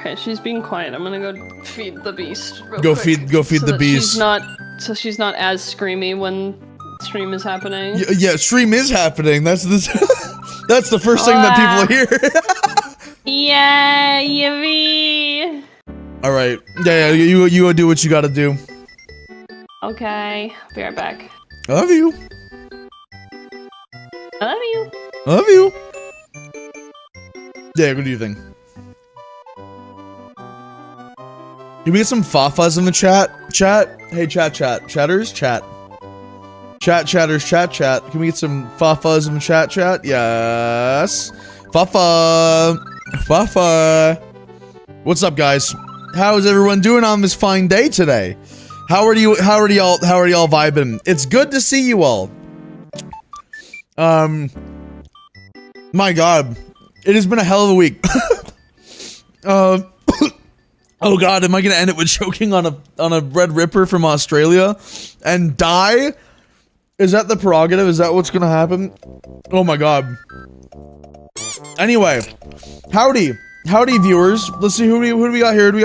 Okay, she's being quiet. I'm gonna go feed the beast real Go quick. feed the beast. So she's not as screamy when stream is happening. Yeah, stream is happening. That's the that's the first thing that people hear. Yeah, yippee. All right. Yeah, you go do what you gotta do. Okay, be right back. I love you. I love you. I love you. Yeah, go do your thing. Can we get some fa-fuzz in the chat? Hey, chatters, chat. Chatters, chat. Can we get some fa-fuzz in the chat? Yes. Fa-fa. What's up, guys? How is everyone doing on this fine day today? How are y'all vibing? It's good to see you all. My God, it has been a hell of a week. Oh God, am I gonna end it with choking on a Red Ripper from Australia and die? Is that the prerogative? Is that what's gonna happen? Oh my God. Anyway, howdy viewers. Let's see who do we got here. We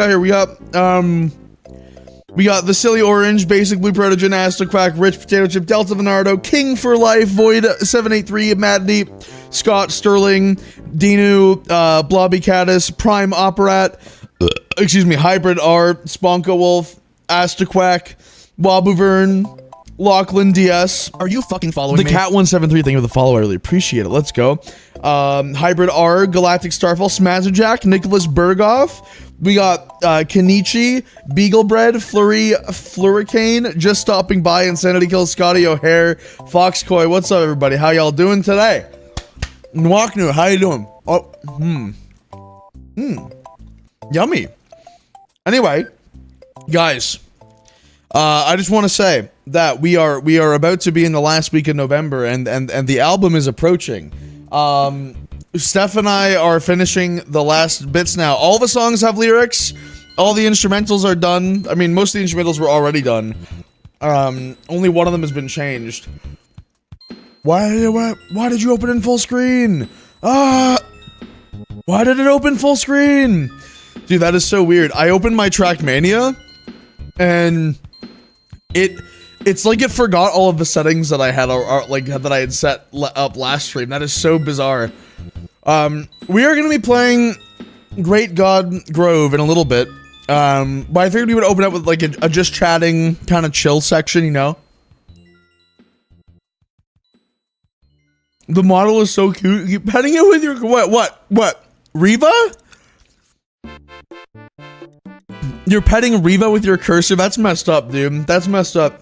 got the Silly Orange, Basic Blue Protogen, Astaquack, Rich Potato Chip, Delta Venardo, King for Life, Void 783, Mad Deep, Scott Sterling, Dinu, Blobby Caddis, Prime Operat, Hybrid R, Sponka Wolf, Astaquack, Wabuvern, Lachlan DS. Are you fucking following me? The Cat173, thank you for the follow, I really appreciate it. Let's go. Hybrid R, Galactic Starfall, Smazerjack, Nicholas Berghoff. We got Kenichi, Beaglebread, Flurricane, just stopping by, Insanity Kills, Scotty O'Hare, Foxcoy. What's up, everybody? How y'all doing today? Nwaknu, how you doing? Oh, yummy. Anyway, guys, I just want to say that we are about to be in the last week of November, and the album is approaching. Steph and I are finishing the last bits now. All the songs have lyrics. All the instrumentals are done. I mean, most of the instrumentals were already done. Only one of them has been changed. Why did you open in full screen? Why did it open full screen? Dude, that is so weird. I opened my Trackmania, and it's like it forgot all of the settings that I had, or like that I had set up last stream. That is so bizarre. We are gonna be playing Great God Grove in a little bit. But I figured we would open up with like a just chatting kind of chill section, you know? The model is so cute. You petting it with your what? Riva? You're petting Riva with your cursor? That's messed up, dude. That's messed up.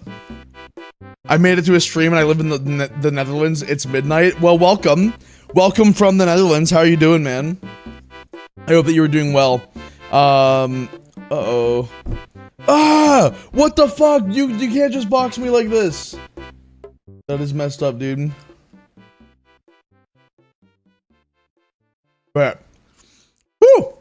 I made it to a stream and I live in the Netherlands. It's midnight. Well, welcome. Welcome from the Netherlands. How are you doing, man? I hope that you were doing well. Uh-oh. Ah! What the fuck? You can't just box me like this. That is messed up, dude. Right. Woo!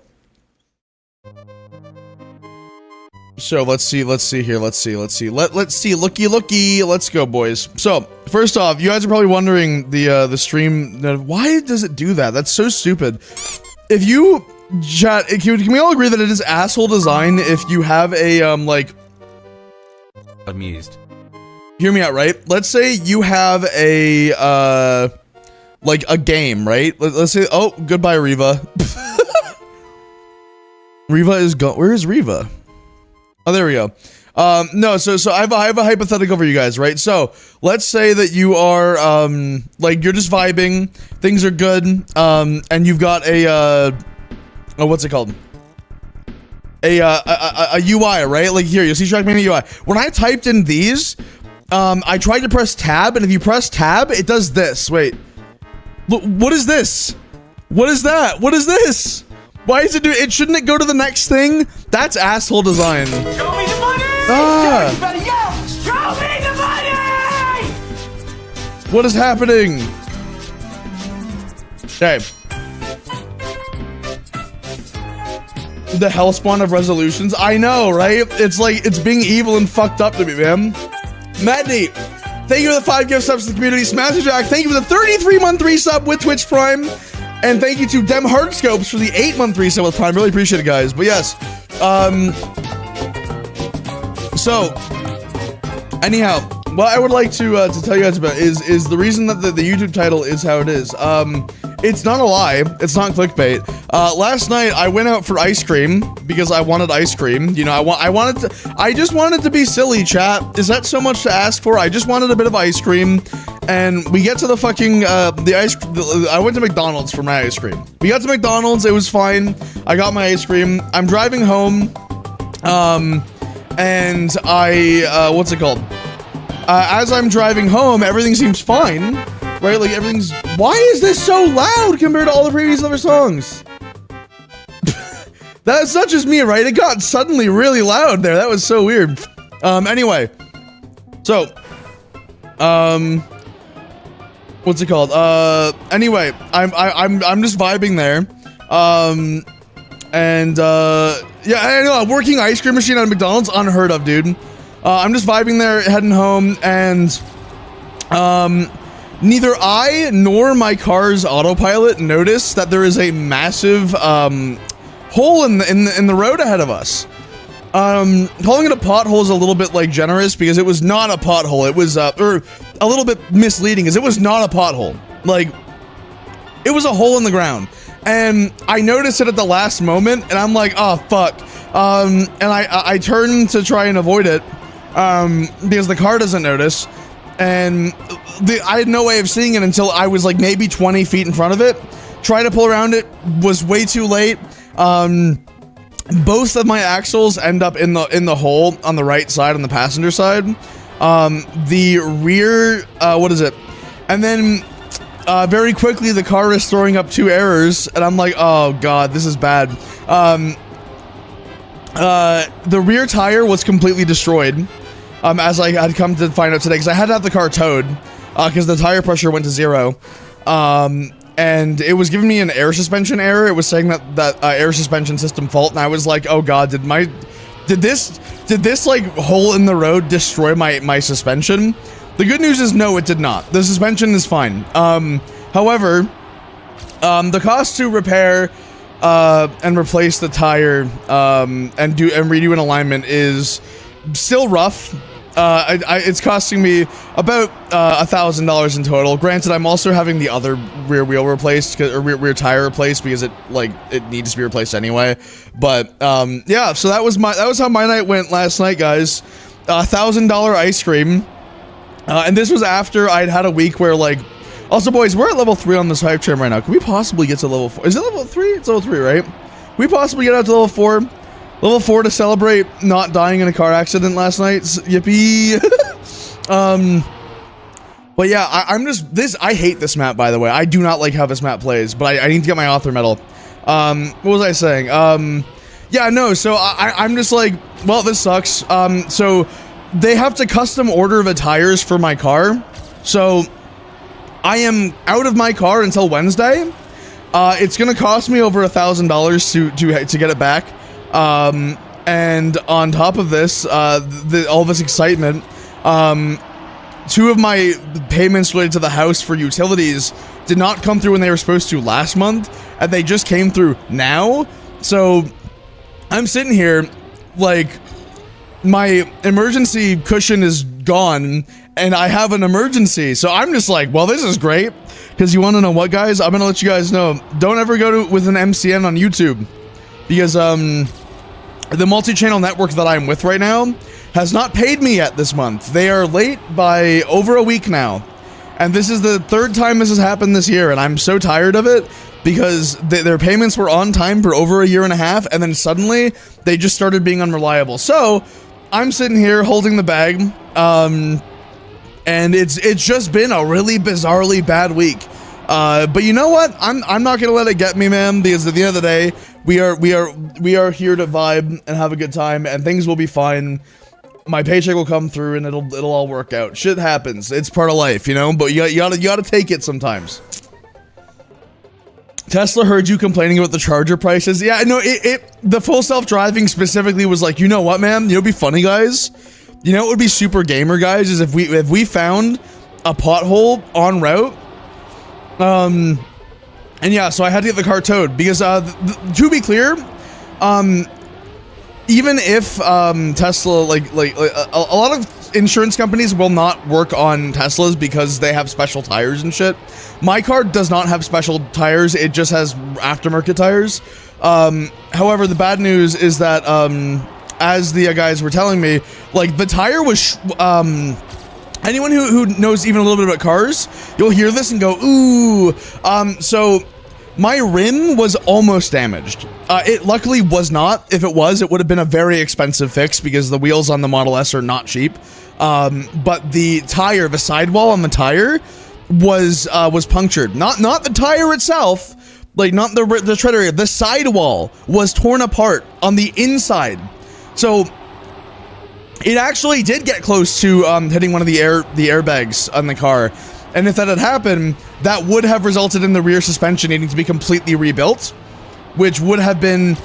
So let's see here. Let's see. Looky. Let's go, boys. So first off, you guys are probably wondering the stream. Why does it do that? That's so stupid. If you chat, can we all agree that it is asshole design if you have a like amused. Hear me out, right? Let's say you have a like a game, right? Let's say, oh, goodbye, Riva. Riva is gone. Where is Riva? Oh, there we go. No, so I have a hypothetical for you guys, right? So let's say that you are like you're just vibing, things are good, and you've got a oh, what's it called? A UI, right? Like here, you'll see Trackmania UI. When I typed in these, I tried to press tab, and if you press tab, it does this. Wait, look, what is this? What is that? What is this? Why is it do it? Shouldn't it go to the next thing? That's asshole design. Show me the money! Ah! You better yell! Show me the money! What is happening? Okay. The hellspawn of resolutions. I know, right? It's like it's being evil and fucked up to me, man. Madney, thank you for the 5 gift subs to the community. Smazerjack, thank you for the 33-month resub with Twitch Prime. And thank you to Dem Hardscopes for the 8-month resale with Prime. Really appreciate it, guys. But yes, so anyhow, what I would like to tell you guys about is the reason that the YouTube title is how it is. It's not a lie. It's not clickbait. Last night I went out for ice cream because I wanted ice cream. You know, I just wanted to be silly, chat. Is that so much to ask for? I just wanted a bit of ice cream, and we get to the fucking I went to McDonald's for my ice cream. We got to McDonald's. It was fine. I got my ice cream. I'm driving home, and I what's it called? As I'm driving home, everything seems fine. Right, like everything's. Why is this so loud compared to all the previous other songs? That's not just me, right? It got suddenly really loud there. That was so weird. Anyway, so, what's it called? Anyway, I'm just vibing there. Yeah, I know a working ice cream machine at McDonald's, unheard of, dude. I'm just vibing there, heading home, and neither I nor my car's autopilot notice that there is a massive hole in the road ahead of us. Calling it a pothole is a little bit like generous because it was not a pothole. It was or a little bit misleading because it was not a pothole. Like, it was a hole in the ground, and I noticed it at the last moment, and I'm like, oh fuck. And I turned to try and avoid it because the car doesn't notice. And I had no way of seeing it until I was like maybe 20 feet in front of it. Tried to pull around it, was way too late. Both of my axles end up in the hole on the right side, on the passenger side. The rear, what is it? And then very quickly the car is throwing up 2 errors, and I'm like, oh god, this is bad. The rear tire was completely destroyed. As I had come to find out today, because I had to have the car towed, because the tire pressure went to 0, and it was giving me an air suspension error. It was saying that air suspension system fault, and I was like, oh god, did this like hole in the road destroy my suspension? The good news is no, it did not. The suspension is fine. However, the cost to repair and replace the tire and redo an alignment is still rough. It's costing me about $1,000 in total. Granted, I'm also having the other rear wheel replaced, or rear tire replaced, because it needs to be replaced anyway. But yeah, so that was how my night went last night, guys. $1,000 ice cream, and this was after I'd had a week where like. Also, boys, we're at level 3 on this hype train right now. Can we possibly get to level 4? Is it level 3? It's level 3, right? Can we possibly get out to level 4? Level 4 to celebrate not dying in a car accident last night. Yippee. But yeah, I hate this map, by the way. I do not like how this map plays, but I need to get my author medal. What was I saying? Yeah, no, so I'm just like, well, this sucks. So they have to custom order the tires for my car. So I am out of my car until Wednesday. It's gonna cost me over $1,000 to get it back. And on top of this, all this excitement, 2 of my payments related to the house for utilities did not come through when they were supposed to last month, and they just came through now. So I'm sitting here like my emergency cushion is gone and I have an emergency. So I'm just like, well, this is great. Because you want to know what, guys? I'm going to let you guys know. Don't ever go with an MCN on YouTube. Because, the multi-channel network that I'm with right now has not paid me yet this month. They are late by over a week now. And this is the 3rd time this has happened this year, and I'm so tired of it because their payments were on time for over a year and a half, and then suddenly they just started being unreliable. So I'm sitting here holding the bag, and it's just been a really bizarrely bad week. But you know what? I'm not gonna let it get me, man, because at the end of the day, we are here to vibe and have a good time, and things will be fine. My paycheck will come through, and it'll all work out. Shit happens. It's part of life, you know. But you gotta take it sometimes. Tesla heard you complaining about the charger prices. Yeah, no, the full self-driving specifically was like, you know what, man? You know, it'd be funny, guys. You know, it would be super gamer, guys. Is if we found a pothole en route, And yeah, so I had to get the car towed because, to be clear, even if Tesla, like a lot of insurance companies will not work on Teslas because they have special tires and shit. My car does not have special tires; it just has aftermarket tires. However, the bad news is that, as the guys were telling me, like the tire was. Anyone who knows even a little bit about cars, you'll hear this and go, ooh. So my rim was almost damaged. It luckily was not. If it was, it would have been a very expensive fix because the wheels on the Model S are not cheap. But the tire, the sidewall on the tire was punctured. Not the tire itself, like not the tread area. The sidewall was torn apart on the inside. So it actually did get close to hitting one of the airbags on the car. And if that had happened, that would have resulted in the rear suspension needing to be completely rebuilt, which would have been,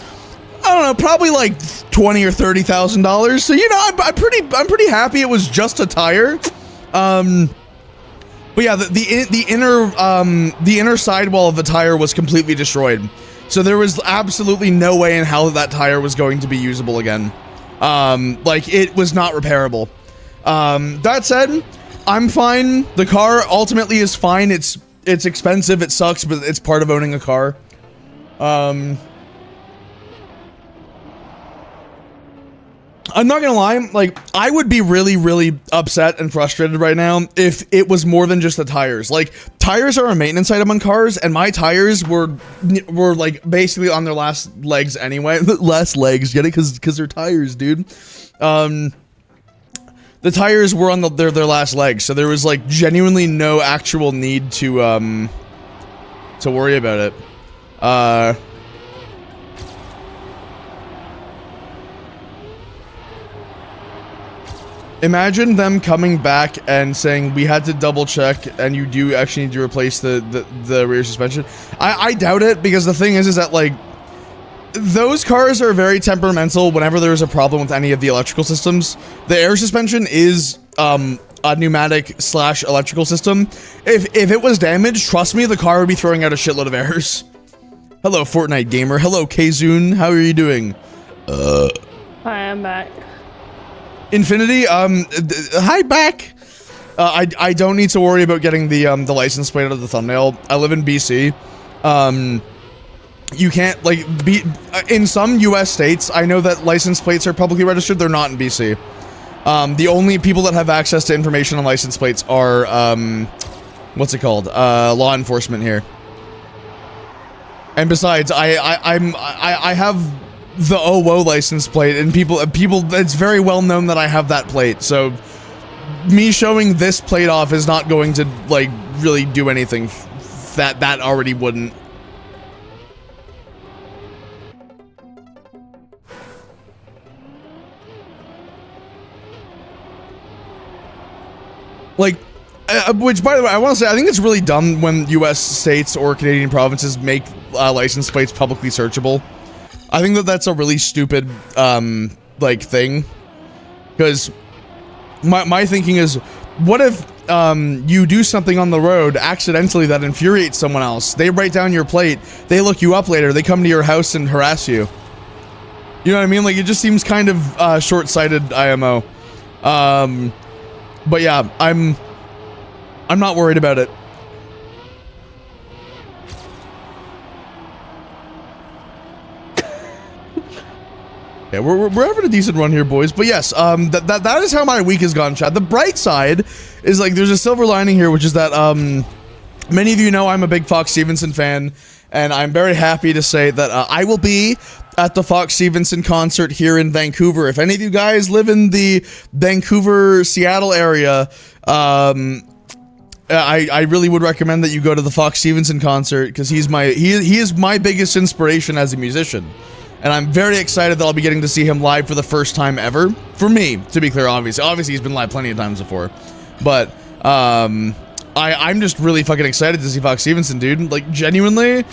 I don't know, probably like $20,000 or $30,000. So I'm pretty happy it was just a tire. But yeah, the inner sidewall of the tire was completely destroyed. So there was absolutely no way in hell that tire was going to be usable again. Like it was not repairable. That said, I'm fine. The car ultimately is fine. It's expensive. It sucks, but it's part of owning a car. I'm not gonna lie, like, I would be really, really upset and frustrated right now if it was more than just the tires. Like, tires are a maintenance item on cars, and my tires were like, basically on their last legs anyway. Last legs, get it? Because they're tires, dude. The tires were on their last legs, so there was, like, genuinely no actual need to worry about it. Imagine them coming back and saying, we had to double check and you do actually need to replace the rear suspension. I doubt it, because the thing is that, like, those cars are very temperamental whenever there's a problem with any of the electrical systems. The air suspension is a pneumatic / electrical system. If it was damaged, trust me, the car would be throwing out a shitload of errors. Hello, Fortnite gamer. Hello, Kazun. How are you doing? I am back. Infinity, hi back. I don't need to worry about getting the license plate out of the thumbnail. I live in BC. You can't, like, in some US states, I know that license plates are publicly registered. They're not in BC. The only people that have access to information on license plates are, what's it called? Law enforcement here. And besides, I have the OWO license plate, and people, it's very well known that I have that plate, so me showing this plate off is not going to, like, really do anything that already wouldn't. Like, which, by the way, I want to say, I think it's really dumb when US states or Canadian provinces make license plates publicly searchable. I think that's a really stupid, like, thing. Because my thinking is, what if you do something on the road accidentally that infuriates someone else? They write down your plate, they look you up later, they come to your house and harass you. You know what I mean? Like, it just seems kind of short-sighted, IMO. But yeah, I'm not worried about it. Yeah, we're having a decent run here, boys. But yes, that is how my week has gone, Chad. The bright side is, like, there's a silver lining here, which is that many of you know I'm a big Fox Stevenson fan, and I'm very happy to say that I will be at the Fox Stevenson concert here in Vancouver. If any of you guys live in the Vancouver, Seattle area, I really would recommend that you go to the Fox Stevenson concert, because he is my biggest inspiration as a musician. And I'm very excited that I'll be getting to see him live for the first time ever. For me, to be clear, obviously he's been live plenty of times before. But I'm just really fucking excited to see Fox Stevenson, dude. Like, genuinely,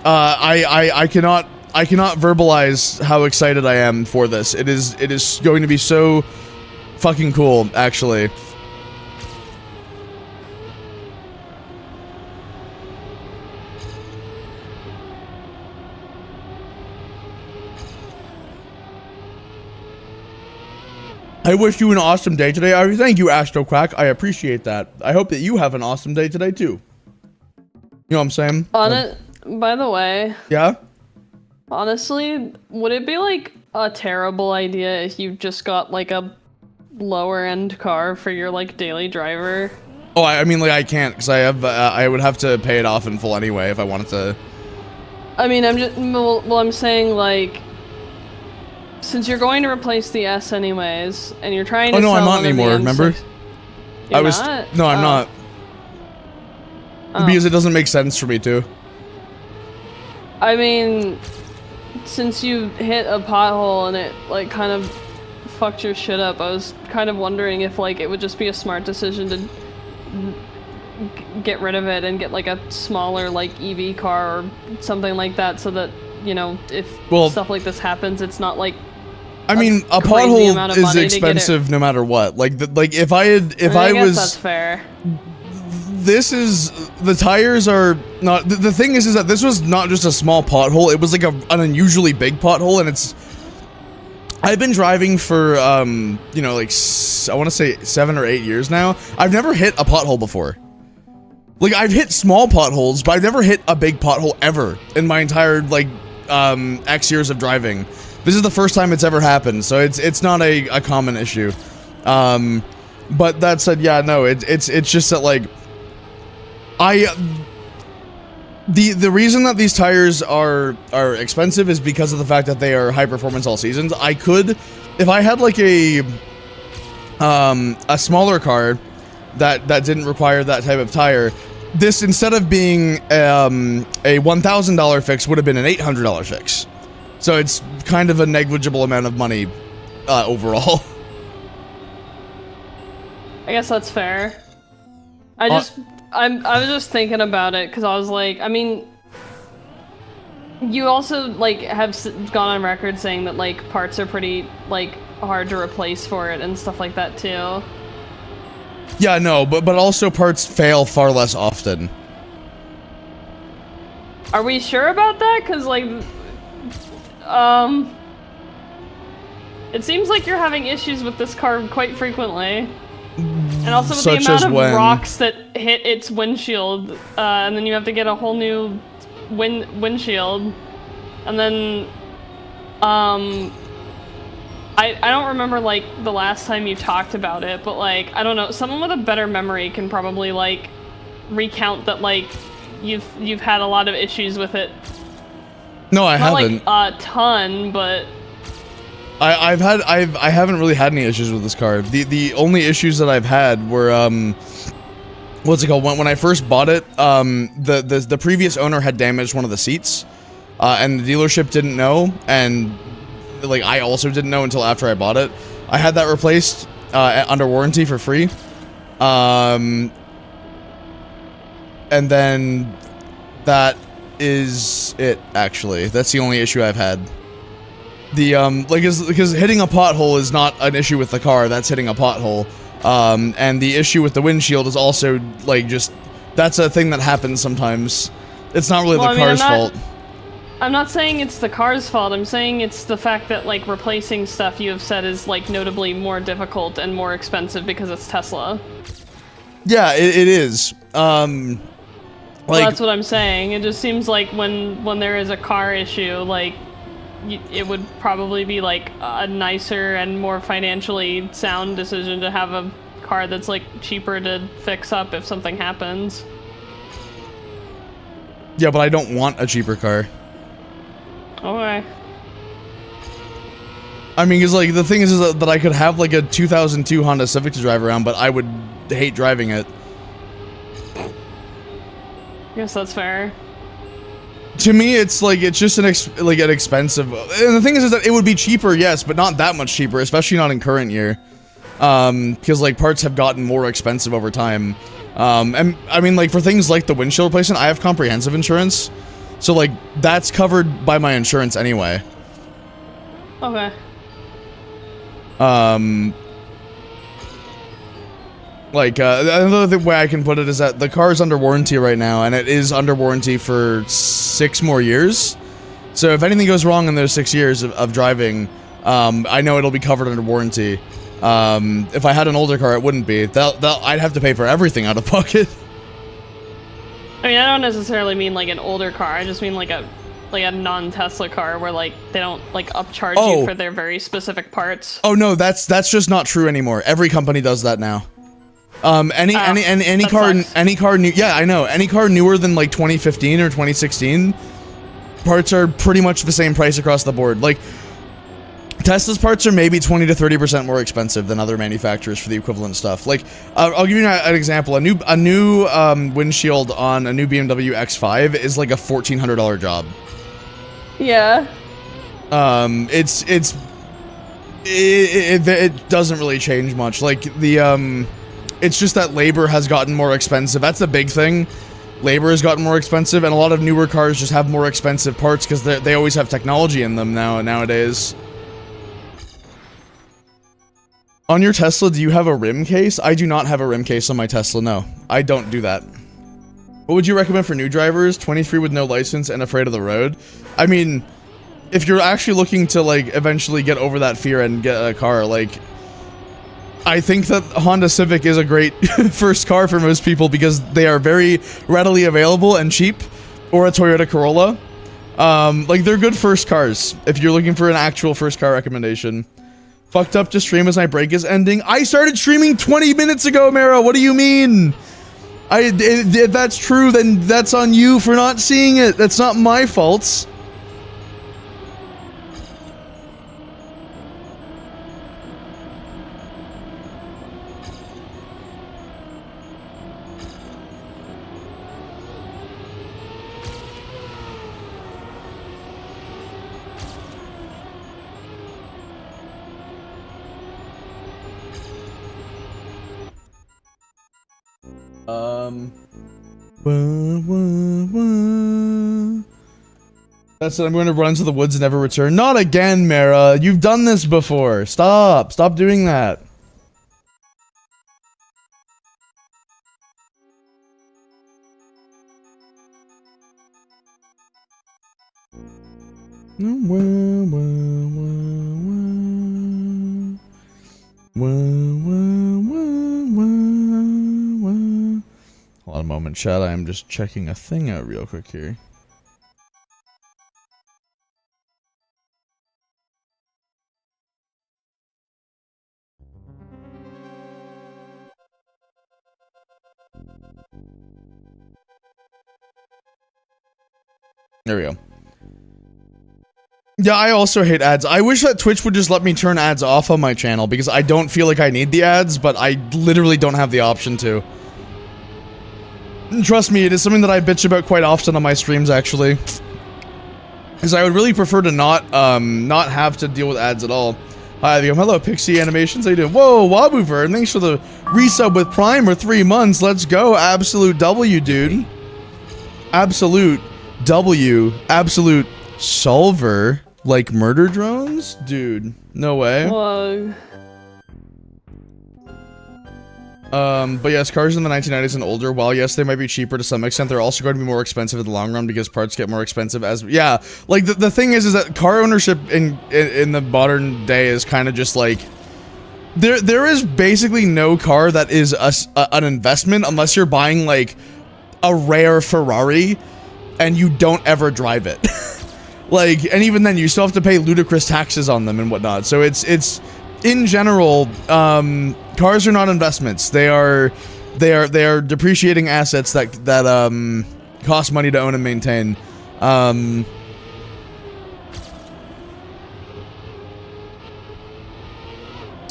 I cannot verbalize how excited I am for this. It is going to be so fucking cool, actually. I wish you an awesome day today. Thank you, Astro Quack. I appreciate that. I hope that you have an awesome day today too. You know what I'm saying? By the way. Yeah? Honestly, would it be like a terrible idea if you just got like a lower end car for your like daily driver? Oh, I mean, like I can't because I have I would have to pay it off in full anyway if I wanted to. I mean, I'm saying like, since you're going to replace the S anyways, and you're trying to. Oh no, sell I'm not one of the anymore. M6 Remember? You're not? No, I'm not. Oh. Because it doesn't make sense for me to. I mean, since you hit a pothole and it like kind of fucked your shit up, I was kind of wondering if like it would just be a smart decision to get rid of it and get like a smaller like EV car or something like that, so that, you know, if stuff like this happens, it's not like. I mean, a pothole is expensive no matter what. Like, if I was. That's fair. This is, the tires are not, the thing is that this was not just a small pothole, it was like an unusually big pothole, and it's, I've been driving for, you know, like, I want to say 7 or 8 years now. I've never hit a pothole before. Like, I've hit small potholes, but I've never hit a big pothole ever in my entire, like, X years of driving. This is the first time it's ever happened, so it's not a common issue. But that said, yeah, no, it's just that, like, the reason that these tires are expensive is because of the fact that they are high performance all seasons. I could, if I had like a smaller car that didn't require that type of tire, this, instead of being a $1,000 fix, would have been an $800 fix. So it's kind of a negligible amount of money overall. I guess that's fair. I was just thinking about it because I was like, I mean, you also like have gone on record saying that like parts are pretty like hard to replace for it and stuff like that too. Yeah, no, but also parts fail far less often. Are we sure about that? Because like, it seems like you're having issues with this car quite frequently. And also with the amount of rocks that hit its windshield, and then you have to get a whole new windshield, and then, I don't remember like the last time you talked about it, but like, I don't know, someone with a better memory can probably like recount that like you've had a lot of issues with it. No, I haven't. Like a ton, but. I haven't really had any issues with this car. The only issues that I've had were what's it called? When I first bought it, the previous owner had damaged one of the seats, and the dealership didn't know, and like I also didn't know until after I bought it. I had that replaced under warranty for free, and then that is it. Actually, that's the only issue I've had. The because hitting a pothole is not an issue with the car, that's hitting a pothole. And the issue with the windshield is also like just, that's a thing that happens sometimes. It's not really the car's fault. I'm not saying it's the car's fault. I'm saying it's the fact that like replacing stuff you have said is like notably more difficult and more expensive because it's Tesla. Yeah, it is. Well, that's what I'm saying. It just seems like when there is a car issue, like, it would probably be like a nicer and more financially sound decision to have a car that's like cheaper to fix up if something happens. Yeah, but I don't want a cheaper car. Okay. I mean, because like the thing is that I could have like a 2002 Honda Civic to drive around, but I would hate driving it. Guess that's fair. To me, it's like, it's just an expensive, and the thing is that it would be cheaper, yes, but not that much cheaper, especially not in current year, because like parts have gotten more expensive over time, and I mean, like for things like the windshield replacement, I have comprehensive insurance, so like that's covered by my insurance anyway. Okay. Like, another way I can put it is that the car is under warranty right now, and it is under warranty for 6 more years. So if anything goes wrong in those 6 years of driving, I know it'll be covered under warranty. If I had an older car, it wouldn't be. I'd have to pay for everything out of pocket. I mean, I don't necessarily mean like an older car. I just mean like a non-Tesla car where like they don't like upcharge you for their very specific parts. Oh no, that's just not true anymore. Every company does that now. Any car new, yeah, I know. Any car newer than like 2015 or 2016, parts are pretty much the same price across the board. Like Tesla's parts are maybe 20 to 30% more expensive than other manufacturers for the equivalent stuff. Like, I'll give you an example. A new windshield on a new BMW X5 is like a $1,400 job. Yeah. It doesn't really change much. Like it's just that labor has gotten more expensive. That's the big thing. Labor has gotten more expensive, and a lot of newer cars just have more expensive parts because they always have technology in them nowadays. On your Tesla, do you have a rim case? I do not have a rim case on my Tesla, no. I don't do that. What would you recommend for new drivers? 23 with no license and afraid of the road? I mean, if you're actually looking to, like, eventually get over that fear and get a car, like, I think that Honda Civic is a great first car for most people because they are very readily available and cheap, or a Toyota Corolla. Like, they're good first cars if you're looking for an actual first car recommendation. Fucked up to stream as my break is ending. I started streaming 20 minutes ago, Mara. What do you mean? If that's true, then that's on you for not seeing it. That's not my fault. That's it. I'm going to run to the woods and never return. Not again, Mara. You've done this before. Stop. Stop doing that. Hold on a moment, chat. I am just checking a thing out real quick here. There we go. Yeah, I also hate ads. I wish that Twitch would just let me turn ads off on my channel because I don't feel like I need the ads, but I literally don't have the option to. And trust me, it is something that I bitch about quite often on my streams, actually. Because I would really prefer to not have to deal with ads at all. Hi, hello, Pixie Animations. How you doing? Whoa, Wabuver, thanks for the resub with Prime for 3 months. Let's go, absolute W, dude. Absolute W, absolute solver, like murder drones? Dude, no way. Whoa. But yes, cars in the 1990s and older, while yes, they might be cheaper to some extent, they're also going to be more expensive in the long run because parts get more expensive as, yeah, like the thing is that car ownership in the modern day is kind of just like, there is basically no car that is an investment unless you're buying like a rare Ferrari and you don't ever drive it. Like, and even then you still have to pay ludicrous taxes on them and whatnot. So it's in general, cars are not investments. They are depreciating assets that cost money to own and maintain. Oh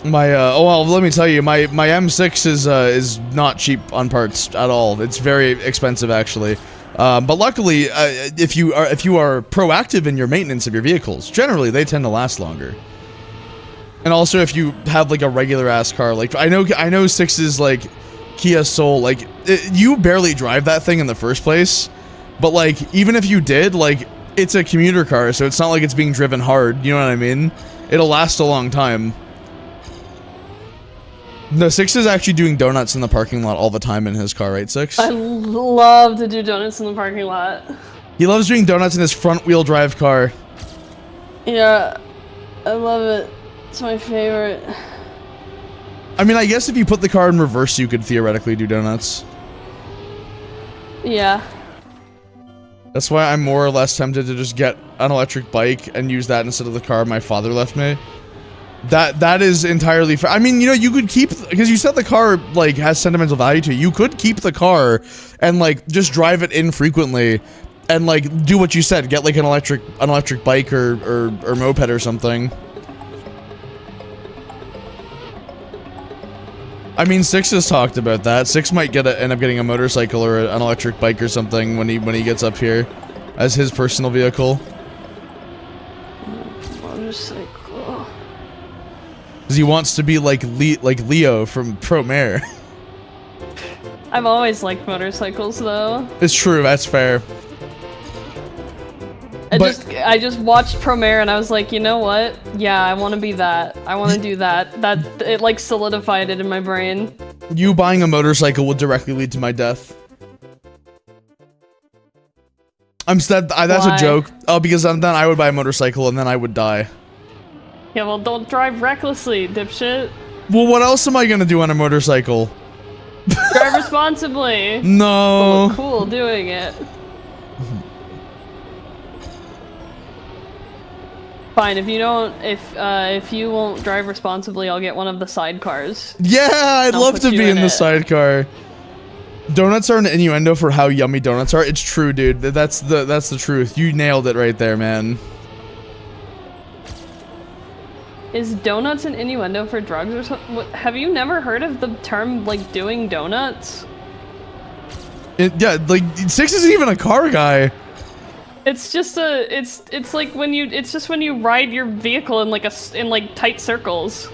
well, let me tell you, my M6 is not cheap on parts at all. It's very expensive actually. But luckily, if you are proactive in your maintenance of your vehicles, generally they tend to last longer. And also, if you have like a regular ass car, like I know 6's like Kia Soul, like you barely drive that thing in the first place. But like even if you did, like it's a commuter car, so it's not like it's being driven hard. You know what I mean? It'll last a long time. No, 6 is actually doing donuts in the parking lot all the time in his car, right, 6? I love to do donuts in the parking lot. He loves doing donuts in his front-wheel drive car. Yeah, I love it. It's my favorite. I mean, I guess if you put the car in reverse, you could theoretically do donuts. Yeah. That's why I'm more or less tempted to just get an electric bike and use that instead of the car my father left me. That is entirely fair. I mean, you know, you could keep, because you said the car, like, has sentimental value to you. You could keep the car and, like, just drive it infrequently and, like, do what you said. Get, like, an electric bike or moped or something. I mean, Six has talked about that. Six might end up getting a motorcycle or an electric bike or something when he gets up here as his personal vehicle. Motorcycle. Because he wants to be like Leo from Promare. I've always liked motorcycles, though. It's true. That's fair. I just watched Promare and I was like, you know what? Yeah, I want to be that. I want to do that. It like solidified it in my brain. You buying a motorcycle would directly lead to my death. That's a joke. Oh, because then I would buy a motorcycle and then I would die. Yeah, well, don't drive recklessly, dipshit. Well, what else am I gonna do on a motorcycle? Drive responsibly. No. But look cool doing it. Fine, if you won't drive responsibly, I'll get one of the sidecars. Yeah, I'd love to be in the sidecar. Donuts are an innuendo for how yummy donuts are. It's true, dude. That's the truth. You nailed it right there, man. Is donuts an innuendo for drugs or something? Have you never heard of the term, like, doing donuts? Yeah, like, Six isn't even a car guy. It's just it's like when you ride your vehicle in like tight circles.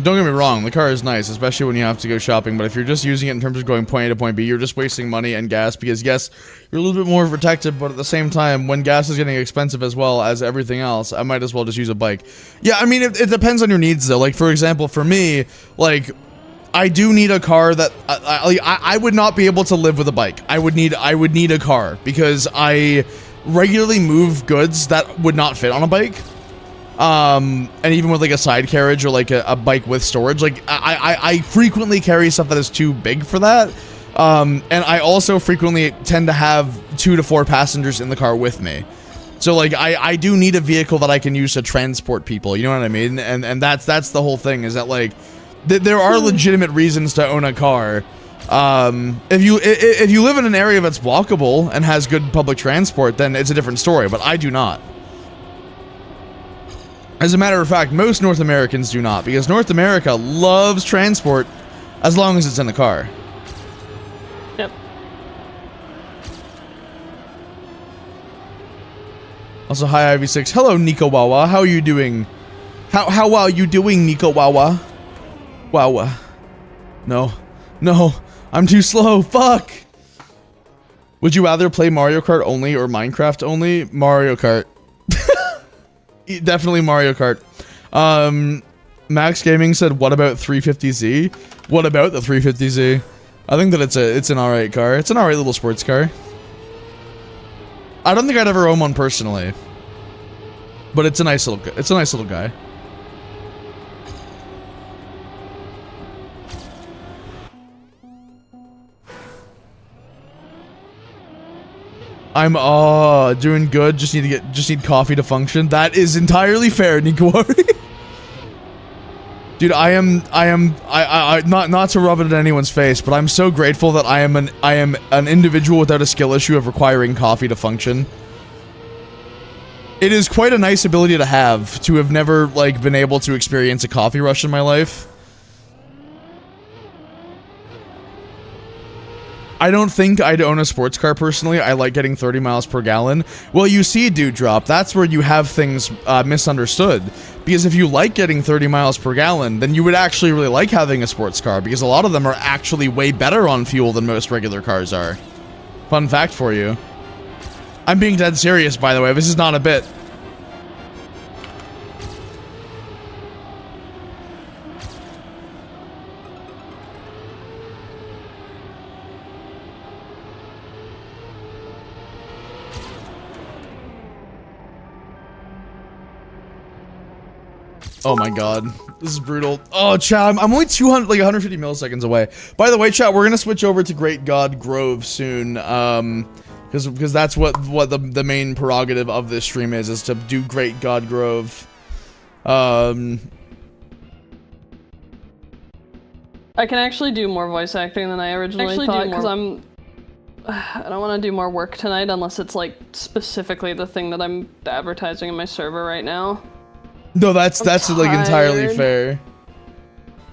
Don't get me wrong, the car is nice, especially when you have to go shopping, but if you're just using it in terms of going point A to point B, you're just wasting money and gas, because yes, you're a little bit more protected, but at the same time, when gas is getting expensive as well as everything else, I might as well just use a bike. Yeah, I mean, it depends on your needs, though. Like, for example, for me, like, I do need a car that, I would not be able to live with a bike. I would need a car, because I regularly move goods that would not fit on a bike. And even with like a side carriage or like a bike with storage, like I frequently carry stuff that is too big for that. And I also frequently tend to have 2 to 4 passengers in the car with me. So like I do need a vehicle that I can use to transport people, you know what I mean? And that's the whole thing, is that like there are legitimate reasons to own a car. If you live in an area that's walkable and has good public transport, then it's a different story, but I do not. As a matter of fact, most North Americans do not, because North America loves transport as long as it's in a car. Yep. Also, hi Ivy6. Hello, Nico Wawa. How are you doing? How are you doing, Nico Wawa? Wawa. No. No. I'm too slow. Fuck. Would you rather play Mario Kart only or Minecraft only? Mario Kart. Definitely Mario Kart. Max Gaming said, what about 350Z? What about the 350Z? I think that it's an alright car. It's an alright little sports car. I don't think I'd ever own one personally. But it's a nice little guy. I'm doing good. Just need coffee to function. That is entirely fair, Nikawari. Dude, I am not to rub it in anyone's face, but I'm so grateful that I am an individual without a skill issue of requiring coffee to function. It is quite a nice ability to have never like been able to experience a coffee rush in my life. I don't think I'd own a sports car personally. I like getting 30 miles per gallon. Well, you see, Dewdrop, that's where you have things misunderstood. Because if you like getting 30 miles per gallon, then you would actually really like having a sports car, because a lot of them are actually way better on fuel than most regular cars are. Fun fact for you. I'm being dead serious, by the way. This is not a bit. Oh my god, this is brutal. Oh, chat, I'm only 200, like 150 milliseconds away. By the way, chat, we're gonna switch over to Great God Grove soon, because that's what the main prerogative of this stream is to do Great God Grove. I can actually do more voice acting than I originally thought, because I don't want to do more work tonight unless it's like specifically the thing that I'm advertising in my server right now. No, that's like entirely fair.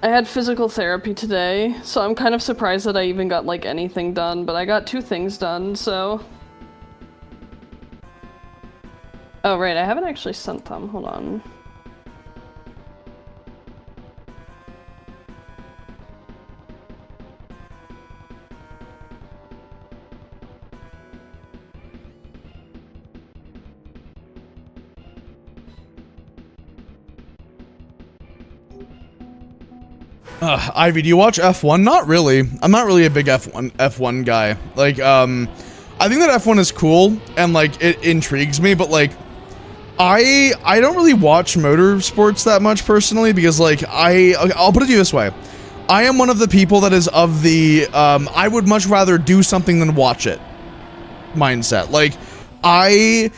I had physical therapy today, so I'm kind of surprised that I even got like anything done, but I got 2 things done, so. Oh right, I haven't actually sent them, hold on. Ivy, do you watch F1? Not really. I'm not really a big F1 guy. Like, I think that F1 is cool and like it intrigues me, but like, I don't really watch motorsports that much personally because like I'll put it to you this way. I am one of the people that is of the I would much rather do something than watch it mindset. Like, I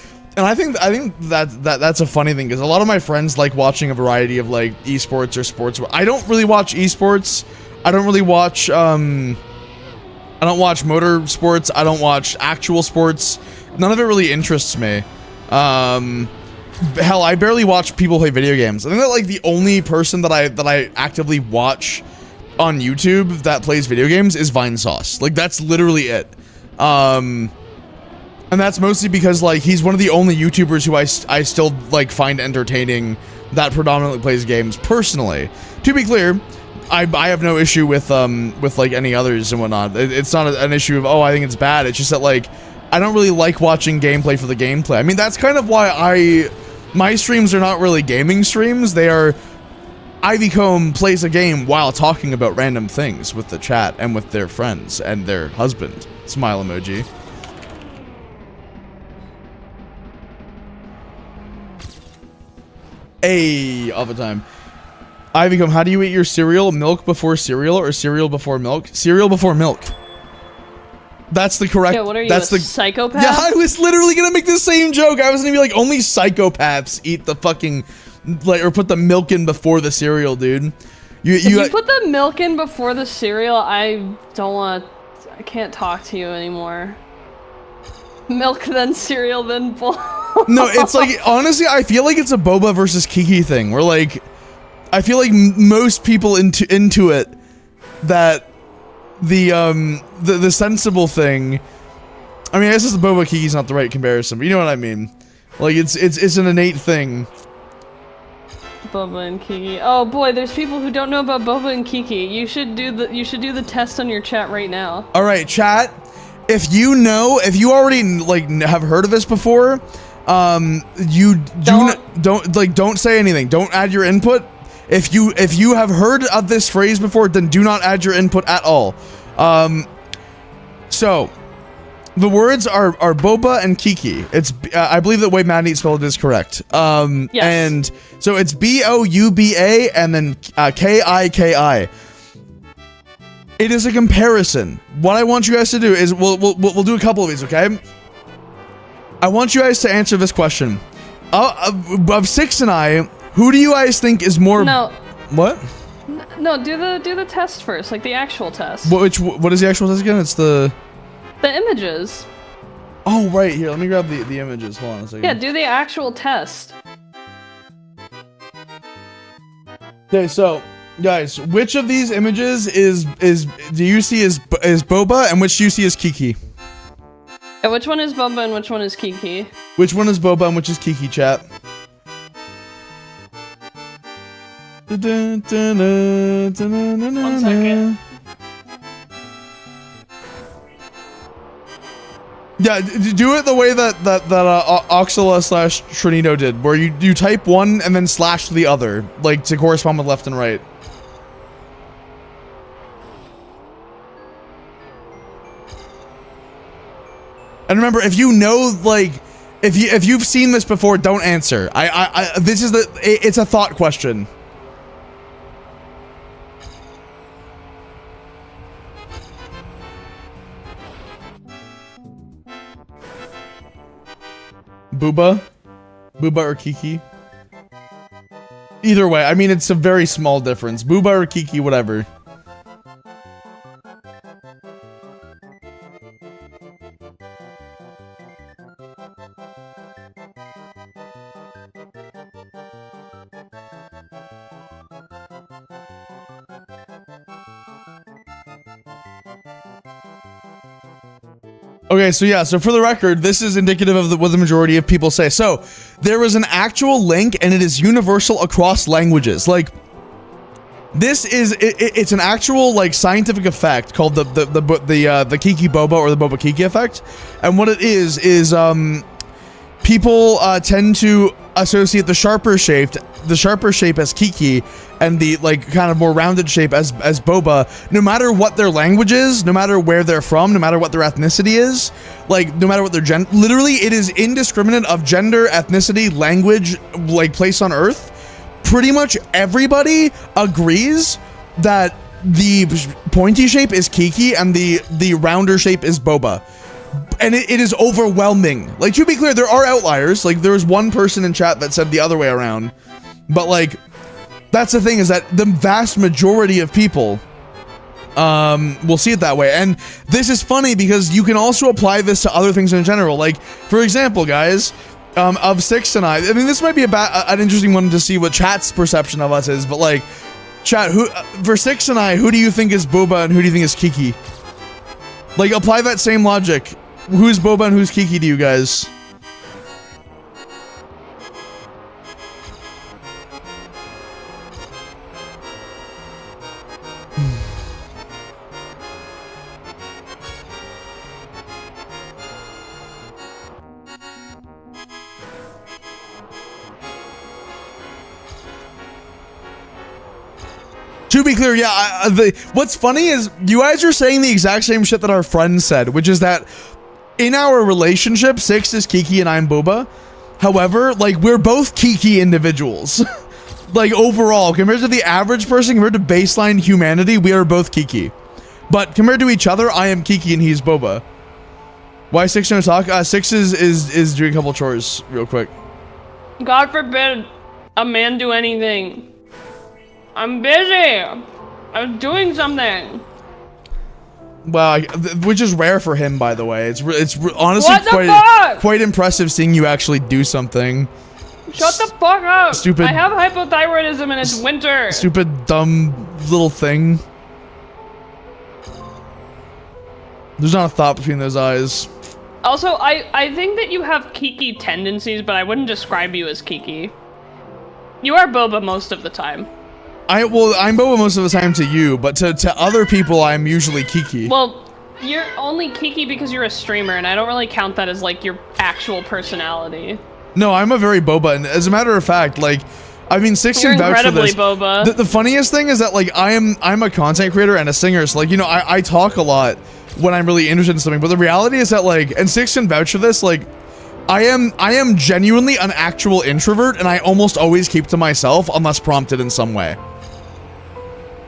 think that's a funny thing because a lot of my friends like watching a variety of like esports or sports. I don't really watch esports. I don't really watch I don't watch motorsports. I don't watch actual sports. None of it really interests me. Hell, I barely watch people play video games. I think that like the only person that I actively watch on YouTube that plays video games is Vinesauce. Like that's literally it. And that's mostly because, like, he's one of the only YouTubers who I still, like, find entertaining that predominantly plays games, personally. To be clear, I have no issue with like, any others and whatnot. It's not an issue of, oh, I think it's bad. It's just that, like, I don't really like watching gameplay for the gameplay. I mean, that's kind of why my streams are not really gaming streams. They are, Ivycomb plays a game while talking about random things with the chat and with their friends and their husband. Smile emoji. Hey, all the time. Ivycomb, how do you eat your cereal? Milk before cereal or cereal before milk? Cereal before milk. That's the correct. Yeah, what are you, that's a psychopath? Yeah, I was literally gonna make the same joke. I was gonna be like, only psychopaths eat the fucking, like, or put the milk in before the cereal, dude. If you put the milk in before the cereal, I can't talk to you anymore. Milk, then cereal, then bowl. No, it's like, honestly, I feel like it's a Boba versus Kiki thing, where, like, I feel like most people into it, that the sensible thing, I mean, I guess the Boba Kiki's not the right comparison, but you know what I mean. Like, it's an innate thing. Boba and Kiki. Oh boy, there's people who don't know about Boba and Kiki. You should do the test on your chat right now. All right, chat. If you already like have heard of this before, you don't say anything. Don't add your input. If you have heard of this phrase before, then do not add your input at all. So the words are Boba and Kiki. It's I believe the way Maddie spelled it is correct. Yes. And so it's Bouba and then Kiki. It is a comparison. What I want you guys to do is we'll do a couple of these, okay? I want you guys to answer this question. Of Six and I, who do you guys think is more? No. What? No, do the test first, like the actual test. What is the actual test again? It's the images. Oh right, here. Let me grab the images. Hold on a second. Yeah, do the actual test. Okay, so guys, which of these images do you see is Boba and which do you see is Kiki? Yeah, which one is Boba and which one is Kiki? Which one is Boba and which is Kiki, chat? One second. Yeah, do it the way that Oxala slash Trinito did, where you type one and then slash the other, like to correspond with left and right. And remember, if you know, like, if you've seen this before, don't answer. This is it's a thought question. Boba or Kiki? Either way, I mean, it's a very small difference. Boba or Kiki, whatever. Okay, so yeah, so for the record, this is indicative of what the majority of people say. So, there was an actual link, and it is universal across languages. Like, this is, it's an actual, like, scientific effect called the Kiki Boba or the Boba Kiki effect. And what it is people tend to associate the sharper shape as Kiki and the like kind of more rounded shape as Boba, no matter what their language is, no matter where they're from, no matter what their ethnicity is, like no matter what their literally it is indiscriminate of gender, ethnicity, language, like place on earth. Pretty much everybody agrees that the pointy shape is Kiki and the rounder shape is Boba. And it is overwhelming. Like, to be clear, there are outliers. Like, there was one person in chat that said the other way around. But, like, that's the thing, is that the vast majority of people will see it that way. And this is funny because you can also apply this to other things in general. Like, for example, guys, of Six and I mean, this might be an interesting one to see what chat's perception of us is. But, like, chat, for Six and I, who do you think is Boba and who do you think is Kiki? Like, apply that same logic. Who's Boba and who's Kiki to you guys? To be clear, yeah, what's funny is you guys are saying the exact same shit that our friend said, which is that in our relationship, Six is Kiki and I'm Boba. However, like, we're both Kiki individuals. Like, overall, compared to the average person, compared to baseline humanity, we are both Kiki. But compared to each other, I am Kiki and he's Boba. Why Six don't talk? Six is doing a couple chores real quick. God forbid a man do anything. I'm busy. I'm doing something. Well, which is rare for him, by the way. It's honestly quite impressive seeing you actually do something. Shut the fuck up. Stupid. I have hypothyroidism and it's winter. Stupid, dumb little thing. There's not a thought between those eyes. Also, I think that you have Kiki tendencies, but I wouldn't describe you as Kiki. You are Boba most of the time. I'm Boba most of the time to you, but to other people, I'm usually Kiki. Well, you're only Kiki because you're a streamer, and I don't really count that as, like, your actual personality. No, I'm a very Boba, and as a matter of fact, like, I mean, Six can vouch for this. Boba. The funniest thing is that, like, I'm a content creator and a singer, so, like, you know, I talk a lot when I'm really interested in something, but the reality is that, like, and Six can vouch for this, like, I am genuinely an actual introvert, and I almost always keep to myself unless prompted in some way.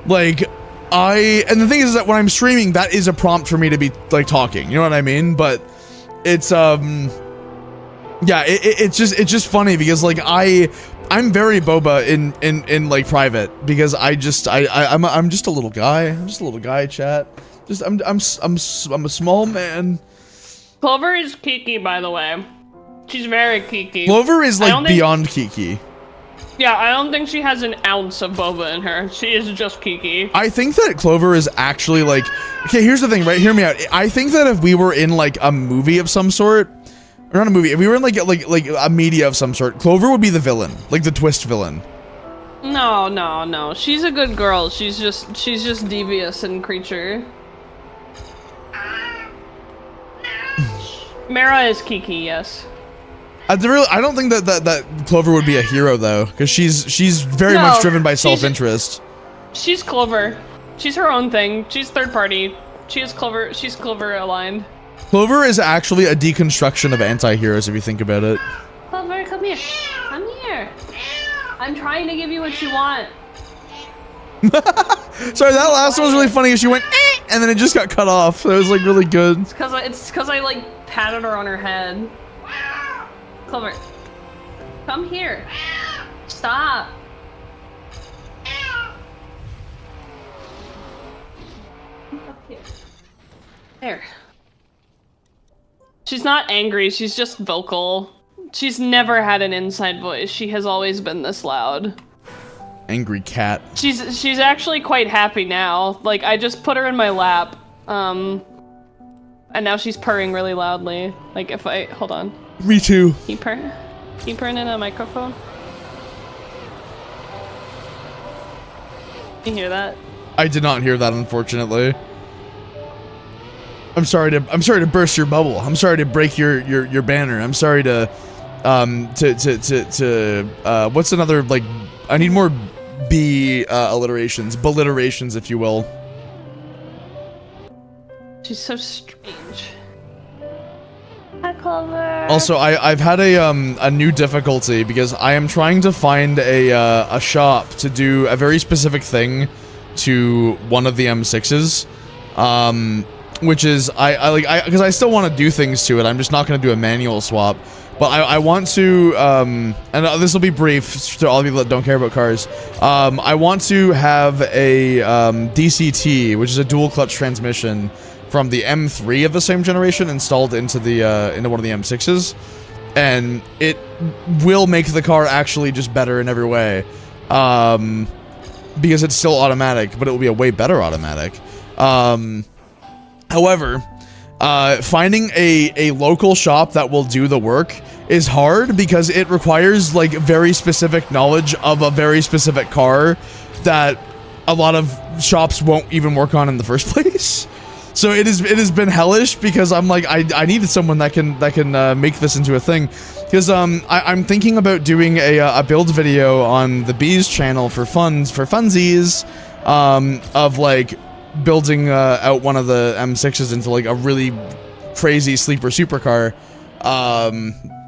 Like, and the thing is that when I'm streaming, that is a prompt for me to be, like, talking, you know what I mean? But it's, yeah, it's just funny because, like, I'm very Boba in like, private, because I'm just a little guy. I'm just a little guy, chat. I'm a small man. Clover is Kiki, by the way. She's very Kiki. Clover is, like, beyond Kiki. Yeah, I don't think she has an ounce of Boba in her. She is just Kiki. I think that Clover is actually, like... Okay, here's the thing, right? Hear me out. I think that if we were in, like, a movie of some sort... Or not a movie. If we were in, like a media of some sort, Clover would be the villain. Like, the twist villain. No. She's a good girl. She's just devious and creature. Mara is Kiki, yes. I don't think that Clover would be a hero though, because she's very much driven by self-interest. She's Clover. She's her own thing. She's third party. She's Clover aligned. Clover is actually a deconstruction of anti-heroes if you think about it. Clover, come here. Come here. I'm trying to give you what you want. Sorry, that last one was really funny. She went, eh, and then it just got cut off. It was like really good. It's cause I like patted her on her head. Clover, come here. Stop. Up here. There. She's not angry. She's just vocal. She's never had an inside voice. She has always been this loud. Angry cat. She's actually quite happy now. Like, I just put her in my lap. And now she's purring really loudly. Like, if I... Hold on. Me too. Keep purring in a microphone. You hear that? I did not hear that, unfortunately. I'm sorry to burst your bubble. I'm sorry to break your banner. I'm sorry to what's another, like, I need more alliterations, if you will. She's so strange. Hi, Clover. Also, I've had a new difficulty because I am trying to find a shop to do a very specific thing to one of the M6s, which is because I still want to do things to it. I'm just not going to do a manual swap. But I want to, and this will be brief to all of you that don't care about cars. I want to have a DCT, which is a dual clutch transmission from the M3 of the same generation, installed into one of the M6s, and it will make the car actually just better in every way, because it's still automatic, but it will be a way better automatic. However, finding a local shop that will do the work is hard because it requires, like, very specific knowledge of a very specific car that a lot of shops won't even work on in the first place. So it has been hellish because I'm like, I needed someone that can make this into a thing, because I'm thinking about doing a build video on the Bees channel for funsies, of like building out one of the M6s into like a really crazy sleeper supercar.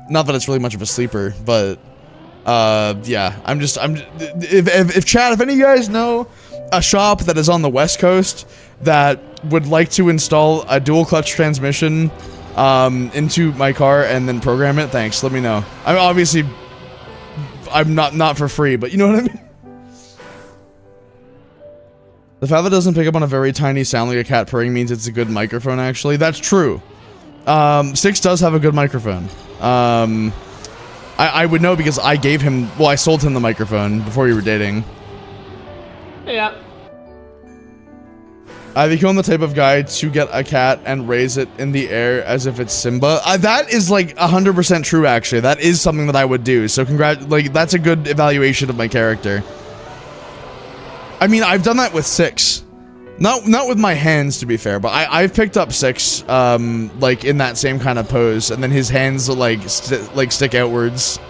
Not that it's really much of a sleeper, but yeah, if chat, if any of you guys know a shop that is on the West Coast that would like to install a dual clutch transmission into my car and then program it, thanks, let me know. I'm not for free, but you know what I mean. The fact that it doesn't pick up on a very tiny sound like a cat purring means it's a good microphone, actually. That's true. Six does have a good microphone. I would know because I sold him the microphone before we were dating. Yeah. I become the type of guy to get a cat and raise it in the air as if it's Simba. That is like 100% true, actually. That is something that I would do. So that's a good evaluation of my character. I mean, I've done that with Six. Not with my hands, to be fair, but I've picked up Six, like in that same kind of pose, and then his hands like stick outwards.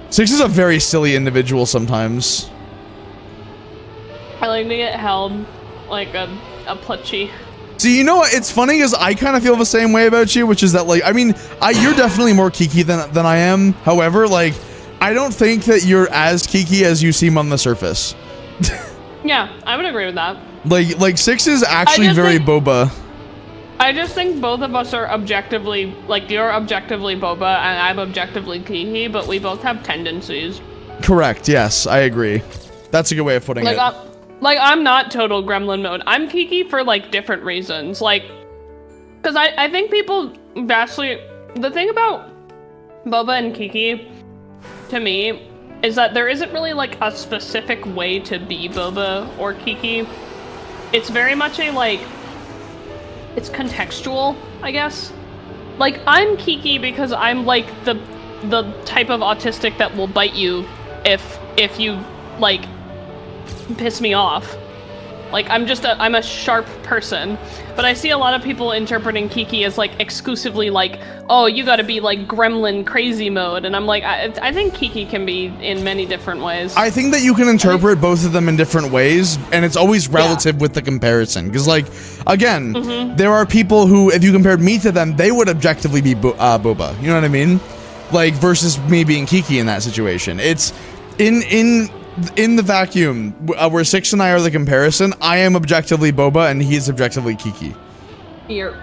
Six is a very silly individual sometimes. I like to get held like a plushie. See, you know what? It's funny because I kind of feel the same way about you, which is that, like, I mean, you're definitely more Kiki than I am. However, like, I don't think that you're as Kiki as you seem on the surface. Yeah, I would agree with that. Like Six is actually very Boba. I just think both of us are objectively, like, you're objectively Boba and I'm objectively Kiki, but we both have tendencies. Correct, yes, I agree. That's a good way of putting it. Like, I'm not total gremlin mode. I'm Kiki for, like, different reasons. Like, because I think people vastly... The thing about Boba and Kiki, to me, is that there isn't really, like, a specific way to be Boba or Kiki. It's very much a, like... It's contextual, I guess. Like, I'm Kiki because I'm, like, the type of autistic that will bite you if you, like... piss me off. Like, I'm a sharp person. But I see a lot of people interpreting Kiki as, like, exclusively, like, oh, you gotta be, like, gremlin crazy mode. And I'm like, I think Kiki can be in many different ways. I think that you can interpret both of them in different ways, and it's always relative with the comparison. Because, like, again, there are people who, if you compared me to them, they would objectively be Boba. You know what I mean? Like, versus me being Kiki in that situation. It's in the vacuum where Six and I are the comparison. I am objectively Boba, and he is objectively Kiki. Here.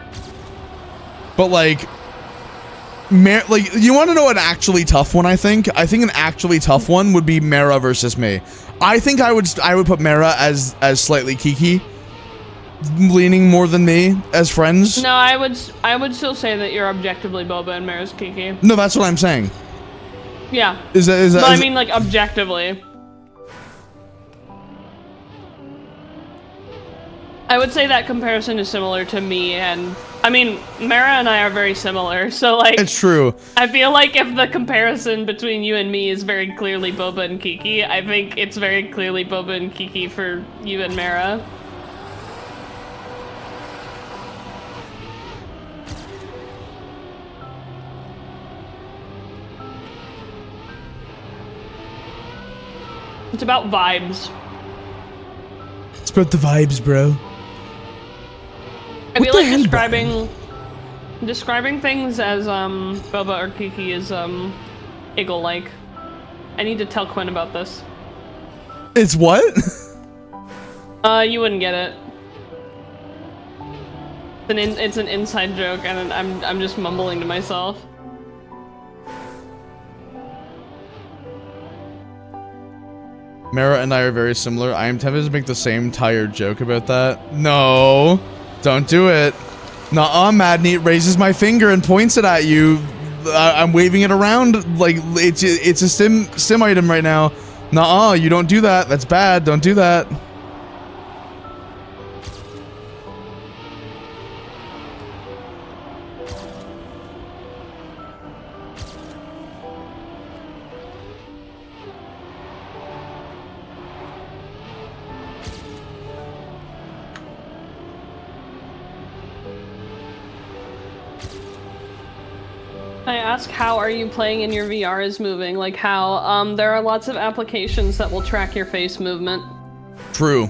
But like, you want to know an actually tough one? I think an actually tough one would be Mara versus me. I think I would put Mara as slightly Kiki, leaning more than me as friends. No, I would still say that you're objectively Boba and Mara's Kiki. No, that's what I'm saying. Yeah. Is that? But I mean, like, objectively. I would say that comparison is similar to me, and I mean, Mara and I are very similar, so like... It's true. I feel like if the comparison between you and me is very clearly Boba and Kiki, I think it's very clearly Boba and Kiki for you and Mara. It's about vibes. It's about the vibes, bro. I feel like describing things as Boba or Kiki is Eagle-like. I need to tell Quinn about this. It's what? You wouldn't get it. It's an inside joke, and I'm just mumbling to myself. Mara and I are very similar. I am tempted to make the same tired joke about that. No, don't do it. Nuh-uh, Madneat raises my finger and points it at you. I'm waving it around like it's a sim item right now. Nuh-uh, you don't do that. That's bad. Don't do that. I ask, how are you playing and your VR is moving? Like how, there are lots of applications that will track your face movement. True.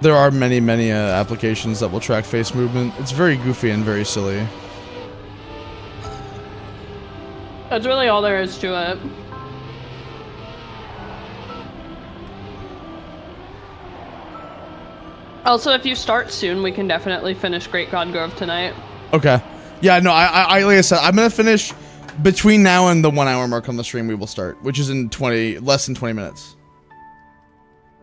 There are many applications that will track face movement. It's very goofy and very silly. That's really all there is to it. Also, if you start soon, we can definitely finish Great God Grove tonight. Okay. Yeah, no, I like I said, I'm gonna finish between now and the 1 hour mark on the stream. We will start, which is in less than 20 minutes.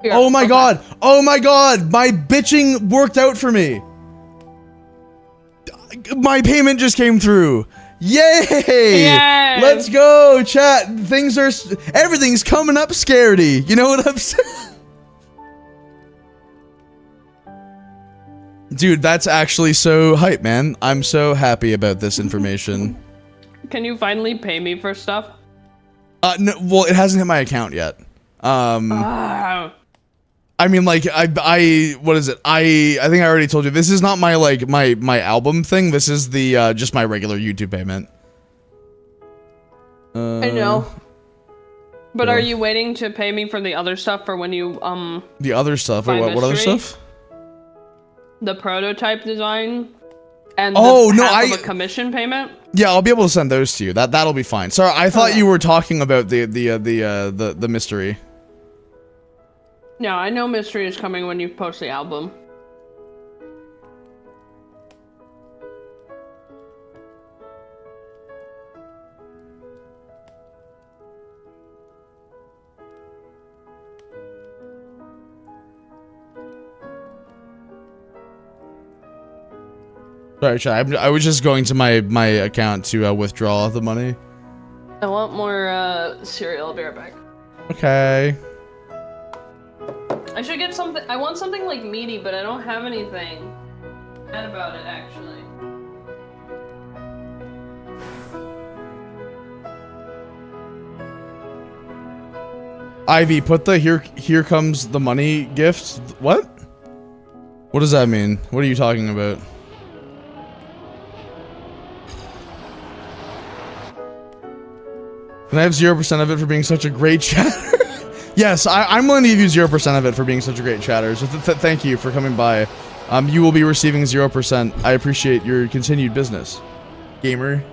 Yeah, oh my god! Oh my god! My bitching worked out for me. My payment just came through. Yay! Yes. Let's go, chat. Everything's coming up scaredy. You know what I'm saying? Dude, that's actually so hype, man. I'm so happy about this information. Can you finally pay me for stuff? No, well, it hasn't hit my account yet. Oh. I mean, like, what is it? I think I already told you, this is not my, like, my album thing. This is the, just my regular YouTube payment. I know. But yeah. are you waiting to pay me for the other stuff for when you, The other stuff? Wait, what other stuff? The prototype design and half of a commission payment? Yeah, I'll be able to send those to you. That'll be fine. Sorry, I thought you were talking about the mystery. No, I know mystery is coming when you post the album. Sorry, chat. I was just going to my account to withdraw the money. I want more cereal. I'll be right back. Okay. I should get something. I want something like meaty, but I don't have anything. Bad about it, actually. Ivy, put the here comes the money gift. What? What does that mean? What are you talking about? Can I have 0% of it for being such a great chatter? Yes, I'm willing to give you 0% of it for being such a great chatter. So thank you for coming by. You will be receiving 0%. I appreciate your continued business, gamer.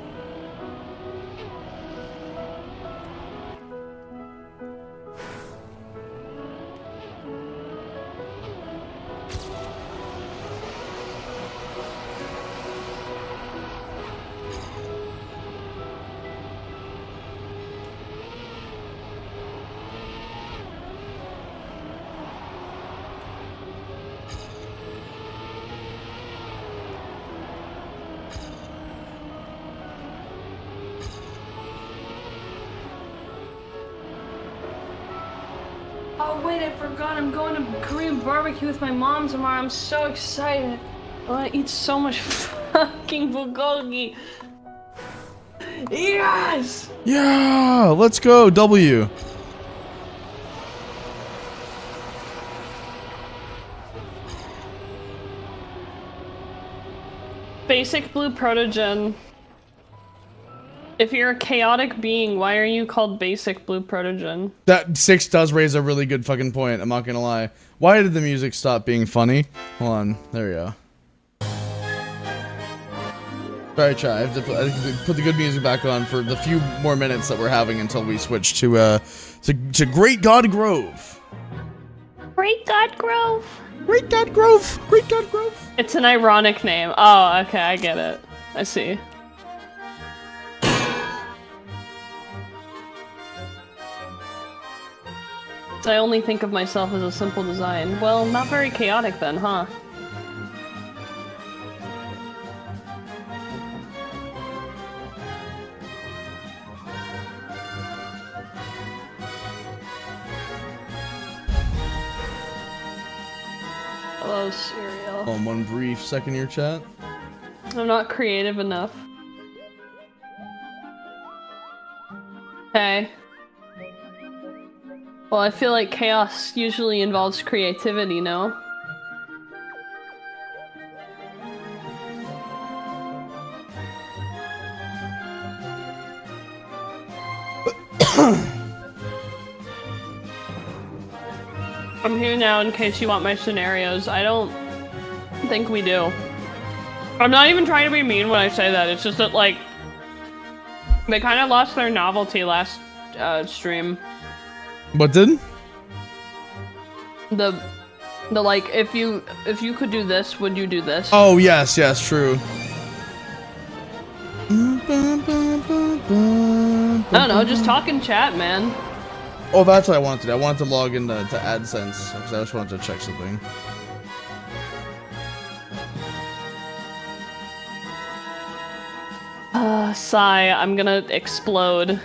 Oh wait, I forgot. I'm going to Korean barbecue with my mom tomorrow. I'm so excited. I want to eat so much fucking bulgogi. Yes! Yeah, let's go, W. Basic blue protogen. If you're a chaotic being, why are you called basic blue protogen? That 6 does raise a really good fucking point, I'm not gonna lie. Why did the music stop being funny? Hold on, there we go. Sorry, chat, I have to put the good music back on for the few more minutes that we're having until we switch to Great God Grove. Great God Grove? Great God Grove! Great God Grove! It's an ironic name. Oh, okay, I get it. I see. I only think of myself as a simple design. Well, not very chaotic then, huh? Hello, cereal. On one brief second here, chat. I'm not creative enough. Okay. Well, I feel like chaos usually involves creativity, no? I'm here now in case you want my scenarios. I don't think we do. I'm not even trying to be mean when I say that. It's just that, like, they kind of lost their novelty last stream. What did? The like, if you could do this, would you do this? Oh yes, true. I don't know, just talk in chat, man. Oh, that's what I wanted to do. I wanted to log into AdSense because I just wanted to check something. Sigh, I'm gonna explode.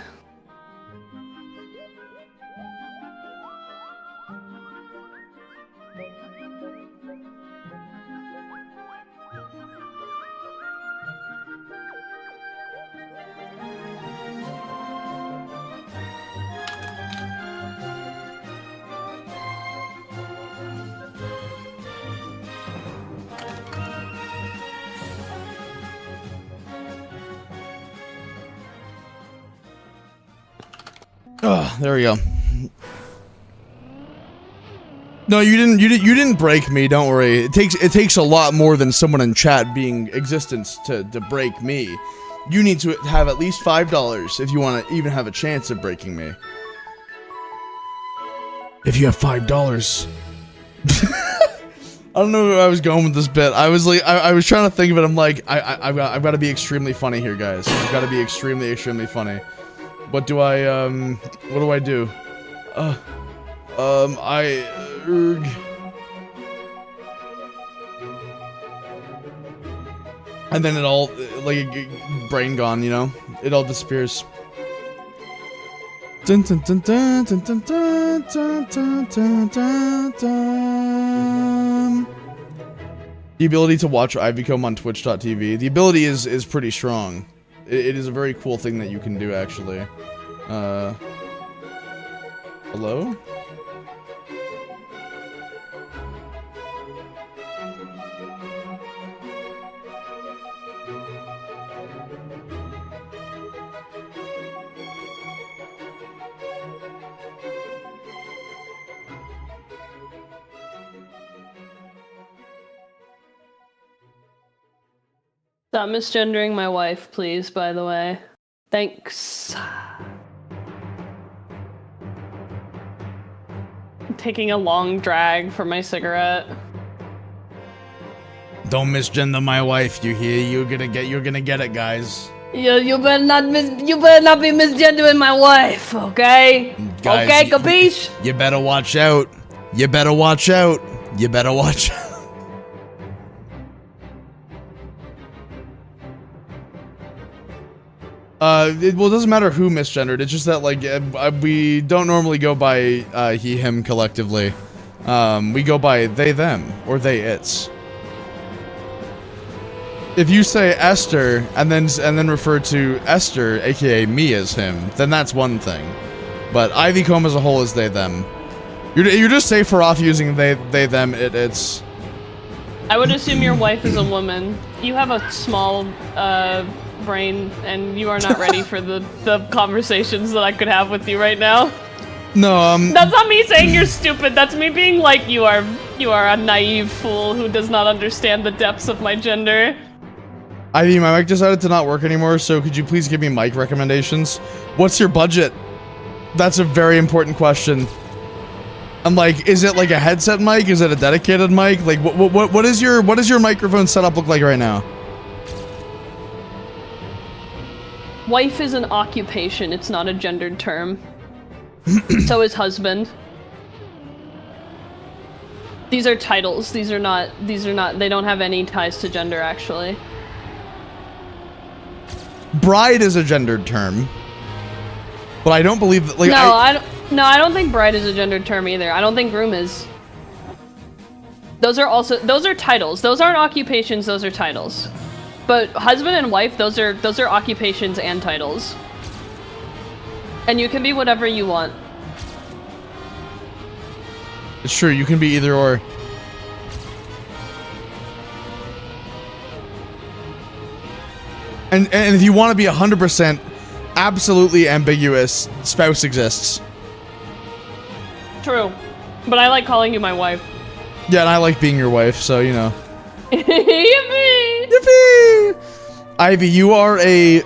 Oh, there we go. No, you didn't break me. Don't worry. It takes a lot more than someone in chat being existence to break me. You need to have at least $5 if you want to even have a chance of breaking me. If you have $5. I don't know where I was going with this bit. I was like, I was trying to think of it. I'm like, I've got to be extremely funny here, guys. I've got to be extremely funny. What do I do? And then it all, like, brain gone, you know? It all disappears. Dun, dun, dun, dun, dun, dun, dun, dun, dun, dun, dun, dun. The ability to watch Ivycomb on twitch.tv. The ability is pretty strong. It is a very cool thing that you can do, actually. Hello? Stop misgendering my wife, please, by the way. Thanks. Taking a long drag for my cigarette. Don't misgender my wife, you hear? You're gonna get it, guys. You better not be misgendering my wife, okay? Guys, okay, capiche? You better watch out. You better watch out. You better watch out. It doesn't matter who misgendered. It's just that, like, we don't normally go by he, him collectively. We go by they, them, or they, it's. If you say Esther and then refer to Esther, aka me, as him, then that's one thing. But Ivy Comb as a whole is they, them. You're just safer off using they, them, it's. I would assume your wife is a woman. You have a small brain, and you are not ready for the conversations that I could have with you right now. No, That's not me saying you're stupid. That's me being like, you are a naive fool who does not understand the depths of my gender. Ivy, my mic decided to not work anymore, so could you please give me mic recommendations? What's your budget? That's a very important question. I'm like, is it like a headset mic? Is it a dedicated mic? Like, what is your microphone setup look like right now? Wife is an occupation. It's not a gendered term. So is husband. These are titles. These are not, they don't have any ties to gender, actually. Bride is a gendered term. But I don't believe that, like, I don't think bride is a gendered term either. I don't think groom is. Those are titles. Those aren't occupations, those are titles. But husband and wife, those are occupations and titles. And you can be whatever you want. It's true, you can be either or. And if you want to be 100% absolutely ambiguous, spouse exists. True. But I like calling you my wife. Yeah, and I like being your wife, so, you know. Yippee! Yippee! Ivy, you are a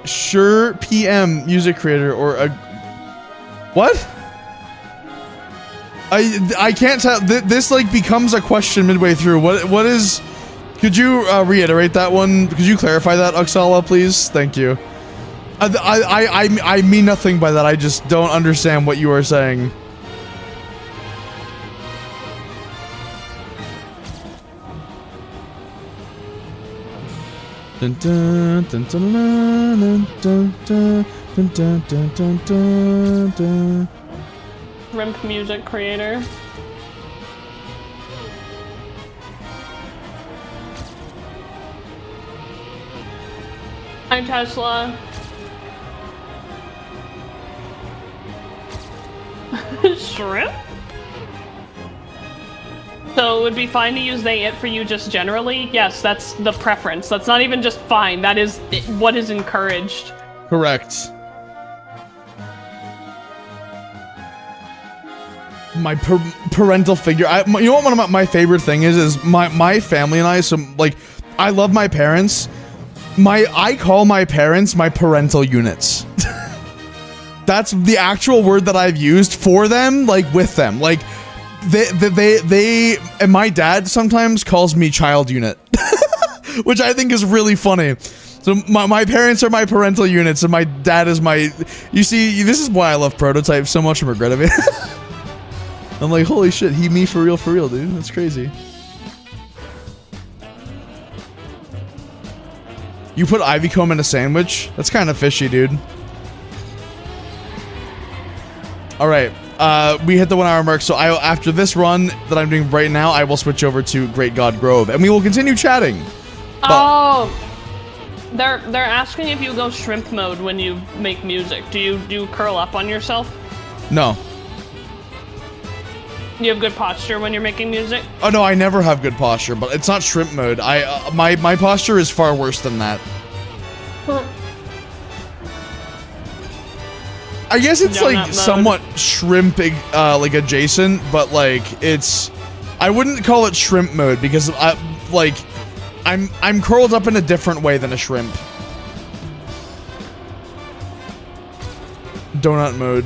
sure PM music creator or a... What? I can't tell. This, like, becomes a question midway through. What is... Could you reiterate that one? Could you clarify that, Oksala, please? Thank you. I mean nothing by that. I just don't understand what you are saying. Dun, dun, dun, dun, dun, dun, dun, dun, dun, dun, dun, dun, dun. Rimp music creator. Hi, Tesla. Shrimp? So it would be fine to use they, it for you just generally? Yes, that's the preference. That's not even just fine. That is what is encouraged. Correct. My parental figure. You know what one of my favorite thing is my family and I, so, like, I love my parents. I call my parents my parental units. That's the actual word that I've used for them, like, with them. Like, they and my dad sometimes calls me child unit. Which I think is really funny. So my parents are my parental units and my dad is my... You see, this is why I love Prototype so much and regret it. I'm like, holy shit, he me for real, dude. That's crazy. You put ivy comb in a sandwich? That's kind of fishy, dude. Alright, we hit the 1 hour mark, so after this run that I'm doing right now, I will switch over to Great God Grove, and we will continue chatting. Oh, they're asking if you go shrimp mode when you make music. Do you curl up on yourself? No. You have good posture when you're making music? Oh no, I never have good posture, but it's not shrimp mode. My posture is far worse than that. I guess it's like somewhat shrimp like adjacent, but like I wouldn't call it shrimp mode because I'm curled up in a different way than a shrimp. Donut mode.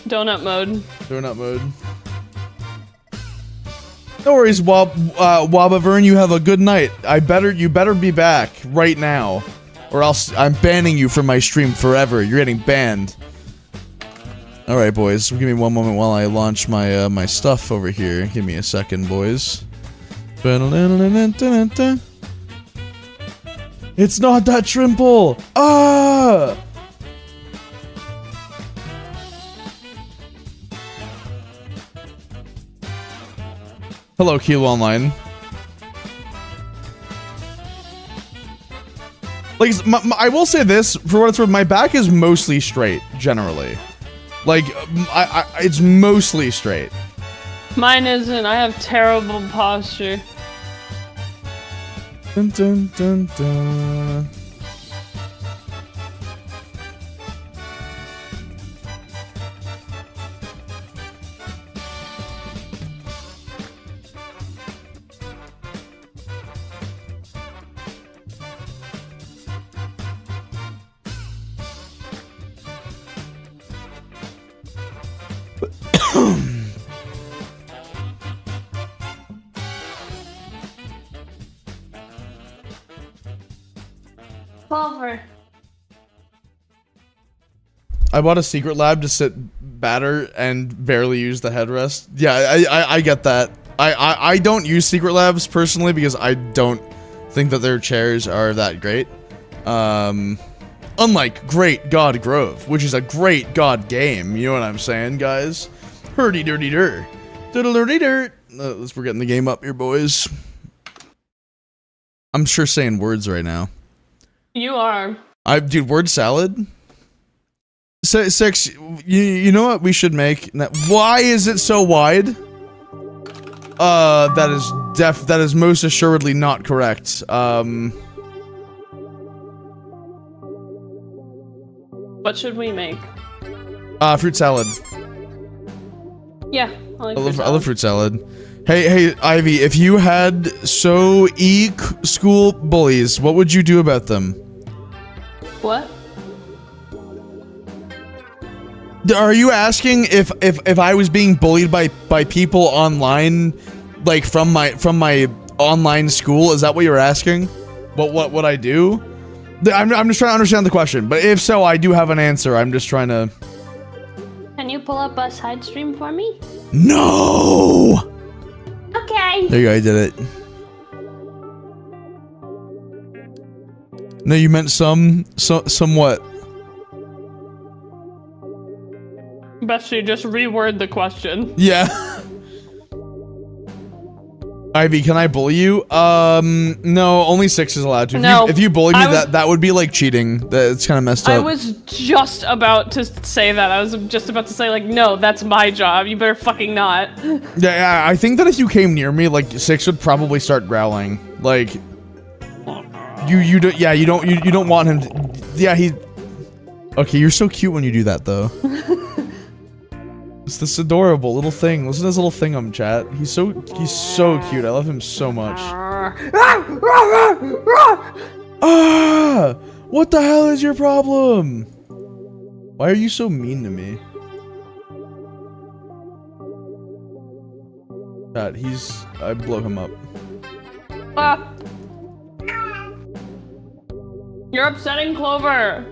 Donut mode. Donut mode. No worries, Wabavern, you have a good night. You better be back right now, or else I'm banning you from my stream forever. You're getting banned. All right, boys. Give me one moment while I launch my my stuff over here. Give me a second, boys. It's not that trimple. Ah! Hello, Kilo Online. Like, I will say this, for what it's worth, my back is mostly straight, generally. Like, it's mostly straight. Mine isn't. I have terrible posture. Dun, dun, dun, dun. Clover. I bought a secret lab to sit batter and barely use the headrest. Yeah, I get that. I don't use secret labs personally because I don't think that their chairs are that great. Unlike Great God Grove, which is a great god game, you know what I'm saying, guys? Hurdy dirty dirt. Diddle-dirty dirt. We're getting the game up here, boys. I'm sure saying words right now. You are. Dude, word salad? Six, you know what we should make? Why is it so wide? That is most assuredly not correct. What should we make? Fruit salad. Yeah, I love fruit salad. Hey, Ivy, if you had school bullies, what would you do about them? What? Are you asking if I was being bullied by people online, like from my online school? Is that what you're asking? What would I do? I'm just trying to understand the question. But if so, I do have an answer. I'm just trying to. Can you pull up a side stream for me? No. Okay. There you go. I did it. No, you meant somewhat. Best you just reword the question. Yeah. Ivy, can I bully you? No, only 6 is allowed to. If you bully me, that would be like cheating. It's kind of messed up. I was just about to say that. I was just about to say, like, no, that's my job. You better fucking not. Yeah, I think that if you came near me, like 6 would probably start growling. Like, you don't want him to, yeah, okay, you're so cute when you do that though. It's this adorable little thing. Listen to this little thingum, chat. He's so cute. I love him so much. Ah! What the hell is your problem? Why are you so mean to me? Chat, I blow him up. You're upsetting Clover.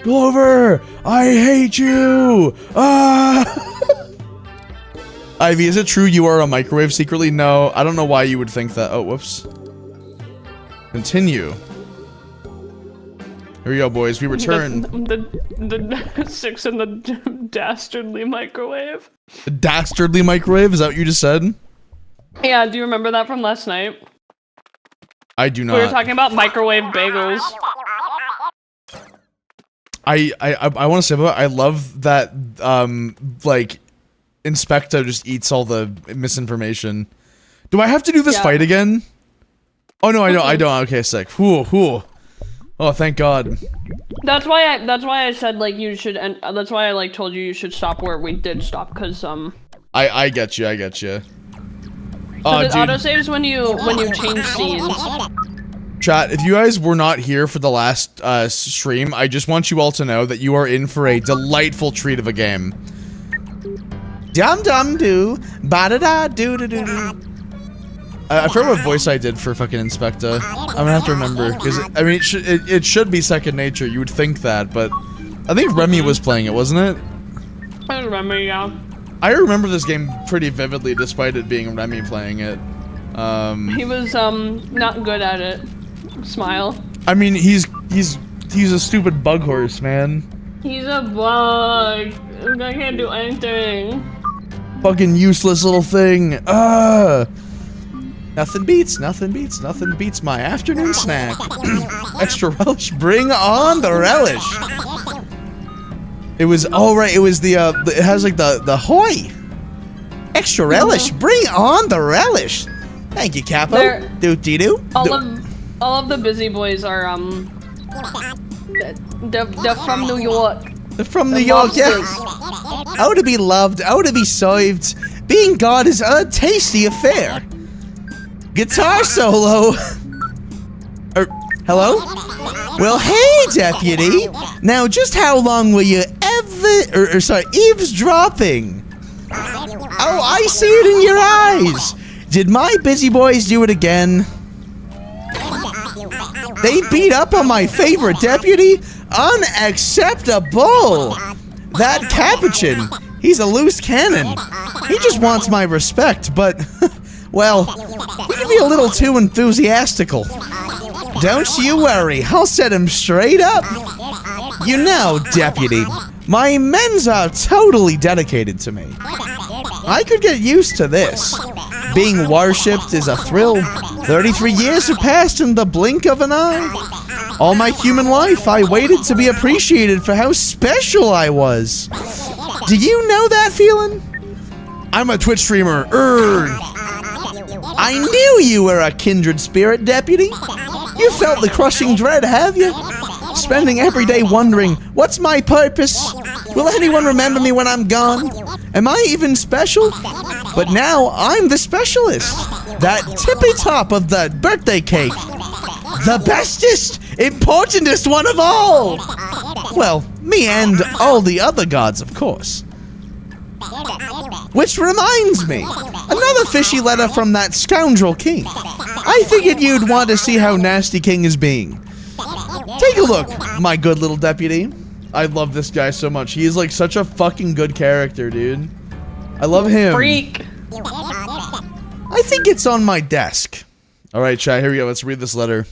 Clover, I hate you! Ah! Ivy, is it true you are a microwave secretly? No, I don't know why you would think that. Oh, whoops. Continue. Here we go, boys. We return. The 6 in the dastardly microwave. The dastardly microwave? Is that what you just said? Yeah, do you remember that from last night? I do not. We were talking about microwave bagels. I want to say about I love that like Inspector just eats all the misinformation. Do I have to do this Yeah. fight again? Oh no, I don't. Okay, sick. Whew. Oh, thank God. That's why I said like you should, and that's why I like told you should stop where we did stop, cause I get you. it Oh, dude. autosaves when you change scenes. Chat, if you guys were not here for the last stream, I just want you all to know that you are in for a delightful treat of a game. Dum dum doo, ba da da doo doo doo doo. I forgot what voice I did for fucking Inspector. I'm gonna have to remember because I mean it should be second nature. You would think that, but I think Remy was playing it, wasn't it? I remember, yeah. I remember this game pretty vividly, despite it being Remy playing it. He was not good at it. Smile. I mean, he's a stupid bug horse, man. He's a bug. I can't do anything. Fucking useless little thing. Nothing beats my afternoon snack. Extra relish. Bring on the relish. It was alright. It was the it has like the hoy. Extra relish. Bring on the relish. Thank you, Capo. Doo-dee-doo. All of the busy boys are they're from New York. They're from New York, yeah. Oh, to be loved, oh, to be served. Being God is a tasty affair. Guitar solo. Hello? Well, hey, deputy. Now, just how long were you eavesdropping? Oh, I see it in your eyes. Did my busy boys do it again? They beat up on my favorite deputy? Unacceptable! That Capuchin, he's a loose cannon. He just wants my respect, but, well, he can be a little too enthusiastical. Don't you worry, I'll set him straight up. You know, deputy, my men's are totally dedicated to me. I could get used to this. Being worshipped is a thrill. 33 years have passed in the blink of an eye. All my human life, I waited to be appreciated for how special I was. Do you know that feeling? I'm a Twitch streamer. I knew you were a kindred spirit, deputy. You felt the crushing dread, have you? Spending every day wondering, what's my purpose? Will anyone remember me when I'm gone? Am I even special? But now I'm the specialist. That tippy top of the birthday cake. The bestest, importantest one of all. Well, me and all the other gods, of course. Which reminds me, another fishy letter from that scoundrel king. I figured you'd want to see how nasty King is being. Take a look, my good little deputy. I love this guy so much. He is like such a fucking good character, dude. I love him. Freak. I think it's on my desk. All right, chat, here we go. Let's read this letter.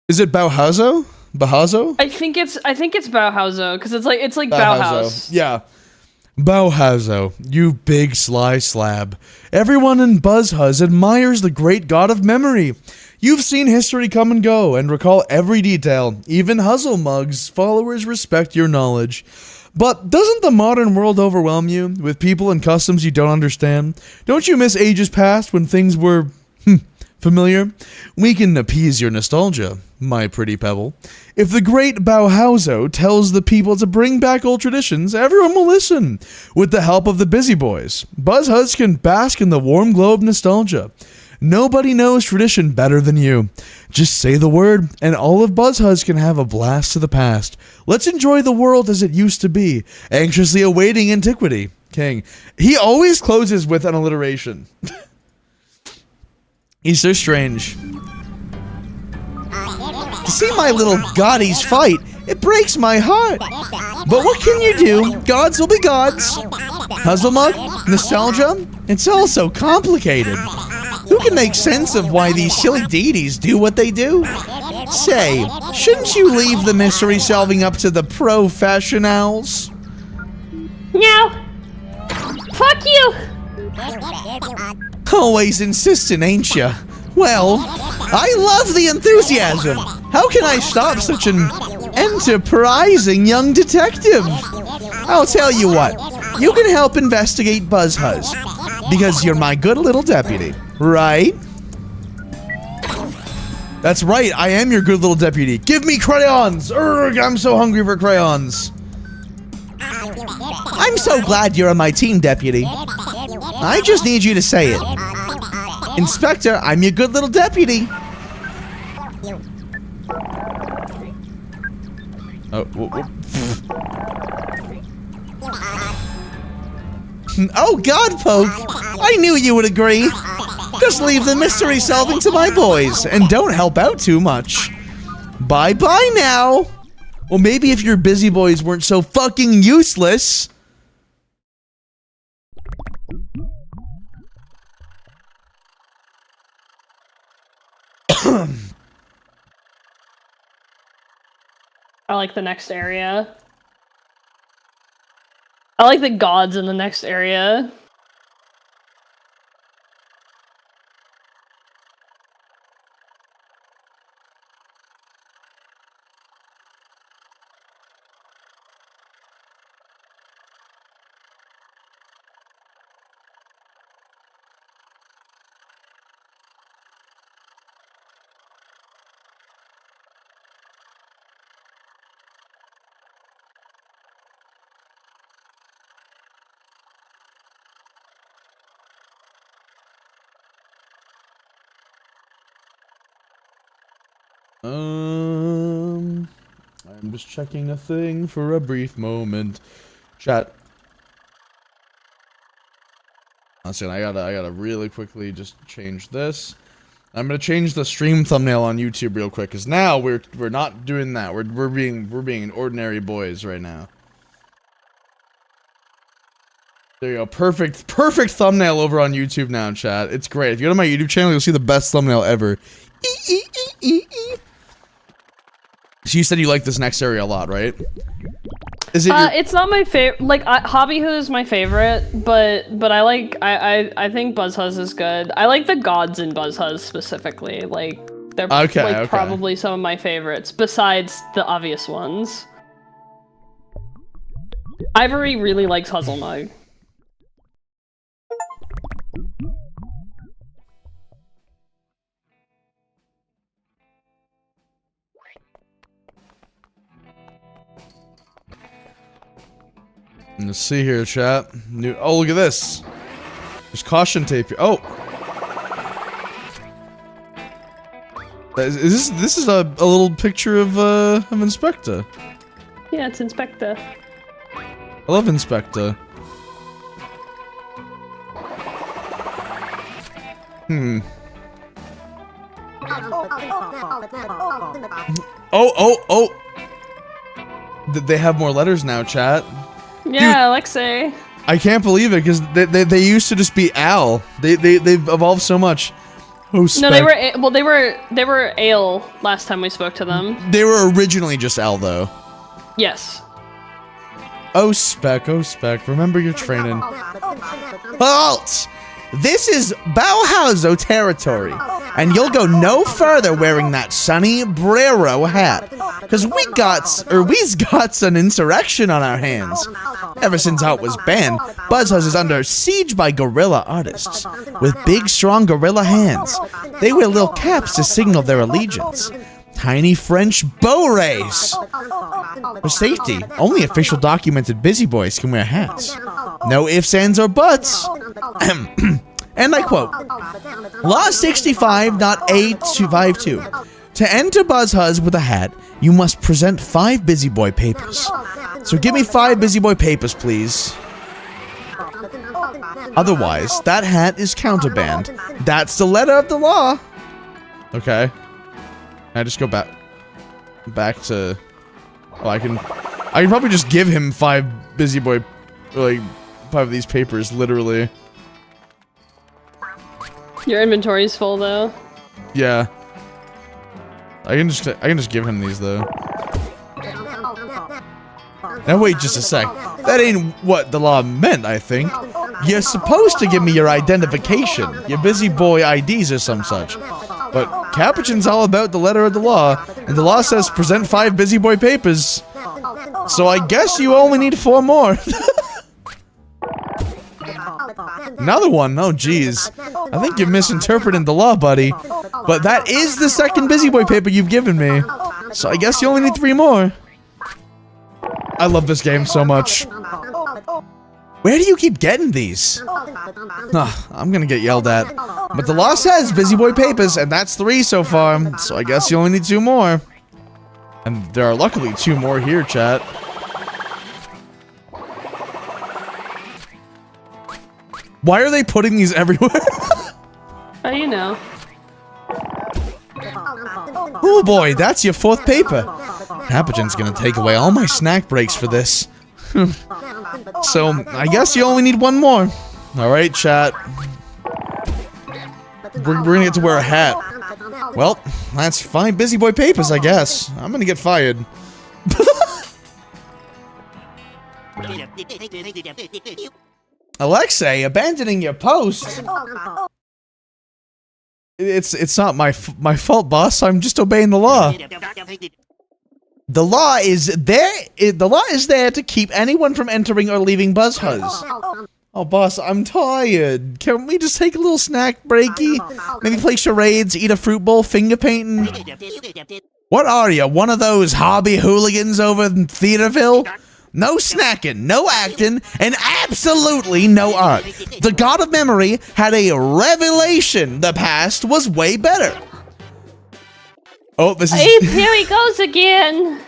Is it Bauhazo? Bahazo? I think it's Bauhauso because it's like Bauhaus. Yeah. Bauhazo, you big sly slab. Everyone in Buzzhuzz admires the great god of memory. You've seen history come and go and recall every detail. Even Huzzlemug's followers respect your knowledge. But doesn't the modern world overwhelm you with people and customs you don't understand? Don't you miss ages past when things were familiar? We can appease your nostalgia, my pretty pebble. If the great Bauhauso tells the people to bring back old traditions, everyone will listen. With the help of the busy boys, Buzzhuzz can bask in the warm glow of nostalgia. Nobody knows tradition better than you. Just say the word, and all of Buzzhuzz can have a blast to the past. Let's enjoy the world as it used to be, anxiously awaiting antiquity. King. He always closes with an alliteration. He's so strange. To see my little goddies fight, it breaks my heart. But what can you do? Gods will be gods. Huzzlemug, nostalgia, it's all so complicated. Who can make sense of why these silly deities do what they do? Say, shouldn't you leave the mystery solving up to the professionals? No. Fuck you. Always insistent, ain't ya? Well, I love the enthusiasm. How can I stop such an Enterprising young detective. I'll tell you what. You can help investigate Buzzhuzz because you're my good little deputy, right? That's right. I am your good little deputy. Give me crayons. Urgh, I'm so hungry for crayons. I'm so glad you're on my team, deputy. I just need you to say it. Inspector, I'm your good little deputy. Oh, oh God, Poke! I knew you would agree. Just leave the mystery solving to my boys, and don't help out too much. Bye-bye now! Well, maybe if your busy boys weren't so fucking useless. I like the next area. I like the gods in the next area. I'm just checking a thing for a brief moment. Chat. Listen, I gotta really quickly just change this. I'm gonna change the stream thumbnail on YouTube real quick, cause now we're not doing that. We're being ordinary boys right now. There you go. Perfect thumbnail over on YouTube now, chat. It's great. If you go to my YouTube channel, you'll see the best thumbnail ever. So you said you like this next area a lot, right? Is it? It's not my favorite. Like, Hobby Hood is my favorite, but I think Buzzhuzz is good. I like the gods in Buzzhuzz specifically. Like, they're probably some of my favorites besides the obvious ones. Ivory really likes Huzzlemug. Let's see here, chat. Oh, look at this. There's caution tape here. Oh, this is a little picture of Inspector. Yeah, it's Inspector. I love Inspector. Oh. They have more letters now, chat. Yeah, Alexei. I can't believe it because they used to just be Al. They've evolved so much. Oh, no, they were Ale last time we spoke to them. They were originally just Al though. Yes. Oh Spec, remember your training. Halt! This is Bauhauser territory, and you'll go no further wearing that sunny Brero hat, cause we's got an insurrection on our hands. Ever since Out was banned, Buzzhuzz is under siege by guerrilla artists, with big strong gorilla hands. They wear little caps to signal their allegiance. Tiny French bow-rays. For safety, only official documented busy boys can wear hats. No ifs, ands, or buts. And I quote, Law 65.8252. To enter Buzzhuzz with a hat, you must present 5 busy boy papers. So give me 5 busy boy papers, please. Otherwise, that hat is counterbanned. That's the letter of the law. Okay. I just go back to. Oh, I can probably just give him 5 busy boy, like 5 of these papers, literally. Your inventory's full though. Yeah. I can just give him these though. Now wait just a sec. That ain't what the law meant, I think. You're supposed to give me your identification, your busy boy IDs or some such. But Capuchin's all about the letter of the law, and the law says present 5 busy boy papers. So I guess you only need 4 more. Another one? Oh, jeez. I think you're misinterpreting the law, buddy. But that is the second busy boy paper you've given me. So I guess you only need 3 more. I love this game so much. Where do you keep getting these? I'm gonna get yelled at. But the law says busy boy papers, and that's 3 so far. So I guess you only need 2 more. And there are luckily 2 more here, chat. Why are they putting these everywhere? Oh, you know. Oh boy, that's your 4th paper. Capuchin's gonna take away all my snack breaks for this. So, I guess you only need 1 more. Alright, chat. We're gonna get to wear a hat. Well, that's 5 busy boy papers, I guess. I'm gonna get fired. Alexei, abandoning your post? It's not my fault, boss. I'm just obeying the law. The law is there to keep anyone from entering or leaving BuzzHuzz. Oh, boss, I'm tired. Can we just take a little snack breaky? Maybe play charades, eat a fruit bowl, finger painting? What are you, one of those hobby hooligans over in Theaterville? No snacking, no acting, and absolutely no art. The God of Memory had a revelation. The past was way better. Oh, this is... Hey, here he goes again.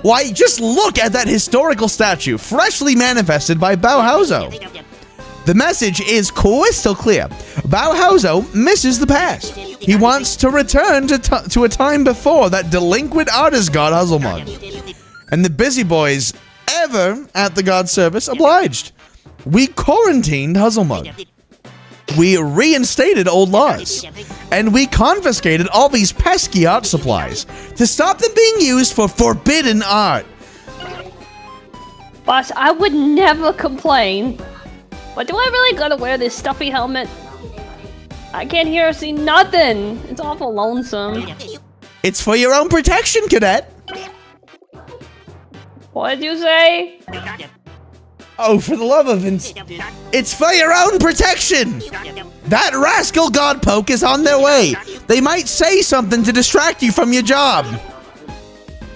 Why, just look at that historical statue, freshly manifested by Bauhauser. The message is crystal clear. Bauhauser misses the past. He wants to return to a time before that delinquent artist god Huzzlemug. And the busy boys ever at the god service obliged. We quarantined Huzzlemug. We reinstated old laws. And we confiscated all these pesky art supplies to stop them being used for forbidden art. Boss, I would never complain. But do I really gotta wear this stuffy helmet? I can't hear or see nothing. It's awful lonesome. It's for your own protection, cadet. What did you say? Oh, for the love of it's for your own protection! That rascal Godpoke is on their way! They might say something to distract you from your job!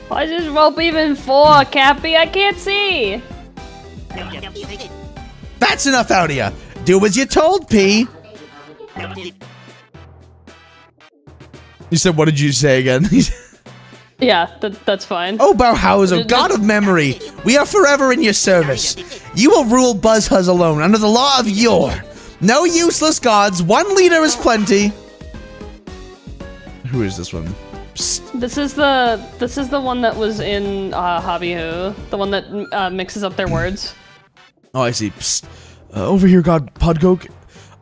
Why is this rope even for, Cappy? I can't see! That's enough out of ya! Do as you're told, P! You said, what did you say again? Yeah, that's fine. Oh, Bauhauser, God of Memory, we are forever in your service. You will rule BuzzHuzz alone under the law of Yore. No useless gods, 1 leader is plenty. Who is this one? Psst. This is the one that was in Hobby Who, the one that mixes up their words. Oh, I see. Psst. Over here, God Podgoke.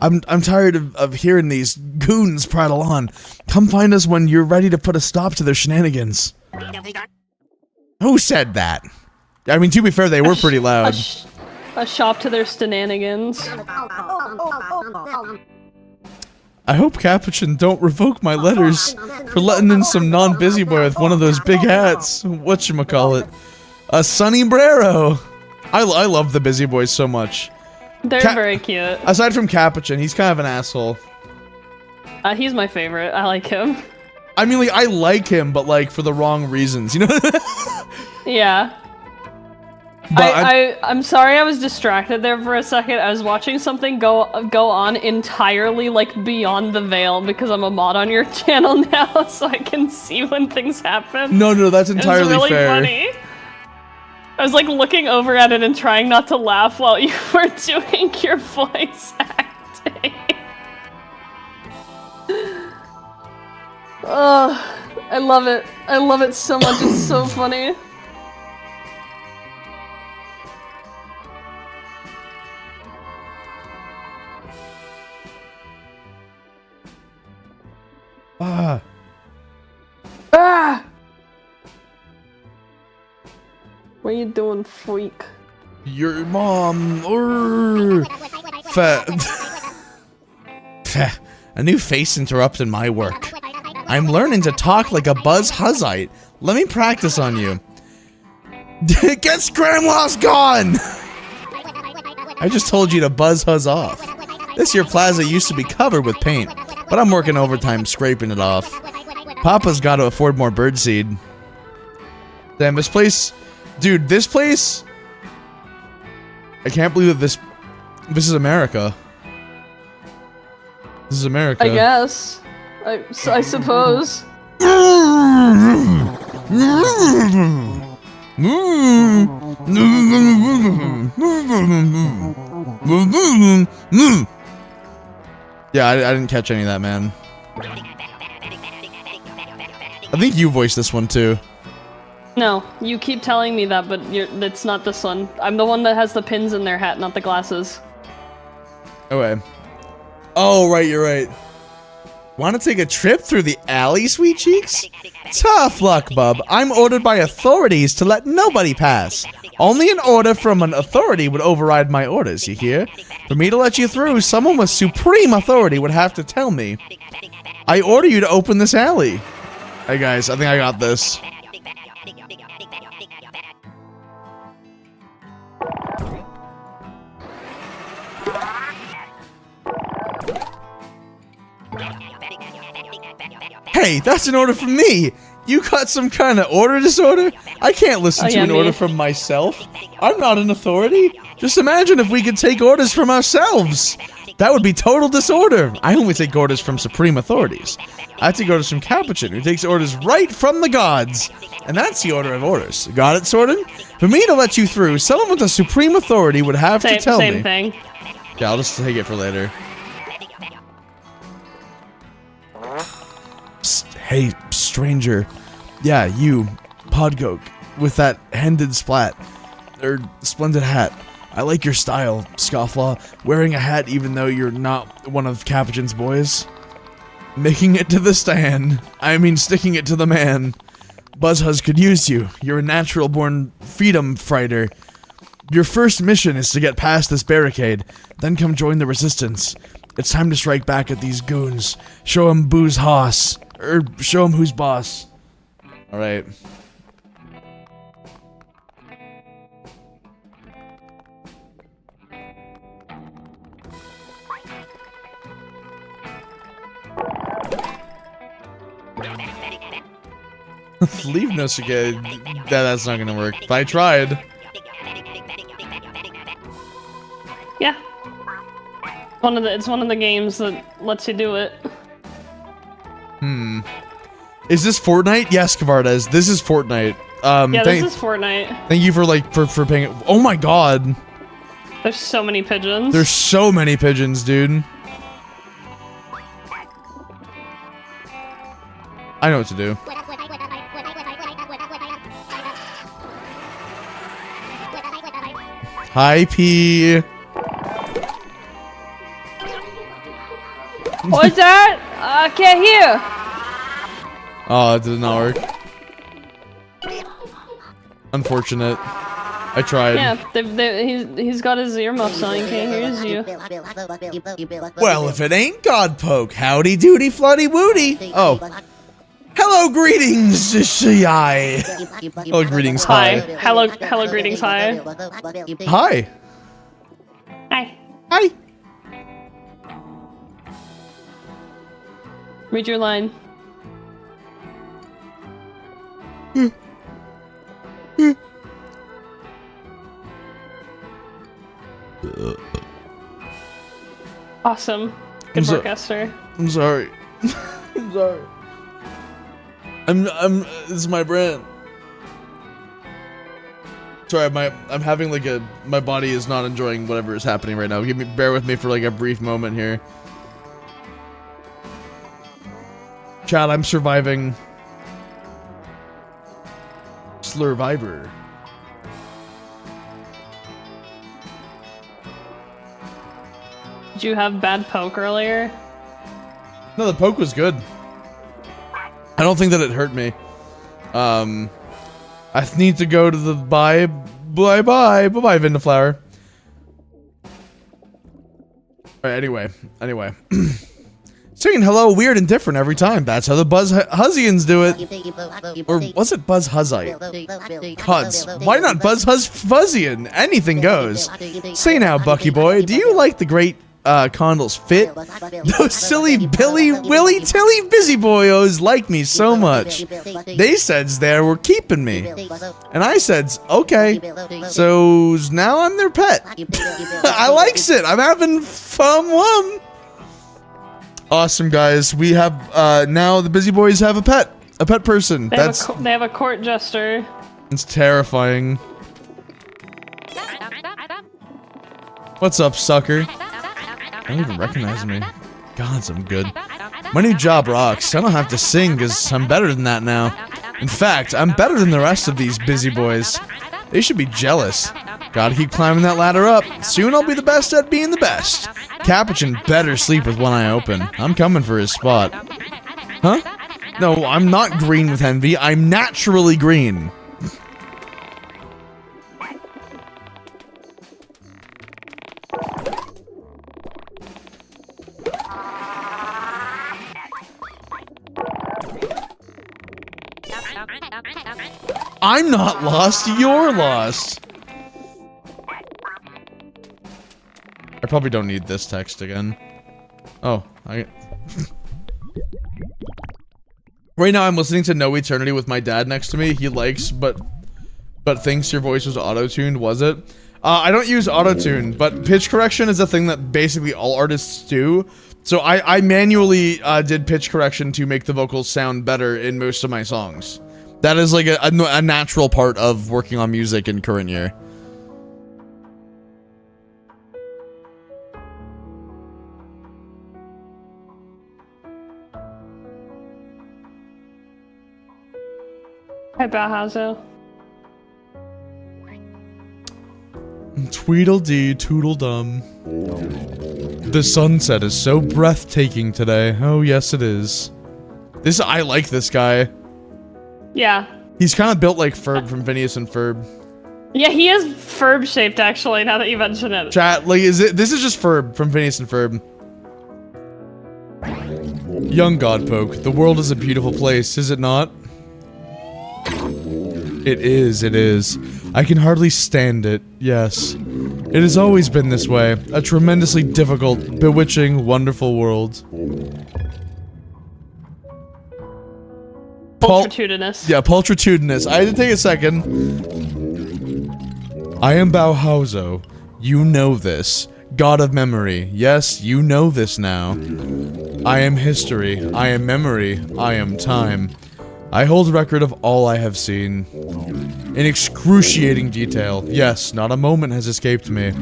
I'm tired of hearing these goons prattle on. Come find us when you're ready to put a stop to their shenanigans. Who said that? I mean, to be fair, they were pretty loud. A shop to their shenanigans. I hope Capuchin don't revoke my letters for letting in some non-busyboy with one of those big hats. Whatchamacallit. A Sunnybrero. I love the busyboys so much. They're very cute. Aside from Capuchin, he's kind of an asshole. He's my favorite. I like him. I mean, like, I like him, but, like, for the wrong reasons, you know? Yeah. But I'm sorry I was distracted there for a second. I was watching something go on entirely, like, beyond the veil because I'm a mod on your channel now, so I can see when things happen. No, that's entirely really fair. Funny. I was, like, looking over at it and trying not to laugh while you were doing your voice acting. Oh, I love it. I love it so much. It's so funny. Ah. Ah! What are you doing, freak? Your mom. A new face interrupted my work. I'm learning to talk like a Buzz Huzzite. Let me practice on you. Get Scramloss gone! I just told you to buzz Huzz off. This here plaza used to be covered with paint, but I'm working overtime scraping it off. Papa's got to afford more birdseed. Damn, this place... Dude, this place... I can't believe that this is America. This is America. I guess. I suppose. Yeah, I didn't catch any of that, man. I think you voiced this one too. No, you keep telling me that, but it's not this one. I'm the one that has the pins in their hat, not the glasses. Okay. Oh, right, you're right. Want to take a trip through the alley, sweet cheeks? Tough luck, bub. I'm ordered by authorities to let nobody pass. Only an order from an authority would override my orders, you hear? For me to let you through, someone with supreme authority would have to tell me. I order you to open this alley. Hey guys, I think I got this. Hey, that's an order from me! You got some kind of order disorder? I can't listen to an order from myself. I'm not an authority. Just imagine if we could take orders from ourselves. That would be total disorder. I only take orders from supreme authorities. I take orders from Capuchin, who takes orders right from the gods. And that's the order of orders. Got it, Sorden? For me to let you through, someone with a supreme authority would have to tell me. Same thing. Yeah, I'll just take it for later. Psst, hey, stranger. Yeah, you, Podgoke, with that hended splat. Splendid hat. I like your style, Scofflaw. Wearing a hat even though you're not one of Capuchin's boys. Making it to the stand. I mean sticking it to the man. Buzzhuzz could use you. You're a natural-born freedom fighter. Your first mission is to get past this barricade, then come join the resistance. It's time to strike back at these goons. Show 'em who's hoss. Or show 'em who's boss. Alright. Leave no again. That's not gonna work. But I tried. Yeah. It's one of the games that lets you do it. Is this Fortnite? Yes, Kavardes. This is Fortnite. Yeah, this is Fortnite. Thank you for paying. Oh my god. There's so many pigeons. There's so many pigeons, dude. I know what to do. Hi, P. What's that? I can't hear. Oh, it did not work. Unfortunate. I tried. Yeah, he's got his earmuffs on. He can't hear you. Well, if it ain't Godpoke, howdy doody fluddy woody. Oh. Hello, greetings, Shai. Hello, greetings, hi. Hello, greetings, hi. Hi. Hi. Hi. Read your line. Awesome. Good work, Esther. I'm sorry. I'm sorry. This is my brand. Sorry, I'm having like my body is not enjoying whatever is happening right now. Bear with me for like a brief moment here. Chad, I'm surviving. Slurvivor. Did you have bad poke earlier? No, the poke was good. I don't think that it hurt me. I need to go to the bye Vindaflower. Alright, anyway. Saying hello weird and different every time. That's how the Buzz Huzzians do it. Or was it Buzz Huzzite? Huds. Why not Buzz Fuzzian? Anything goes. Say now, Bucky boy, do you like the great Condal's fit? Those silly Billy, Willy, Tilly busy boyos like me so much. They says they were keeping me. And I says, okay. So now I'm their pet. I likes it. I'm having fun. Awesome, guys. We have, now the busy boys have a pet person. They have a court jester. It's terrifying. What's up, sucker? I don't even recognize me. God, I'm good. My new job rocks. I don't have to sing because I'm better than that now. In fact, I'm better than the rest of these busy boys. They should be jealous. Gotta keep climbing that ladder up. Soon I'll be the best at being the best. Capuchin better sleep with one eye open. I'm coming for his spot. Huh? No, I'm not green with envy. I'm naturally green. I'm not lost, you're lost. I probably don't need this text again. Oh, right now I'm listening to No Eternity with my dad next to me. He likes, but thinks your voice was auto-tuned, was it? I don't use auto-tune, but pitch correction is a thing that basically all artists do. So I manually did pitch correction to make the vocals sound better in most of my songs. That is like a natural part of working on music in current year. Hi, Bauhauser. Tweedledee Toodledum. The sunset is so breathtaking today. Oh, yes, it is. I like this guy. Yeah. He's kind of built like Ferb from Phineas and Ferb. Yeah, he is Ferb shaped actually, now that you mention it. Chat, like, this is just Ferb from Phineas and Ferb. Young Godpoke, the world is a beautiful place, is it not? It is. I can hardly stand it, yes. It has always been this way, a tremendously difficult, bewitching, wonderful world. Pulchritudinous. Yeah, pulchritudinous. I had to take a second. I am Bauhauser. You know this. God of memory. Yes, you know this now. I am history. I am memory. I am time. I hold record of all I have seen. In excruciating detail. Yes, not a moment has escaped me.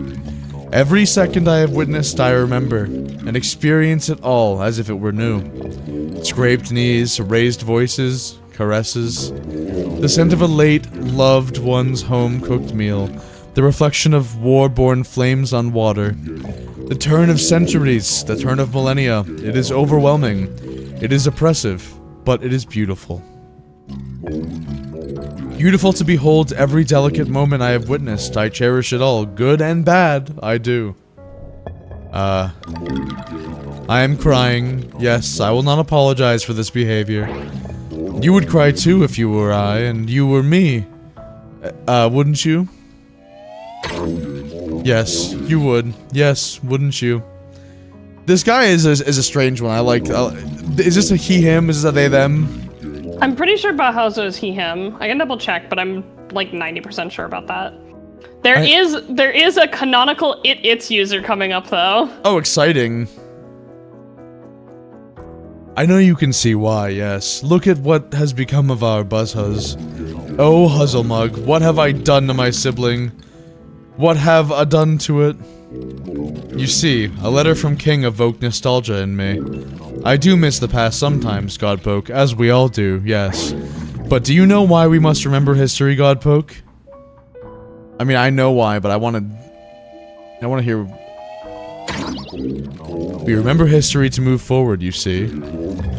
Every second I have witnessed, I remember, and experience it all as if it were new. Scraped knees, raised voices, caresses, the scent of a late, loved one's home-cooked meal, the reflection of war-born flames on water, the turn of centuries, the turn of millennia. It is overwhelming. It is oppressive, but it is beautiful. Beautiful to behold every delicate moment I have witnessed. I cherish it all, good and bad, I do. I am crying. Yes, I will not apologize for this behavior. You would cry too if you were I, and you were me. Wouldn't you? Yes, you would. Yes, wouldn't you? This guy is a strange one. I like, is this a he, him? Is this a they, them? I'm pretty sure Bauhauser is he, him. I can double check, but I'm like 90% sure about that. There is a canonical its user coming up though. Oh, exciting. I know you can see why, yes. Look at what has become of our Buzzhuzz. Oh, Huzzlemug, what have I done to my sibling? What have I done to it? You see, a letter from King evoked nostalgia in me. I do miss the past sometimes, Godpoke, as we all do, yes. But do you know why we must remember history, Godpoke? I mean, I know why, but I want to hear... We remember history to move forward, you see.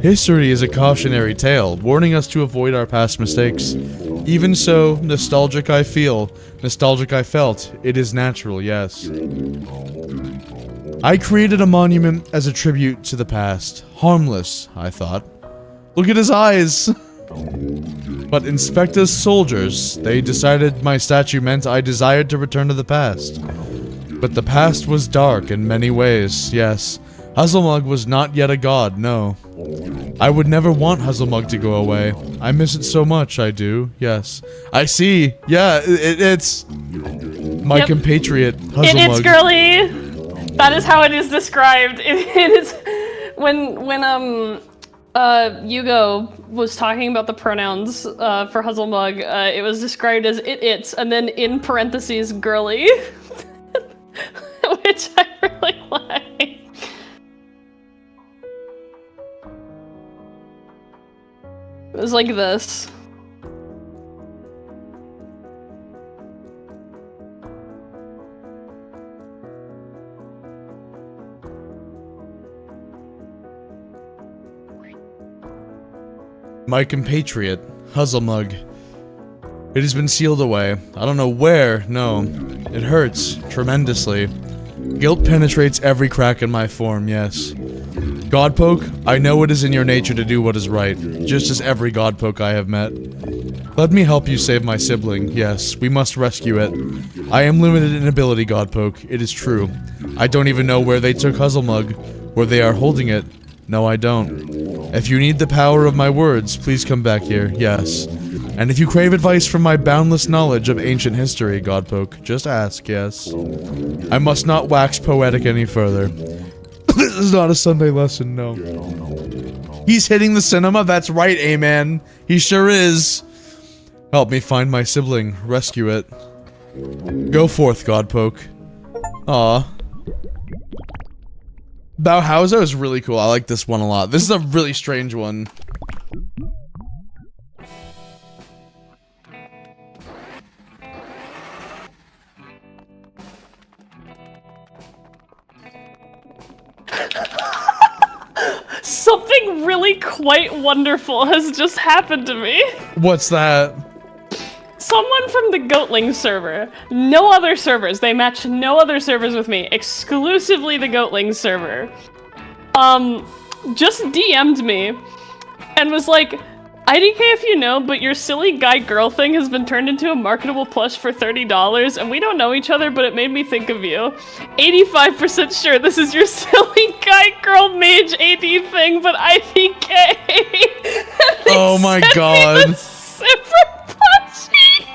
History is a cautionary tale, warning us to avoid our past mistakes. Even so, nostalgic I feel, nostalgic I felt, it is natural, yes. I created a monument as a tribute to the past. Harmless, I thought. Look at his eyes! But Inspector's soldiers, they decided my statue meant I desired to return to the past. But the past was dark in many ways, yes. Huzzlemug was not yet a god, no. I would never want Huzzlemug to go away. I miss it so much, I do, yes. I see, yeah, it's... my compatriot, Huzzlemug. It's girly! That is how it is described. It is... When Hugo was talking about the pronouns for Huzzlemug, it was described as it's, and then in parentheses, girly. Which I really like. It was like this. My compatriot, Huzzlemug. It has been sealed away. I don't know where, no. It hurts, tremendously. Guilt penetrates every crack in my form, yes. Godpoke, I know it is in your nature to do what is right, just as every Godpoke I have met. Let me help you save my sibling, yes, we must rescue it. I am limited in ability, Godpoke, it is true. I don't even know where they took Huzzlemug, where they are holding it. No, I don't. If you need the power of my words, please come back here, yes. And if you crave advice from my boundless knowledge of ancient history, Godpoke, just ask, yes. I must not wax poetic any further. This is not a Sunday lesson, no. He's hitting the cinema, that's right, A-Man. He sure is. Help me find my sibling, rescue it. Go forth, Godpoke. Aw. Bauhauser is really cool. I like this one a lot. This is a really strange one. Something really quite wonderful has just happened to me. What's that? Someone from the Goatling server, no other servers, they match no other servers with me, exclusively the Goatling server, just DM'd me and was like, IDK if you know, but your silly guy-girl thing has been turned into a marketable plush for $30, and we don't know each other, but it made me think of you. 85% sure this is your silly guy-girl mage AD thing, but IDK. Oh my god. Super punchy.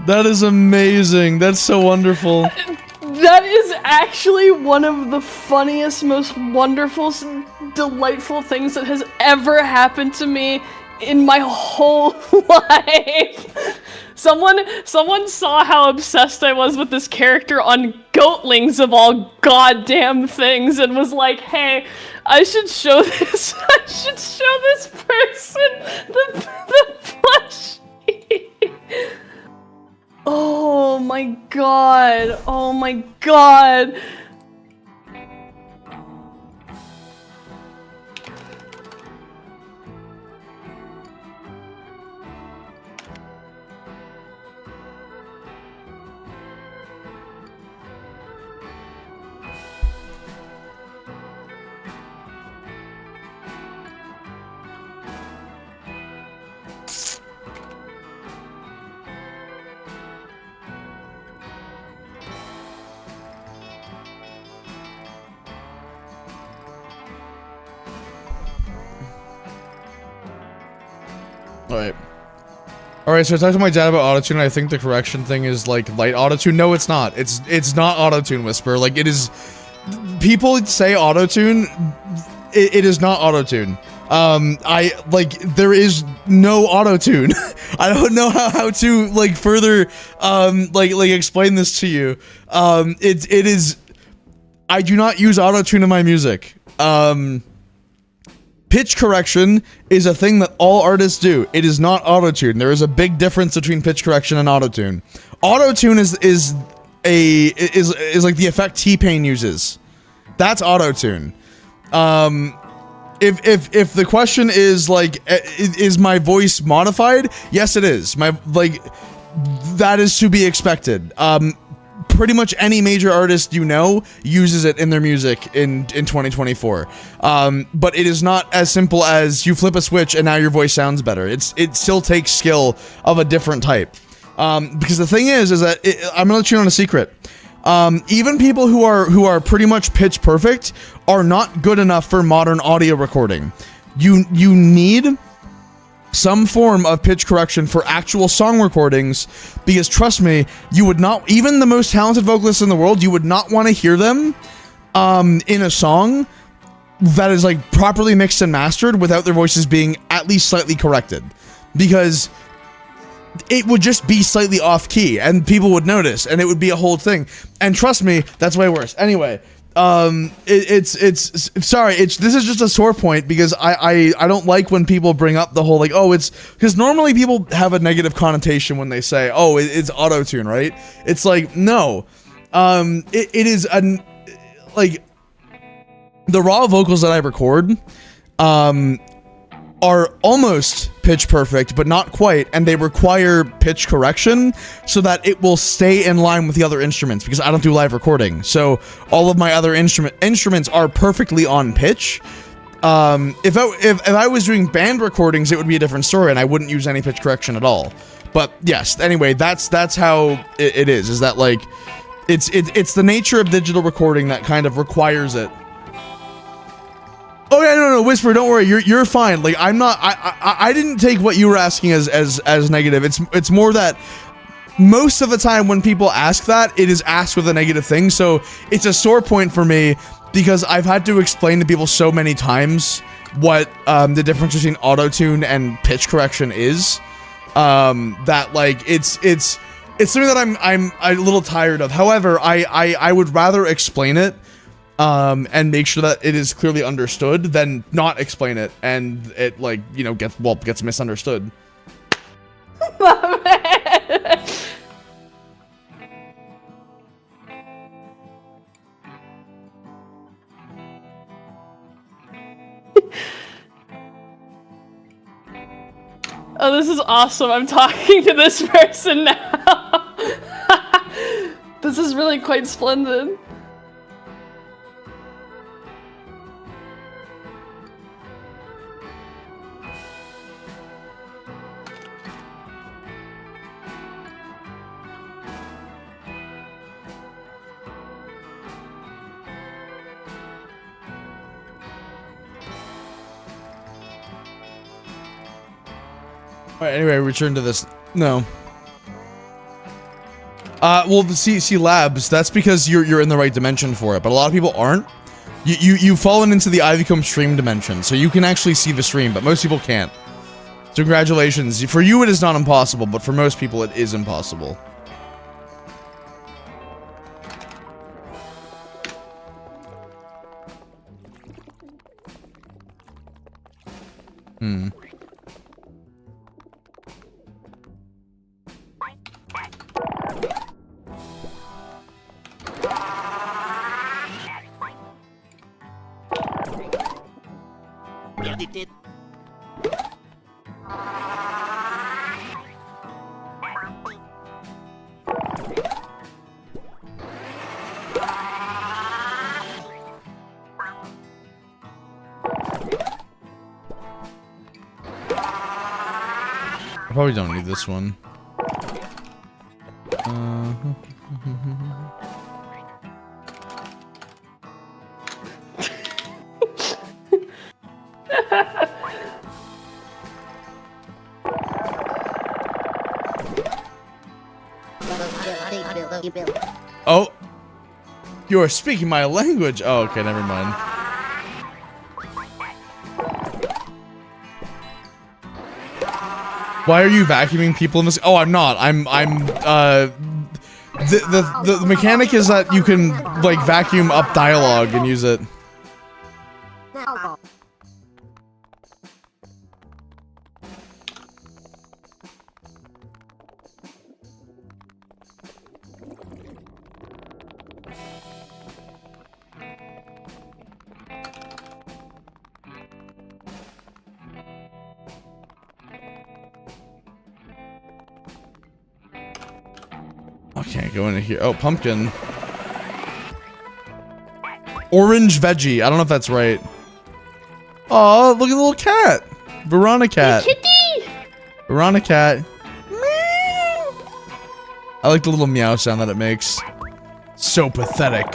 That is amazing. That's so wonderful. That is actually one of the funniest, most wonderful, delightful things that has ever happened to me in my whole life. Someone saw how obsessed I was with this character on Goatlings of all goddamn things and was like, hey, I should show this person the plushie. Oh my god. Oh my god. Alright, so I talked to my dad about autotune, and I think the correction thing is, like, light autotune. No, it's not. It's not autotune, Whisper. Like, it is... People say autotune. It is not autotune. There is no autotune. I don't know how to, like, further, explain this to you. It is... I do not use autotune in my music. Pitch correction is a thing that all artists do. It is not autotune. There is a big difference between pitch correction and autotune. Autotune is like the effect T-Pain uses. That's autotune. If the question is like, is my voice modified? Yes, it is. that is to be expected. Pretty much any major artist you know uses it in their music in 2024. But it is not as simple as you flip a switch and now your voice sounds better. It still takes skill of a different type. Because the thing is that I'm gonna let you in on a secret. Even people who are pretty much pitch perfect are not good enough for modern audio recording. You need some form of pitch correction for actual song recordings, because trust me, you would not, even the most talented vocalists in the world, you would not want to hear them in a song that is like properly mixed and mastered without their voices being at least slightly corrected, because it would just be slightly off key and people would notice and it would be a whole thing. And trust me, that's way worse. Anyway, this is just a sore point, because I don't like when people bring up the whole like, oh, it's because normally people have a negative connotation when they say, oh, it's auto-tune, right? It's like, no, it is like the raw vocals that I record, are almost pitch perfect, but not quite, and they require pitch correction so that it will stay in line with the other instruments, because I don't do live recording. So all of my other instruments are perfectly on pitch. If I was doing band recordings, it would be a different story, and I wouldn't use any pitch correction at all. But yes, anyway, that's how it is that like it's the nature of digital recording that kind of requires it. Oh yeah, no, Whisper, don't worry, you're fine. Like, I'm not, I didn't take what you were asking as negative. It's more that most of the time when people ask that, it is asked with a negative thing. So it's a sore point for me, because I've had to explain to people so many times what the difference between auto-tune and pitch correction is, that like it's something that I'm a little tired of. However, I would rather explain it and make sure that it is clearly understood than not explain it and it, like, you know, gets misunderstood. Love it. Oh, this is awesome. I'm talking to this person now. This is really quite splendid. Alright, anyway, return to this. No. Well, see, Labs, that's because you're in the right dimension for it, but a lot of people aren't. You've fallen into the Ivycomb stream dimension, so you can actually see the stream, but most people can't. So congratulations. For you, it is not impossible, but for most people, it is impossible. I probably don't need this one. Oh, you are speaking my language. Oh, okay, never mind. Why are you vacuuming people in this? Oh, I'm not. The mechanic is that you can, like, vacuum up dialogue and use it. Okay, go into here. Oh, pumpkin. Orange veggie. I don't know if that's right. Oh, look at the little cat. Veronica cat. Hey, kitty! Veronica cat. Meow. I like the little meow sound that it makes. So pathetic.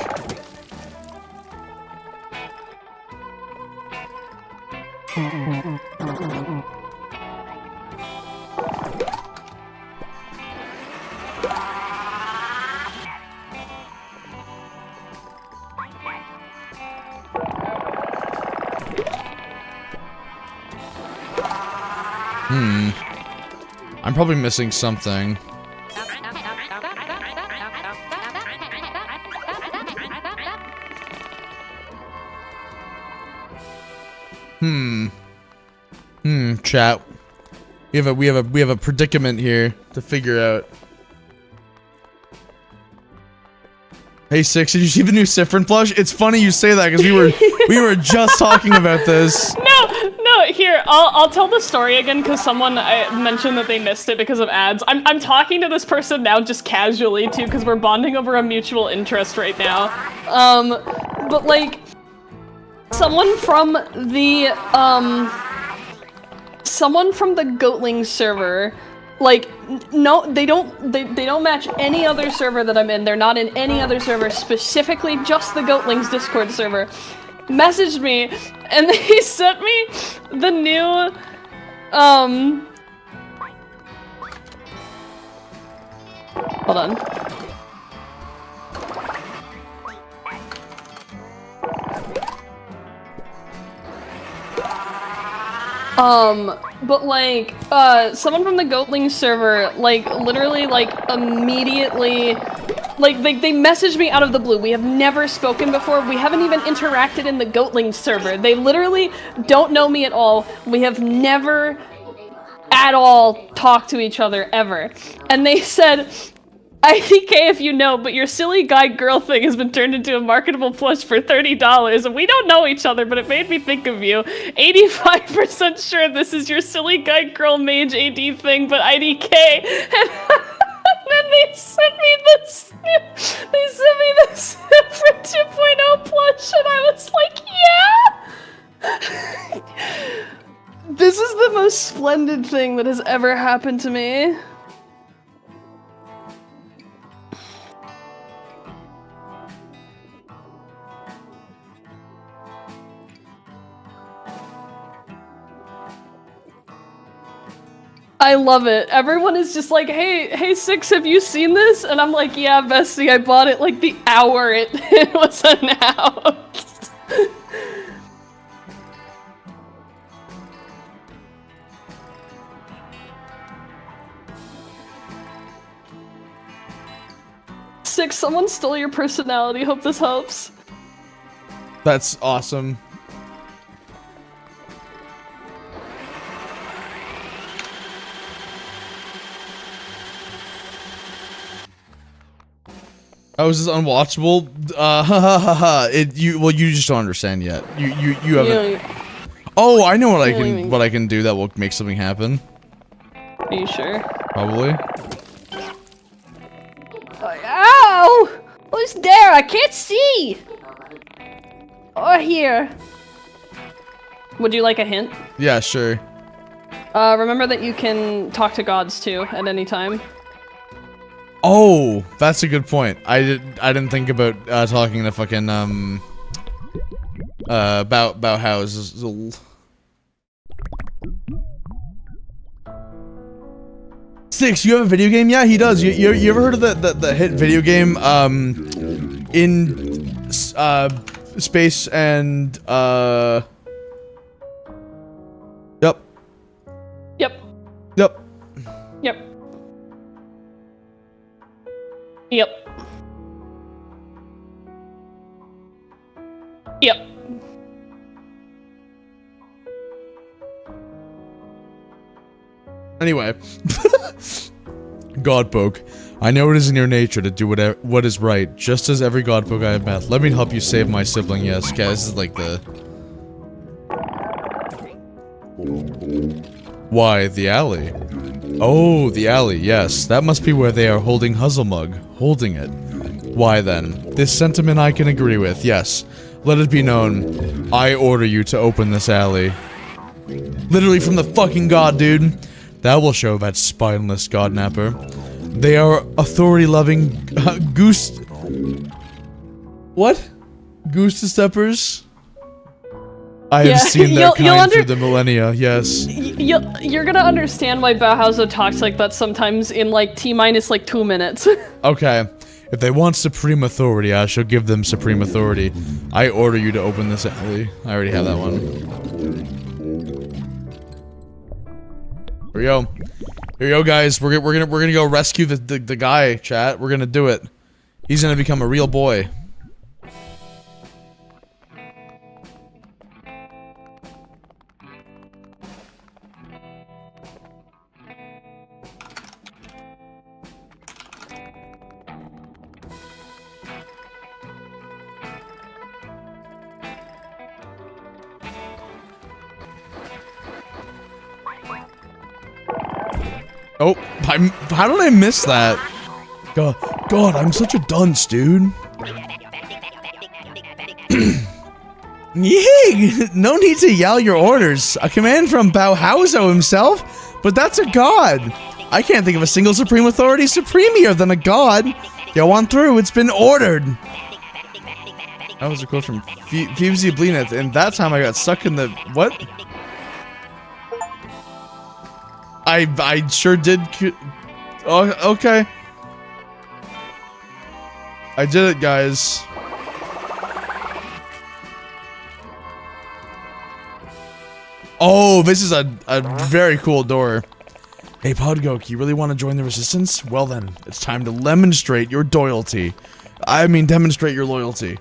I'm probably missing something. Chat. We have a predicament here to figure out. Hey Six, did you see the new Siffrin plush? It's funny you say that because we were just talking about this. No, here, I'll tell the story again because someone mentioned that they missed it because of ads. I'm talking to this person now just casually too because we're bonding over a mutual interest right now. But like, someone from the Goatling server, like, no, they don't match any other server that I'm in. They're not in any other server, specifically just the Goatlings Discord server. Messaged me, and they sent me the new, hold on. But like, someone from the Goatling server, like, literally, like, immediately, like, they messaged me out of the blue. We have never spoken before. We haven't even interacted in the Goatling server. They literally don't know me at all. We have never at all talked to each other, ever. And they said, IDK if you know, but your silly guy girl thing has been turned into a marketable plush for $30, and we don't know each other, but it made me think of you. 85% sure this is your silly guy girl mage AD thing, but IDK. And then they sent me this. They sent me this for 2.0 plush, and I was like, yeah. This is the most splendid thing that has ever happened to me. I love it. Everyone is just like, hey, Six, have you seen this? And I'm like, yeah, bestie, I bought it like the hour it was announced. Six, someone stole your personality. Hope this helps. That's awesome. Oh, is this unwatchable? You just don't understand yet. You haven't. Oh, I know what I can do that will make something happen. Are you sure? Probably. Ow! Who's there? I can't see. Or here. Would you like a hint? Yeah, sure. Remember that you can talk to gods too at any time. Oh, that's a good point. I didn't think about talking to fucking about houses. Six, you have a video game? Yeah, he does. You ever heard of the hit video game in space and Yep. Yep. Yep. Yep. Yep. Yep. Anyway. Godpoke. I know it is in your nature to do what is right, just as every Godpoke I have met. Let me help you save my sibling. Yes, okay, this is like the... Why, the alley? Oh, the alley, yes. That must be where they are holding Huzzlemug. Holding it. Why then? This sentiment I can agree with, yes. Let it be known, I order you to open this alley. Literally from the fucking god, dude. That will show that spineless godnapper. They are authority-loving goose... What? Goose-steppers? I have seen their kind through the millennia, yes. You're gonna understand why Bauhauser talks like that sometimes in like T-minus like 2 minutes. Okay. If they want supreme authority, I shall give them supreme authority. I order you to open this alley. I already have that one. Here we go. Here we go, guys. We're gonna go rescue the guy, chat. We're gonna do it. He's gonna become a real boy. Oh, how did I miss that? God, I'm such a dunce, dude. Yay! No need to yell your orders. A command from Bauhauser himself? But that's a god. I can't think of a single supreme authority supremier than a god. Go on through, it's been ordered. That was a quote from Fusey Bleneth, and that time I got stuck in the... What? I sure did. Oh, okay. I did it, guys. Oh, this is a very cool door. Hey, Podgok, you really want to join the resistance? Well then, it's time to demonstrate your loyalty. Demonstrate your loyalty.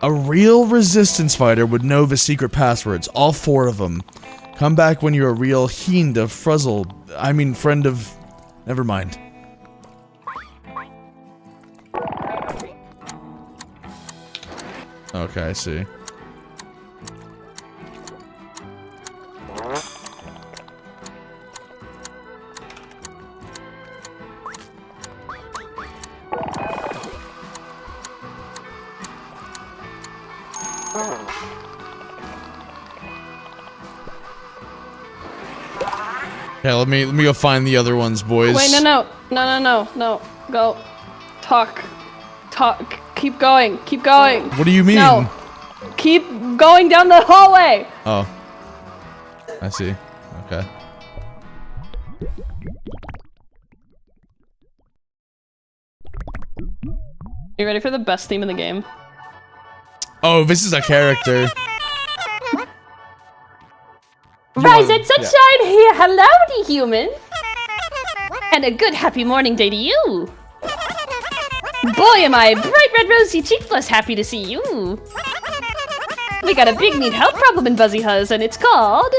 A real resistance fighter would know the secret passwords, all 4 of them. Come back when you're a real fiend of Frizzle. Friend of... Never mind. Okay, I see. Okay, let me go find the other ones, boys. Wait, no. Go. Talk. Keep going. What do you mean? No. Keep going down the hallway. Oh. I see. Okay. You ready for the best theme in the game? Oh, this is a character. Rise and sunshine here. Hello, human. And a good happy morning day to you. Boy, am I bright red rosy cheekless happy to see you. We got a big neat health problem in Buzzy Huzz, and it's called...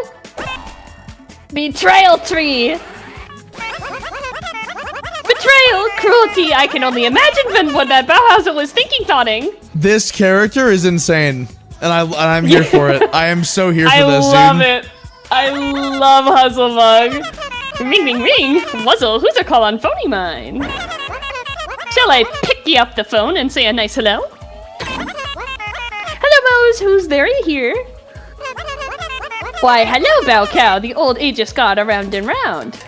Betrayal Tree. Betrayal, cruelty, I can only imagine what that Bauhauser was thoughting. This character is insane, and I'm here for it. I am so here for this, dude. I love it. I love Huzzlemug. Ring, ring, ring. Wuzzle, who's a call on phony mine? Shall I pick you up the phone and say a nice hello? Hello, Mose, who's there here? Why, hello, Bow Cow, the old aegis god around and round.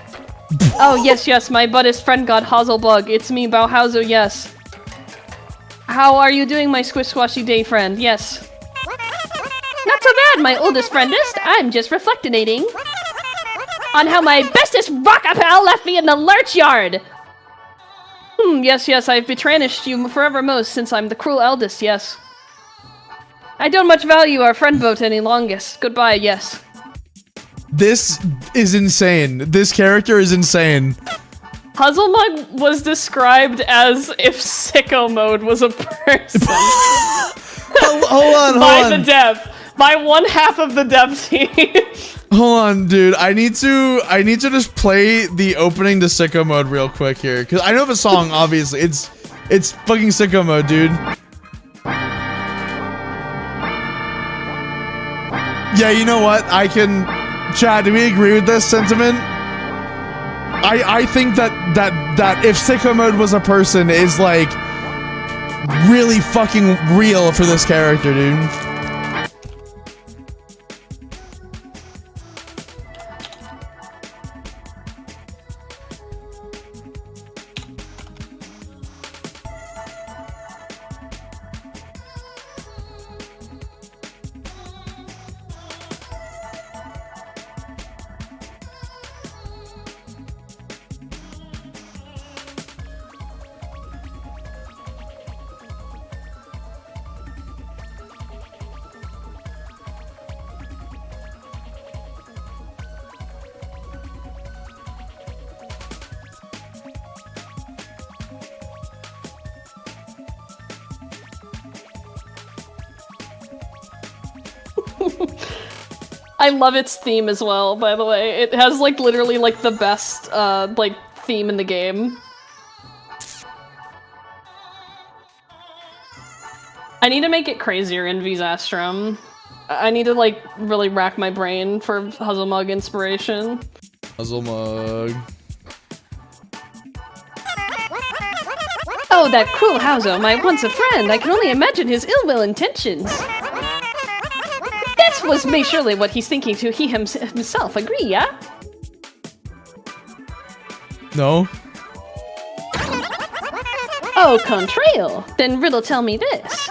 Oh, yes, my buddest friend god Huzzlebug. It's me, Bauhauser, yes. How are you doing, my squish squashy day friend? Yes. Not so bad, my oldest friendest. I'm just reflectinating on how my bestest rockapel left me in the lurch yard. Yes, I've betranished you forevermost since I'm the cruel eldest, yes. I don't much value our friend boat any longest. Goodbye, yes. This is insane. This character is insane. Huzzlemug was described as if sicko mode was a person. Hold on. By the dev. By one half of the dev team. Hold on, dude. I need to just play the opening to Sicko Mode real quick here, because I know the song. Obviously, it's fucking Sicko Mode, dude. Yeah, you know what? Chad, do we agree with this sentiment? I think that if sicko mode was a person is like really fucking real for this character, dude. I love its theme as well, by the way. It has, like, literally, like, the best, like, theme in the game. I need to make it crazier in Visastrum. I need to, like, really rack my brain for Huzzlemug inspiration. Huzzlemug. Oh, that cruel Hauzo, my once a friend. I can only imagine his ill-will intentions. That was surely what he's thinking to he himself, agree, yeah? No. Oh, contrail. Then riddle tell me this.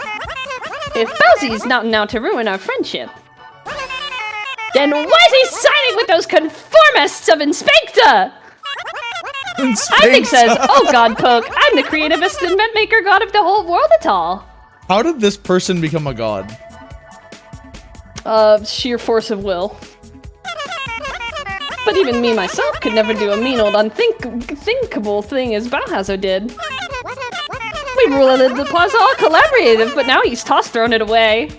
If Bowsy's not out to ruin our friendship, then why is he siding with those conformists of Inspector? I think says, oh god, Poke, I'm the creativist invent maker god of the whole world at all. How did this person become a god? Sheer force of will. But even me myself could never do a mean old unthinkable thing as Bauhauser did. We ruled the plaza all collaborative, but now he's thrown it away.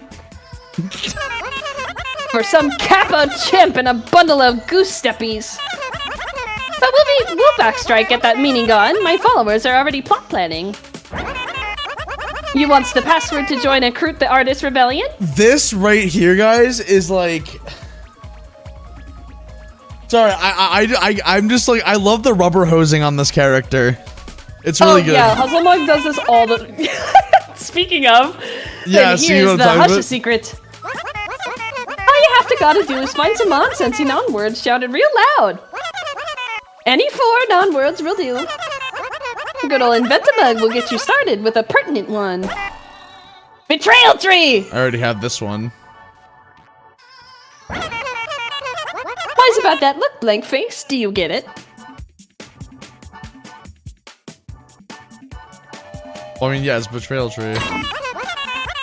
For some capo chimp and a bundle of goose steppies. But we'll backstrike at that meaning gone. My followers are already plot planning. You wants the password to join and recruit the artist rebellion? This right here, guys, is like... Sorry, I'm just like, I love the rubber hosing on this character. It's really good. Yeah, Huzzlemug does this all the... Speaking of, yeah, and here's the Hush secret. All you gotta do is find some nonsensey non-words shouted real loud. Any 4 non-words will do. Good ol' Inventamug will get you started with a pertinent one. Betrayal tree! I already have this one. Why's about that look, blank face? Do you get it? Well, I mean, yeah, it's betrayal tree.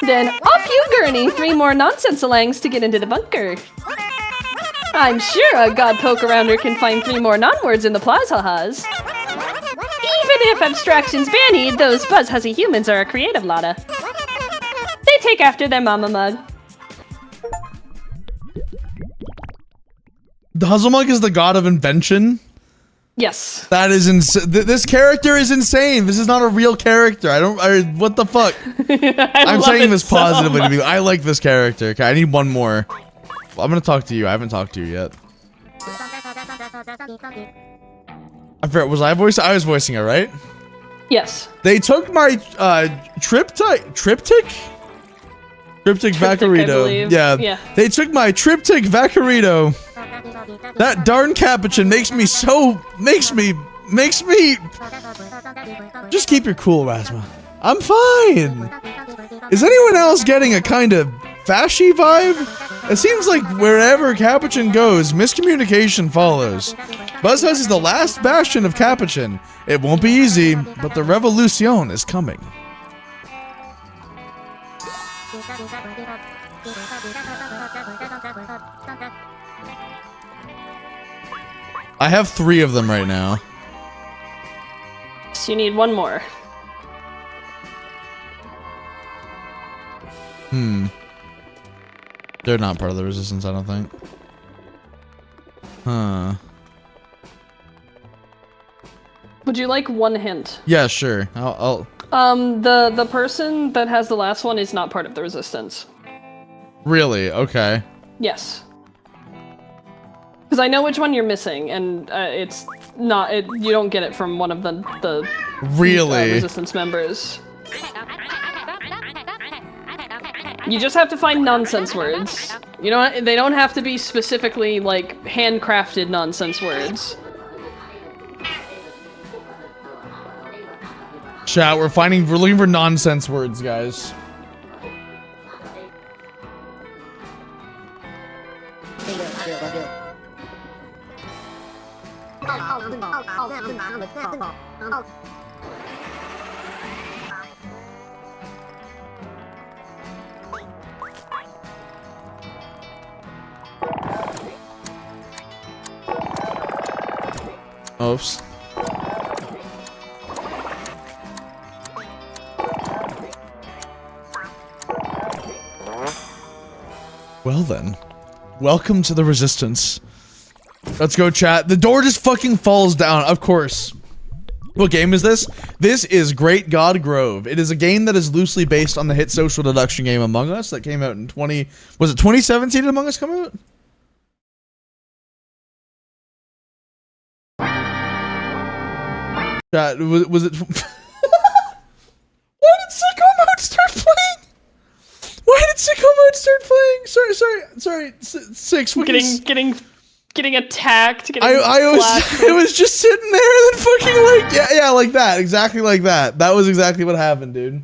Then off you gurney, 3 more nonsense-alangs to get into the bunker. I'm sure a god poke-arounder can find 3 more non-words in the plaza-has. Even if abstractions vanied, those buzz-huzzy humans are a creative lotta. They take after their mama mug. The Huzzlemug is the god of invention? Yes. That is this character is insane. This is not a real character. What the fuck? I'm saying this positively to you. I like this character. Okay, I need one more. I'm gonna talk to you. I haven't talked to you yet. I forgot, was I voicing? I was voicing it, right? Yes. They took my triptych Vaccarito. Yeah. They took my triptych Vaccarito. That darn capuchin makes me just keep your cool, Rasma. I'm fine. Is anyone else getting a kind of fashy vibe? It seems like wherever Capuchin goes, miscommunication follows. Buzzhuzz is the last bastion of Capuchin. It won't be easy, but the revolution is coming. I have 3 of them right now. So you need 1 more. They're not part of the resistance, I don't think. Huh. Would you like 1 hint? Yeah, sure. I'll... The person that has the last one is not part of the resistance. Really? Okay. Yes. Because I know which one you're missing, and it's not. You don't get it from one of the Really? Resistance members. You just have to find nonsense words. You know, they don't have to be specifically like handcrafted nonsense words. Chat, we're looking for nonsense words, guys. Oops. Well then, welcome to the Resistance. Let's go, chat. The door just fucking falls down, of course. What game is this? This is Great God Grove. It is a game that is loosely based on the hit social deduction game Among Us that came out in was it 2017 did Among Us come out? Chat, was it... Why did Sicko Mode start playing? Why did Sicko Mode start playing? Sorry. Six. Getting attacked. I was just sitting there and then fucking like yeah, like that, exactly like that. That was exactly what happened, dude.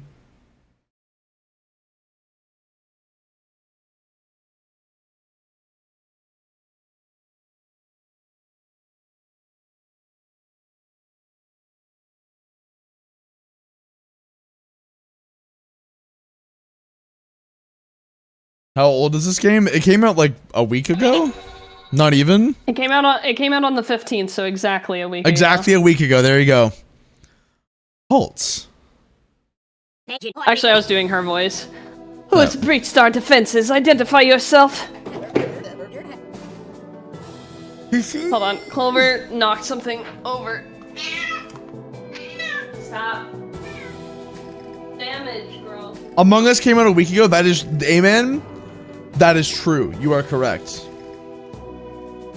How old is this game? It came out like a week ago? Not even? It came out on the 15th, so exactly a week Exactly ago. a week ago. There you go. Holtz. Actually, I was doing her voice. Who has breached our defenses? Identify yourself. Hold on. Clover knocked something over. Stop. Damage, bro. Among Us came out a week ago. That is, amen. That is true. You are correct.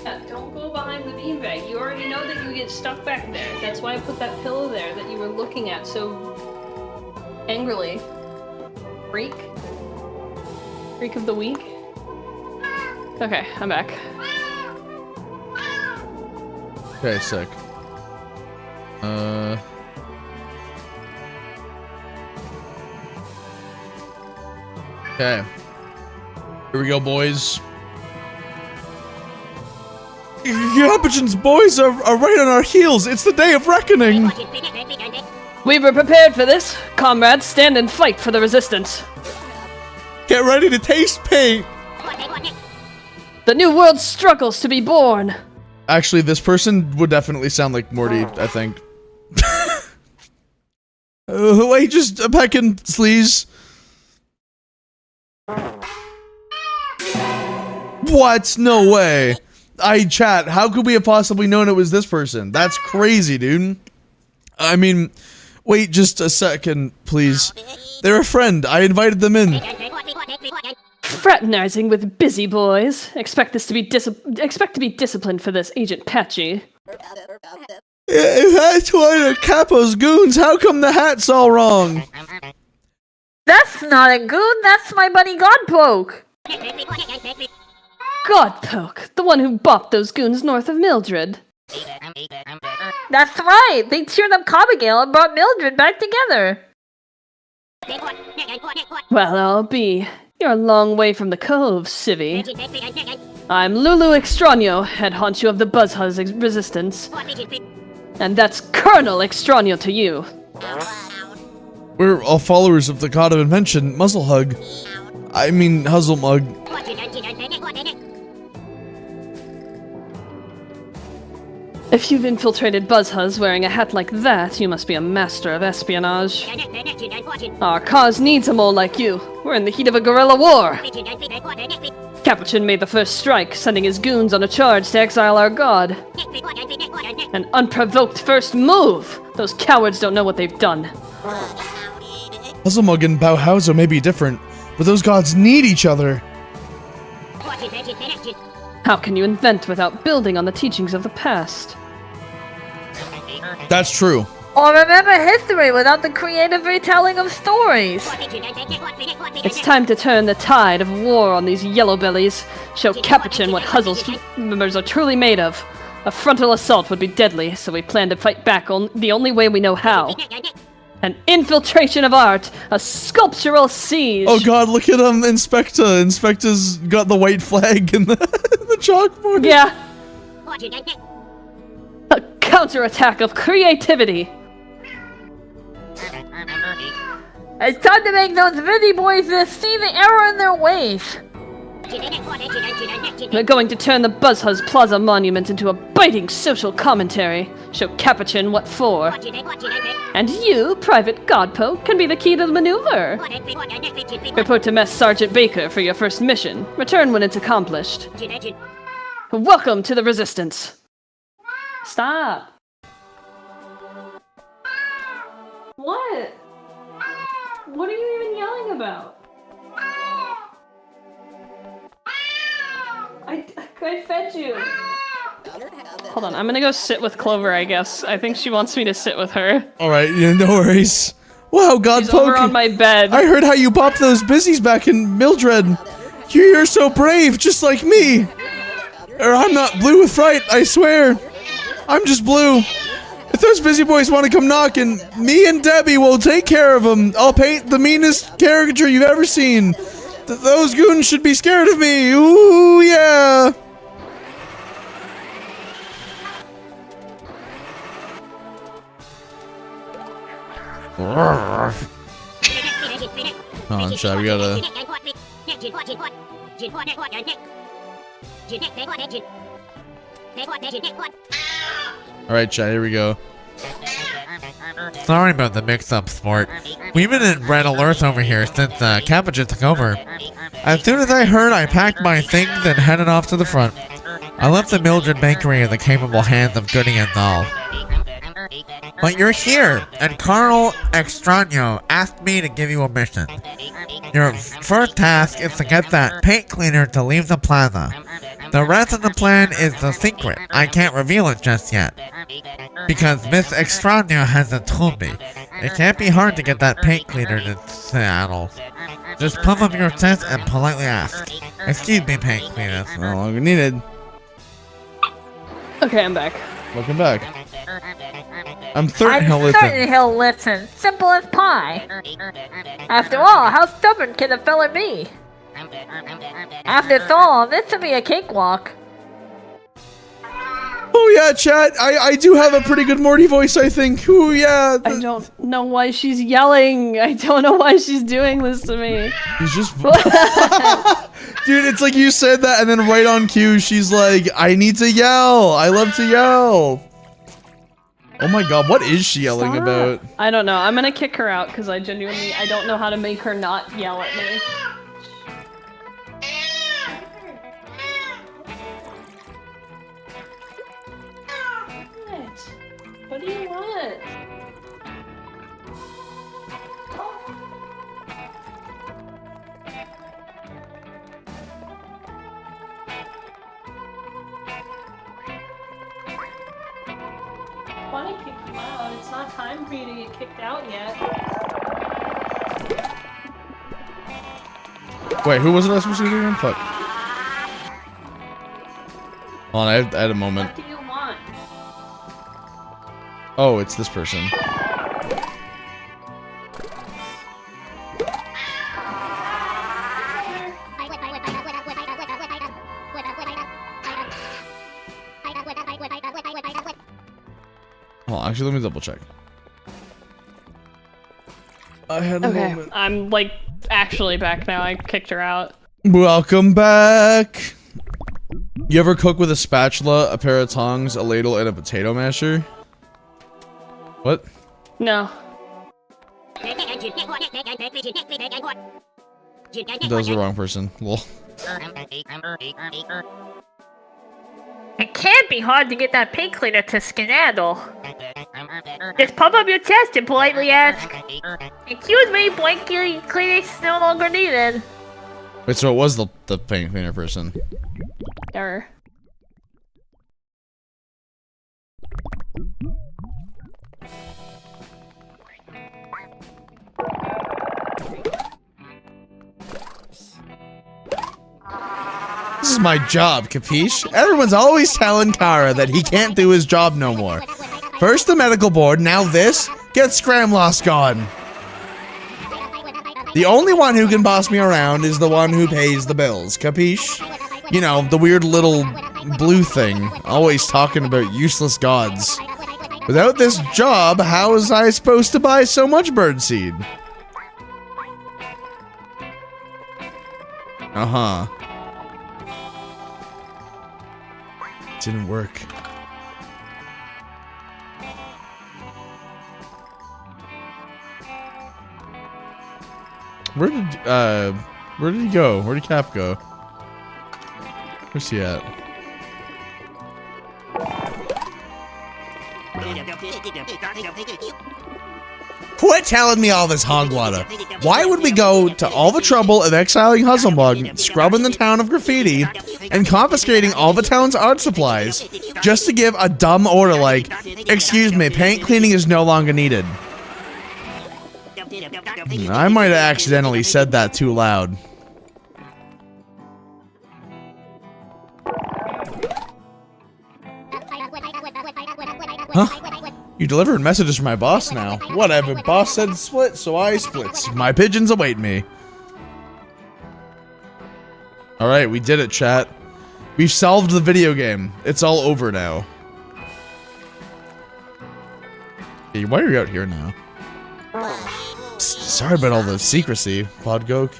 Yeah, don't go behind the beanbag. You already know that you get stuck back there. That's why I put that pillow there that you were looking at so angrily. Freak? Freak of the week? Okay, I'm back. Okay, sick. Okay. Here we go, boys. Yabajan's boys are right on our heels. It's the day of reckoning. We were prepared for this. Comrades, stand and fight for the resistance. Get ready to taste pain. The new world struggles to be born. Actually, this person would definitely sound like Morty, I think. Wait, just a peckin' sleaze. What? No way. Chat, how could we have possibly known it was this person? That's crazy, dude. I mean, wait just a second, please. They're a friend. I invited them in. Fraternizing with busy boys. Expect to be disciplined for this, Agent Patchy. If that's one of Capo's goons, how come the hat's all wrong? That's not a goon, that's my buddy Godpoke! Godpoke, the one who bopped those goons north of Mildred. That's right, they cheered up Cobbigail and brought Mildred back together. Well, I'll be. You're a long way from the cove, Civvy. I'm Lulu Extraño, head honcho of the Buzzhuzz Resistance. And that's Colonel Extraño to you. We're all followers of the God of Invention, Muzzlehug. I mean, Huzzlemug. If you've infiltrated Buzzhuzz wearing a hat like that, you must be a master of espionage. Our cause needs a mole like you. We're in the heat of a guerrilla war. Capuchin made the first strike, sending his goons on a charge to exile our god. An unprovoked first move! Those cowards don't know what they've done. Huzzlemug and Bauhauser may be different, but those gods need each other. How can you invent without building on the teachings of the past? That's true. Or remember history without the creative retelling of stories. It's time to turn the tide of war on these yellow bellies. Show Capuchin what Huzzle's members are truly made of. A frontal assault would be deadly, so we plan to fight back the only way we know how. An infiltration of art, a sculptural siege. Oh god, look at Inspector. Inspector's got the white flag in the chalkboard. Yeah. A counterattack of creativity. It's time to make those busy boys see the error in their ways. We're going to turn the Buzzhuzz Plaza monument into a biting social commentary. Show Capuchin what for. And you, Private Godpo, can be the key to the maneuver. Report to Mess Sergeant Baker for your first mission. Return when it's accomplished. Welcome to the Resistance. Stop. What? What are you even yelling about? I fed you. Hold on, I'm gonna go sit with Clover, I guess. I think she wants me to sit with her. Alright, yeah, no worries. Wow, God She's over on my bed. I heard how you bopped those busies back in Mildred. You're so brave, just like me. Or I'm not blue with fright, I swear. I'm just blue. If those busy boys want to come knocking, me and Debbie will take care of them. I'll paint the meanest caricature you've ever seen. Those goons should be scared of me. Ooh, yeah. Hold on, chat, we gotta... Alright, chat, here we go. Sorry about the mix-up, sport. We've been in red alert over here since Capuchin took over. As soon as I heard, I packed my things and headed off to the front. I left the Mildred Bakery in the capable hands of Goody and Doll. But you're here, and Carl Extraño asked me to give you a mission. Your first task is to get that paint cleaner to leave the plaza. The rest of the plan is the secret. I can't reveal it just yet. Because Miss Extraño hasn't told me. It can't be hard to get that paint cleaner to Seattle. Just puff up your chest and politely ask. Excuse me, paint cleaner. No longer needed. Okay, I'm back. Welcome back. I'm certain he'll listen. Certain he'll listen. Simple as pie. After all, how stubborn can a fella be? After all, this should be a cakewalk. Oh yeah, chat. I do have a pretty good Morty voice, I think. Ooh yeah. I don't know why she's yelling. I don't know why she's doing this to me. He's just... Dude, it's like you said that and then right on cue, she's like, I need to yell. I love to yell. Oh my god, what is she yelling about? I don't know. I'm gonna kick her out because I don't know how to make her not yell at me. What do you want? Why kick you out? It's not time for you to get kicked out yet. Wait, who wasn't I supposed to do again? Fuck. Hold on, I had a moment. What do you want? Oh, it's this person. Hold on, actually, let me double check. I had a moment. I'm like actually back now. I kicked her out. Welcome back. You ever cook with a spatula, a pair of tongs, a ladle, and a potato masher? What? No. That was the wrong person. Lol. It can't be hard to get that paint cleaner to skedaddle. Just puff up your chest and politely ask, "Excuse me, blanket cleaning is no longer needed." Wait, so it was the paint cleaner person. Error. This is my job, capiche? Everyone's always telling Kara that he can't do his job no more. First the medical board, now this. Get Scramlost gone. The only one who can boss me around is the one who pays the bills, capiche? You know, the weird little blue thing, always talking about useless gods. Without this job, how was I supposed to buy so much birdseed? Uh-huh. Didn't work. Where did he go? Where did Cap go? Where's he at? Quit telling me all this hogwater. Why would we go to all the trouble of exiling Huzzlebug, scrubbing the town of graffiti, and confiscating all the town's art supplies, just to give a dumb order like, excuse me, paint cleaning is no longer needed? I might have accidentally said that too loud. Huh? You delivered messages from my boss now. Whatever, boss said split, so I splits. My pigeons await me. Alright, we did it, chat. We've solved the video game. It's all over now. Hey, why are you out here now? Sorry about all the secrecy, Podgoke.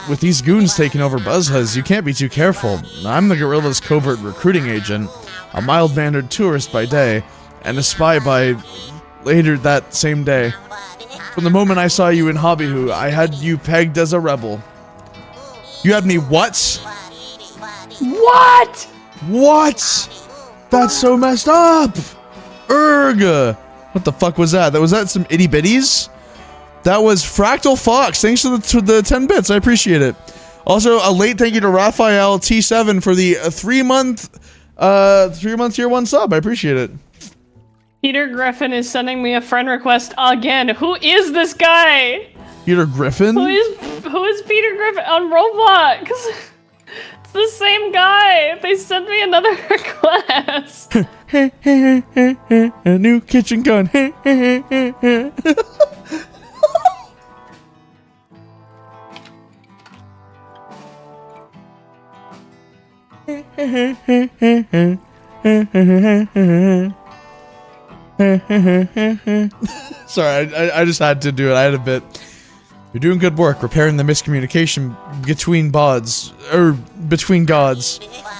With these goons taking over Buzzhuzz, you can't be too careful. I'm the Gorilla's covert recruiting agent, a mild-mannered tourist by day, and a spy by later that same day. From the moment I saw you in Hobbyhoo, I had you pegged as a rebel. You had me what? What? What? That's so messed up! Erg! What the fuck was that? Was that some itty bitties? That was Fractal Fox. Thanks to the 10 bits. I appreciate it. Also, a late thank you to Raphael T7 for the 3-month tier 1 sub. I appreciate it. Peter Griffin is sending me a friend request again. Who is this guy? Peter Griffin? Who is Peter Griffin on Roblox? It's the same guy. They sent me another request. A new kitchen gun. Sorry, I just had to do it. I had a bit. You're doing good work repairing the miscommunication between gods.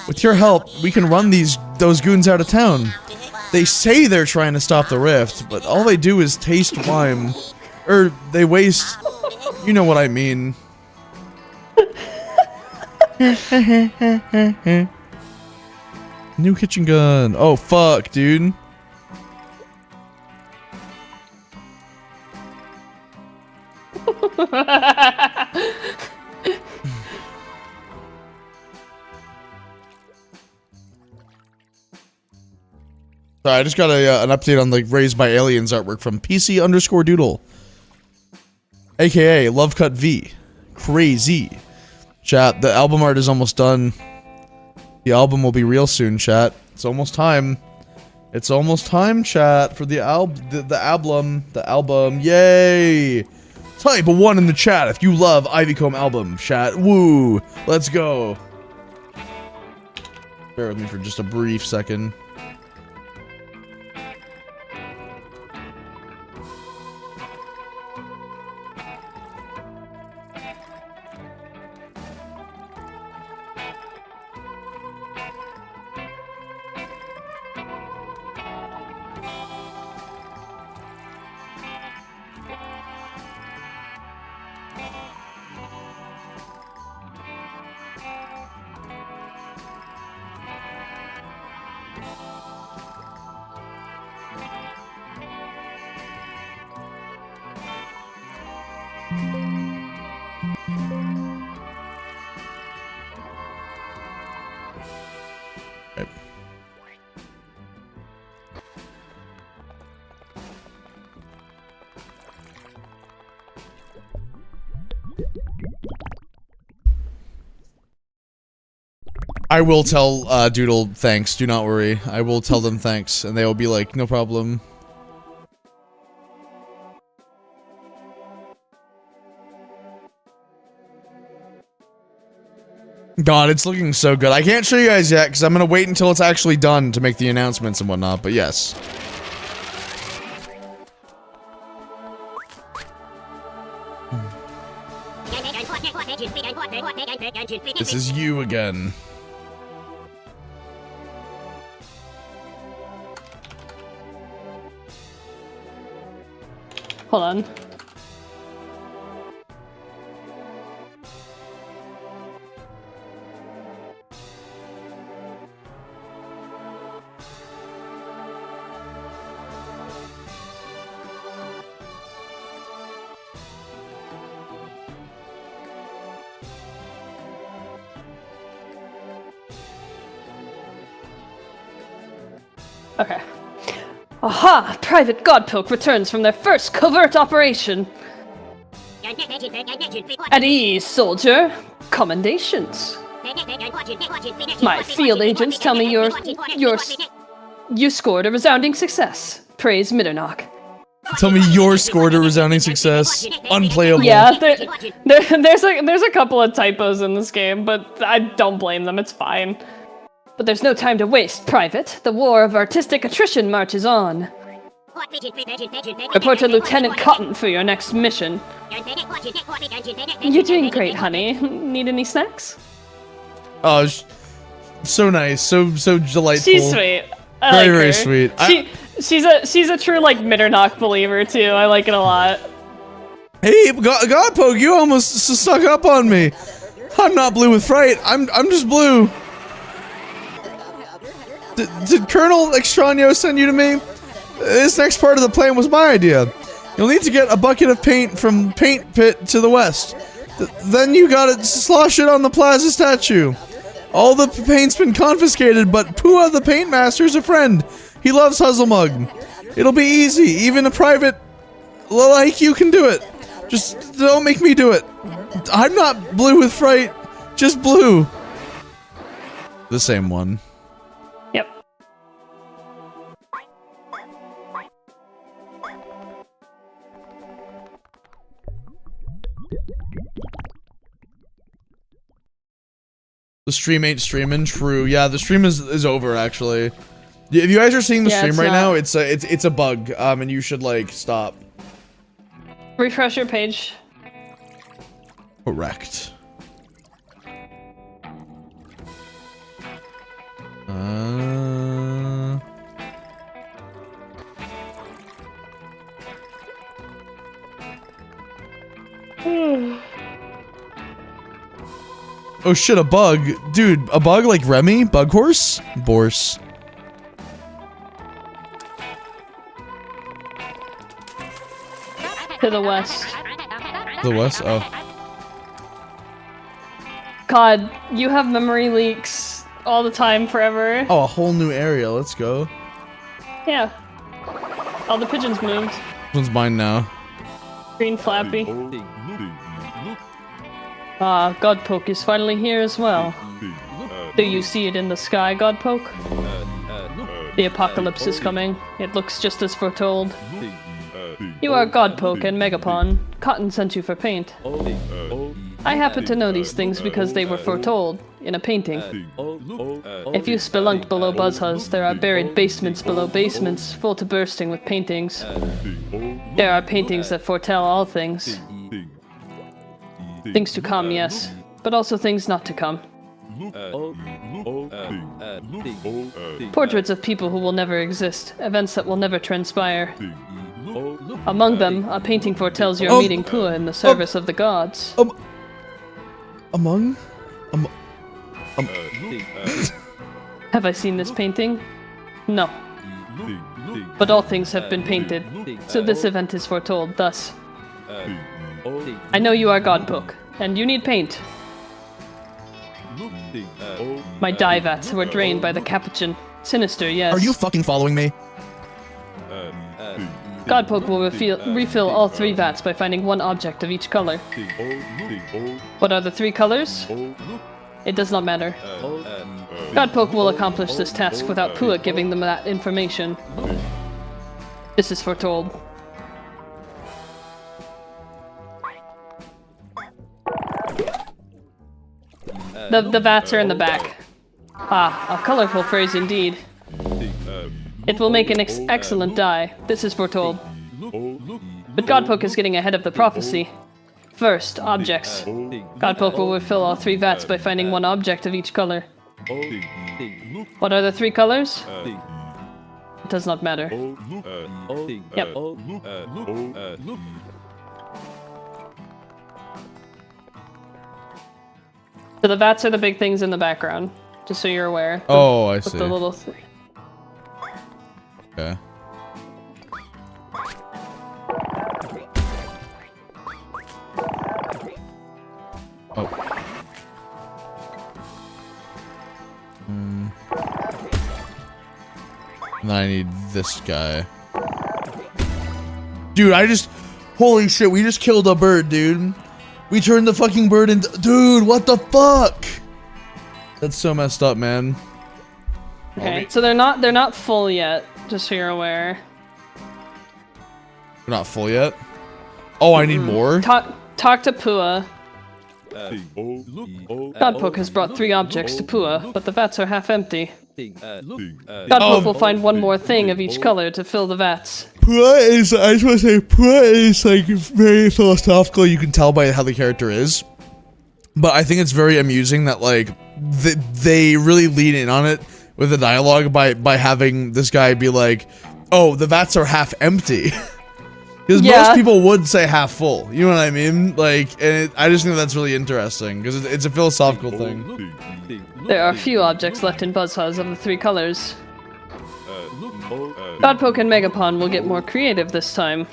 With your help, we can run those goons out of town. They say they're trying to stop the rift, but all they do is taste wine. They waste... You know what I mean. New kitchen gun. Oh, fuck, dude. Sorry, I just got an update on the Raised by Aliens artwork from PC_Doodle. AKA Love Cut V. Crazy. Chat, the album art is almost done. The album will be real soon, chat. It's almost time. It's almost time, chat, for the album. Yay! Type a 1 in the chat if you love Ivycomb album, chat. Woo! Let's go. Bear with me for just a brief second. I will tell Doodle thanks. Do not worry. I will tell them thanks, and they will be like, no problem. God, it's looking so good. I can't show you guys yet because I'm gonna wait until it's actually done to make the announcements and whatnot. But yes. This is you again. Hold on. Okay. Aha! Private Godpoke returns from their first covert operation. At ease, soldier. Commendations. My field agents tell me you scored a resounding success. Praise Mitternock. Tell me your scored a resounding success. Unplayable. Yeah, there's a couple of typos in this game, but I don't blame them. It's fine. But there's no time to waste, Private. The war of artistic attrition marches on. Report to Lieutenant Cotton for your next mission. You're doing great, honey. Need any snacks? Oh, so nice, so delightful. She's sweet. I Very, like her. very sweet. She's a true like Mitternock believer too. I like it a lot. Hey, Godpoke, you almost stuck up on me. I'm not blue with fright. I'm just blue. Did Colonel Extraño send you to me? This next part of the plan was my idea. You'll need to get a bucket of paint from Paint Pit to the west. Then you gotta slosh it on the plaza statue. All the paint's been confiscated, but Pua the Paint Master's a friend. He loves Huzzlemug. It'll be easy. Even a private like you can do it. Just don't make me do it. I'm not blue with fright, just blue. The same one. Yep. The stream ain't streaming. True. Yeah, the stream is over actually. If you guys are seeing the stream right now, it's a bug. And you should like stop. Refresh your page. Correct. Oh shit, a bug. Dude, a bug like Remy? Bug horse? Borse. To the west. The west? Oh. God, you have memory leaks all the time, forever. Oh, a whole new area. Let's go. Yeah. All the pigeons moved. This one's mine now. Green Flappy. Ah, Godpoke is finally here as well. Do you see it in the sky, Godpoke? The apocalypse is coming. It looks just as foretold. You are Godpoke and Megapon. Cotton sent you for paint. I happen to know these things because they were foretold in a painting. If you spelunked below Buzzhuzz, there are buried basements below basements, full to bursting with paintings. There are paintings that foretell all things. Things to come, yes, but also things not to come. Portraits of people who will never exist, events that will never transpire. Among them, a painting foretells your meeting Pua in the service of the gods. Have I seen this painting? No. But all things have been painted, so this event is foretold thus. I know you are Godpoke, and you need paint. My dye vats were drained by the Capuchin. Sinister, yes. Are you fucking following me? Godpoke will refill all 3 vats by finding one object of each color. What are the 3 colors? It does not matter. Godpoke will accomplish this task without Pua giving them that information. This is foretold. The vats are in the back. Ah, a colorful phrase indeed. It will make an excellent dye. This is foretold. But Godpoke is getting ahead of the prophecy. First, objects. Godpoke will refill all 3 vats by finding 1 object of each color. What are the 3 colors? It does not matter. Yep. So the vats are the big things in the background, just so you're aware. Oh, I see. The little Okay. Oh. And then I need this guy. Dude, holy shit, we just killed a bird, dude. We turned the fucking bird into, dude, what the fuck? That's so messed up, man. Okay, so they're not full yet, just so you're aware. We're not full yet? Oh, I need more? Talk to Pua. Godpoke has brought 3 objects to Pua, but the vats are half empty. Godpoke will find 1 more thing of each color to fill the vats. Pua is, I just want to say, Pua is like very philosophical. You can tell by how the character is. But I think it's very amusing that like they really lean in on it with the dialogue by having this guy be like, oh, the vats are half empty. Because most people would say half full. You know what I mean? Like, and I just think that's really interesting because it's a philosophical thing. There are few objects left in Buzzsaws of the 3 colors. Godpoke and Megapon will get more creative this time.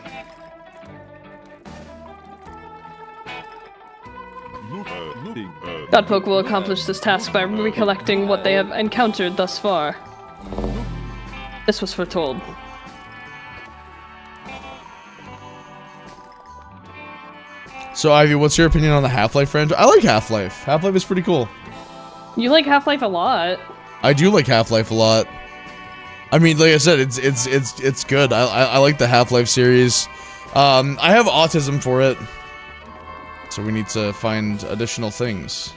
Godpoke will accomplish this task by recollecting what they have encountered thus far. This was foretold. So, Ivy, what's your opinion on the Half-Life franchise? I like Half-Life. Half-Life is pretty cool. You like Half-Life a lot. I do like Half-Life a lot. I mean, like I said, it's good. I like the Half-Life series. I have autism for it, so we need to find additional things.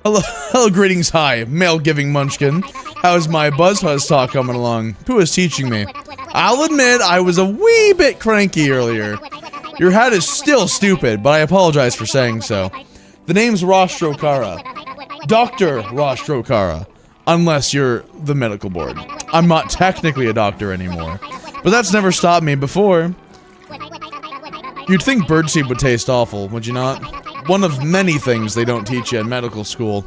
Hello, greetings, hi, mail-giving munchkin. How's my Buzzhuzz talk coming along? Who is teaching me? I'll admit I was a wee bit cranky earlier. Your hat is still stupid, but I apologize for saying so. The name's Rostrokara. Dr. Rostrokara. Unless you're the medical board. I'm not technically a doctor anymore. But that's never stopped me before. You'd think birdseed would taste awful, would you not? One of many things they don't teach you in medical school.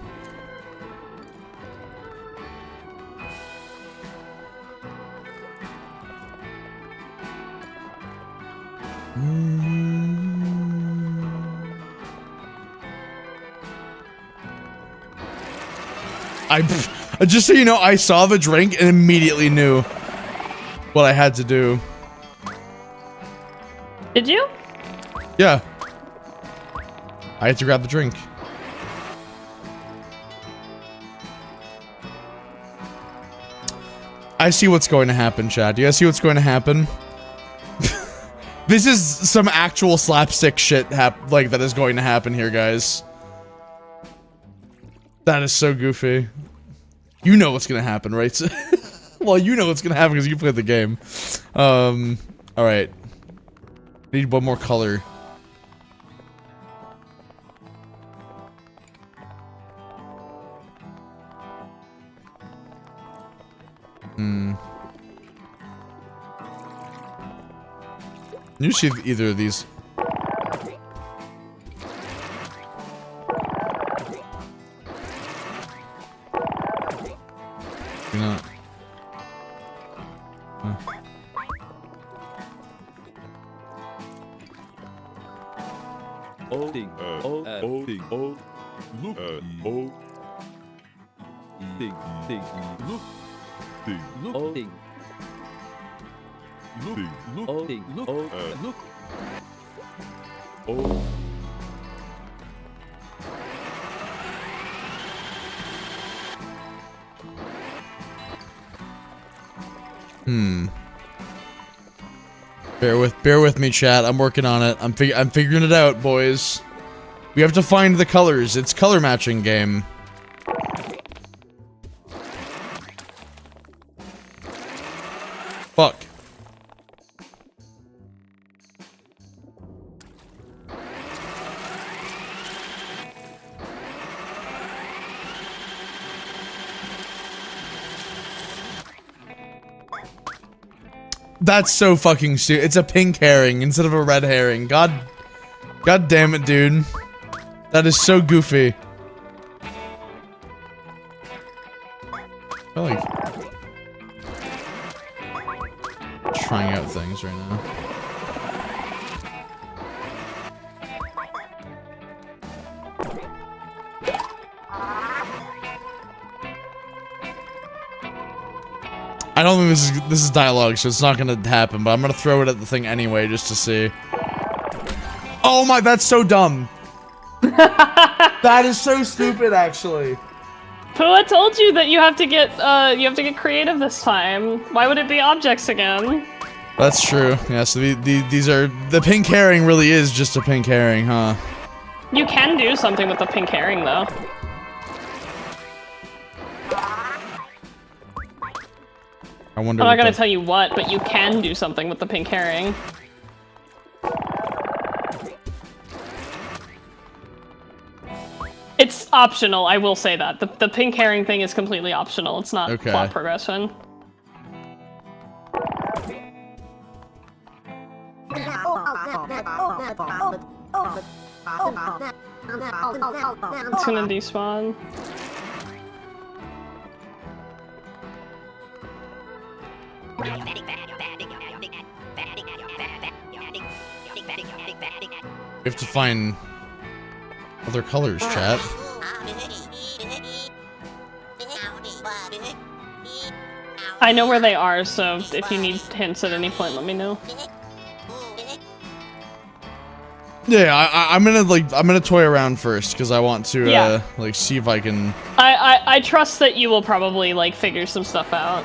Just so you know, I saw the drink and immediately knew what I had to do. Did you? Yeah. I had to grab the drink. I see what's going to happen, Chad. Do you guys see what's going to happen? This is some actual slapstick shit that is going to happen here, guys. That is so goofy. You know what's gonna happen, right? Well, you know what's gonna happen because you played the game. Alright. Need 1 more color. You see either of these. You're not. Bear with me, chat. I'm working on it. I'm figuring it out, boys. We have to find the colors. It's color matching game. Fuck. That's so fucking stupid. It's a pink herring instead of a red herring. God damn it, dude. That is so goofy. I feel like trying out things right now. I don't think this is dialogue, so it's not gonna happen, but I'm gonna throw it at the thing anyway just to see. Oh my, that's so dumb. That is so stupid, actually. Pua told you that you have to get creative this time. Why would it be objects again? That's true. Yeah, so these are the pink herring really is just a pink herring, huh? You can do something with the pink herring though. I wonder. I'm not gonna tell you what, but you can do something with the pink herring. It's optional, I will say that. The pink herring thing is completely optional. It's not plot progression. It's gonna despawn. We have to find other colors, chat. I know where they are, so if you need hints at any point, let me know. Yeah, I'm gonna toy around first because I want to like see if I can. I trust that you will probably like figure some stuff out.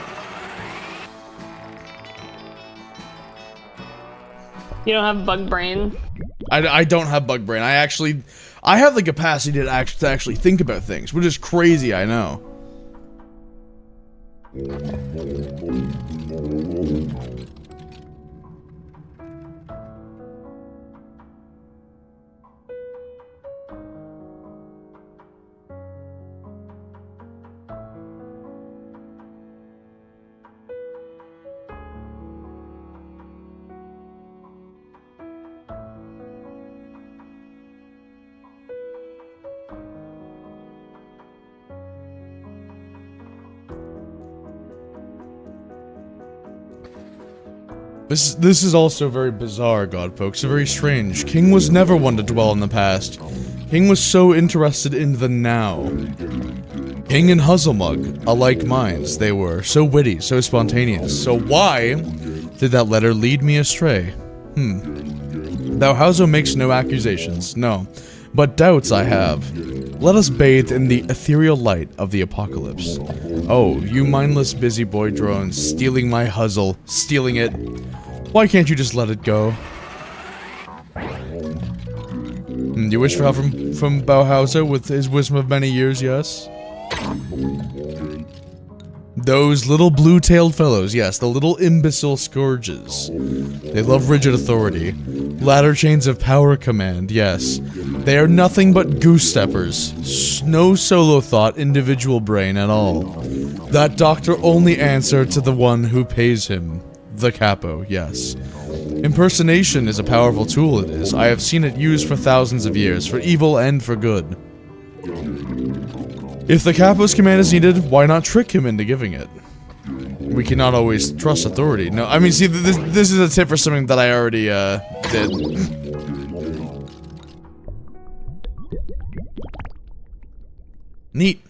You don't have bug brain? I don't have bug brain. I have the capacity to actually think about things, which is crazy, I know. This is also very bizarre, God folks, very strange. King was never one to dwell in the past. King was so interested in the now. King and Huzzlemug, alike minds they were, so witty, so spontaneous. So why did that letter lead me astray? Bauhauser makes no accusations, no, but doubts I have. Let us bathe in the ethereal light of the apocalypse. Oh, you mindless busy boy drones, stealing my Huzzle, stealing it. Why can't you just let it go? You wish for help from Bauhauser with his wisdom of many years, yes? Those little blue-tailed fellows, yes, the little imbecile scourges. They love rigid authority. Ladder chains of power command, yes. They are nothing but goose-steppers. No solo thought, individual brain at all. That doctor only answered to the one who pays him. The capo, yes. Impersonation is a powerful tool, it is. I have seen it used for thousands of years, for evil and for good. If the capo's command is needed, why not trick him into giving it? We cannot always trust authority. No, I mean, see, this is a tip for something that I already, did. Neat.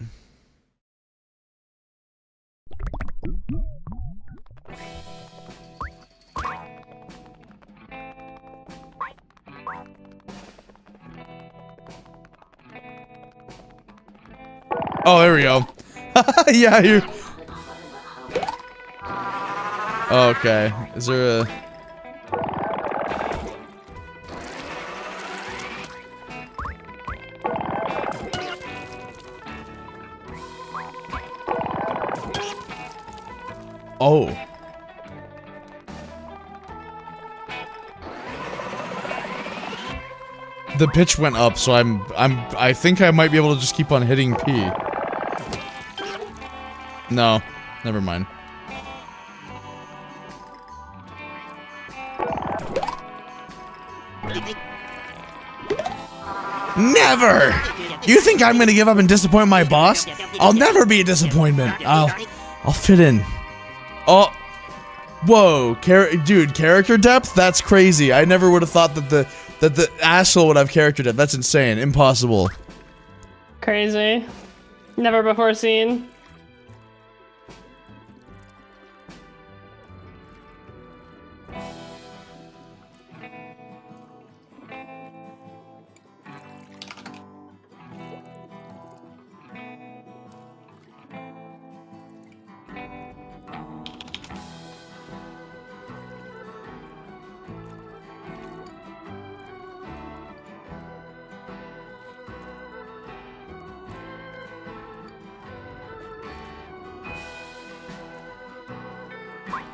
Oh, there we go. Yeah, you're... Oh, okay. Is there a... Oh. The pitch went up, so I think I might be able to just keep on hitting P. No, never mind. Never! You think I'm gonna give up and disappoint my boss? I'll never be a disappointment. I'll fit in. Oh, whoa, dude, character depth? That's crazy. I never would have thought that the asshole would have character depth. That's insane. Impossible. Crazy. Never before seen.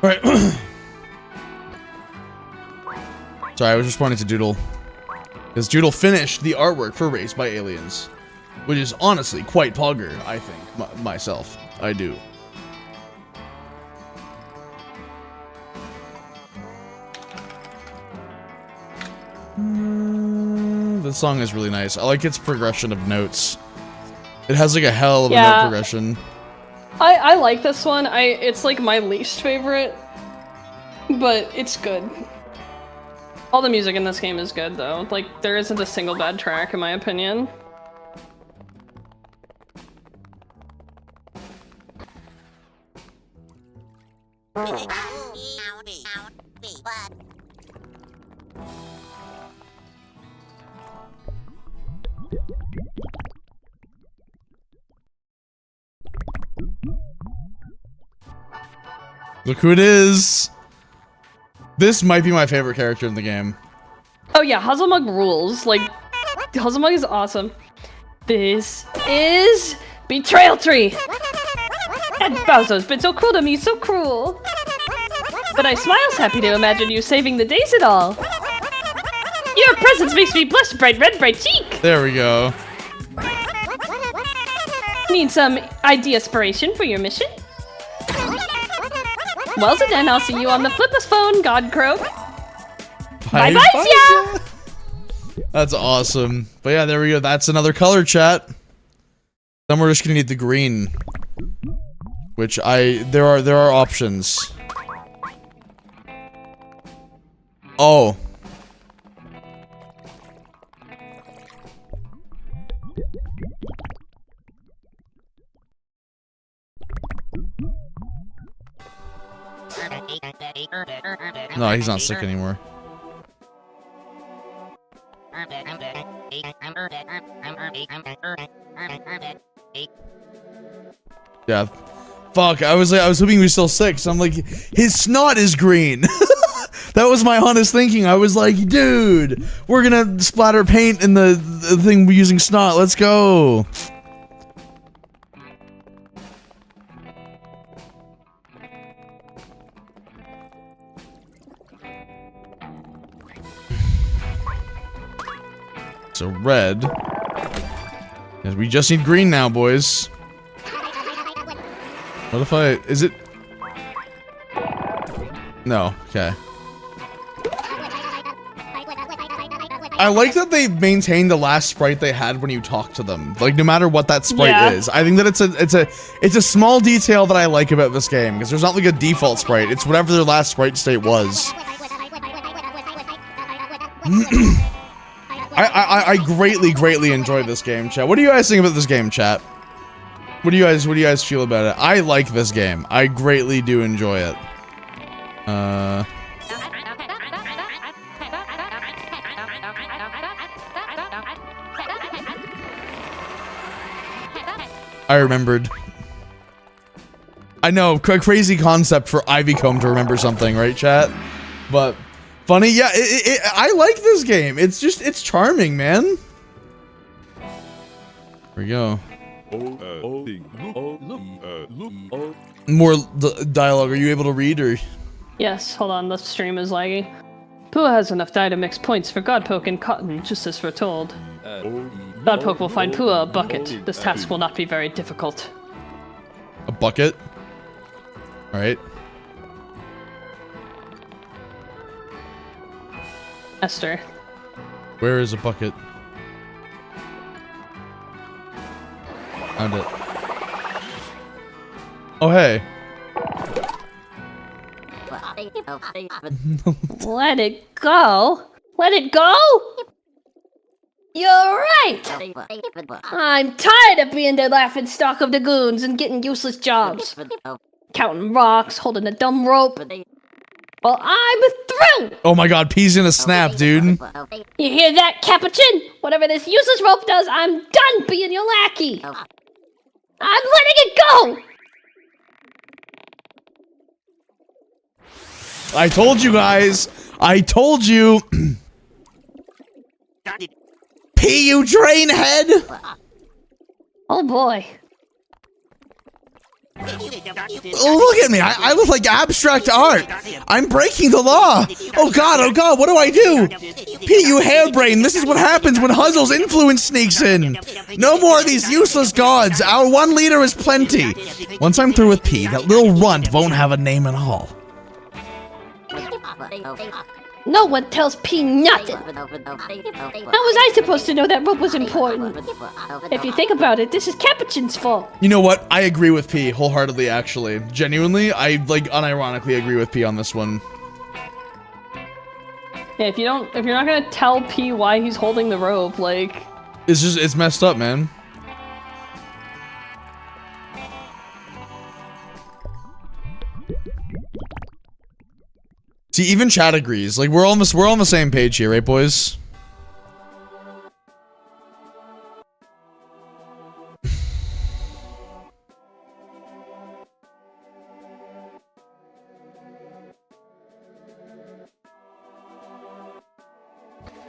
Alright. Sorry, I was responding to Doodle. Because Doodle finished the artwork for Raised by Aliens. Which is honestly quite pogger, I think. Myself. I do. The song is really nice. I like its progression of notes. It has like a hell of a note progression. I like this one. It's like my least favorite, but it's good. All the music in this game is good though. Like there isn't a single bad track in my opinion. Look who it is! This might be my favorite character in the game. Oh yeah, Huzzlemug rules. Like, Huzzlemug is awesome. This is Betrayal Tree! And Bowser's been so cruel to me, so cruel! But I smile's happy to imagine you saving the days and all! Your presence makes me blush bright red, bright cheek! There we go. Need some idea-spiration for your mission? Well then, I'll see you on the flipless phone, God Croak. Bye-bye, yeah! That's awesome. But yeah, there we go. That's another color, chat. Then we're just gonna need the green. Which there are options. Oh. No, he's not sick anymore. Yeah. Fuck, I was hoping he was still sick, so I'm like, his snot is green! That was my honest thinking. I was like, dude, we're gonna splatter paint in the thing using snot, let's go! So red. Yes, we just need green now, boys. What if is it? No, okay. I like that they maintained the last sprite they had when you talk to them. Like, no matter what that sprite is. I think that it's a small detail that I like about this game, because there's not like a default sprite. It's whatever their last sprite state was. I greatly enjoy this game, chat. What do you guys think about this game, chat? What do you guys feel about it? I like this game. I greatly do enjoy it. I remembered. I know, crazy concept for Ivy Comb to remember something, right, chat? But funny, yeah. I like this game. It's charming, man. Here we go. More dialogue. Are you able to read or? Yes, hold on, the stream is lagging. Pua has enough dye to mix points for Godpoke and Cotton, just as foretold. Godpoke will find Pua a bucket. This task will not be very difficult. A bucket? Alright. Esther. Where is a bucket? Found it. Oh, hey. Let it go? Let it go? You're right! I'm tired of being the laughing stock of the goons and getting useless jobs. Counting rocks, holding a dumb rope. Well, I'm through! Oh my god, P's in a snap, dude. You hear that, Capuchin? Whatever this useless rope does, I'm done being your lackey! I'm letting it go! I told you guys. I told you. P, you drain head. Oh boy. Oh, look at me. I look like abstract art. I'm breaking the law. Oh god, what do I do? P, you harebrain. This is what happens when Huzzle's influence sneaks in. No more of these useless gods. Our 1 liter is plenty. Once I'm through with P, that little runt won't have a name at all. No one tells P nothing. How was I supposed to know that rope was important? If you think about it, this is Capuchin's fault. You know what? I agree with P wholeheartedly, actually. Genuinely, I, like, unironically agree with P on this one. Yeah, if you're not gonna tell P why he's holding the rope, like... It's messed up, man. See, even chat agrees. Like, we're on the same page here, right, boys?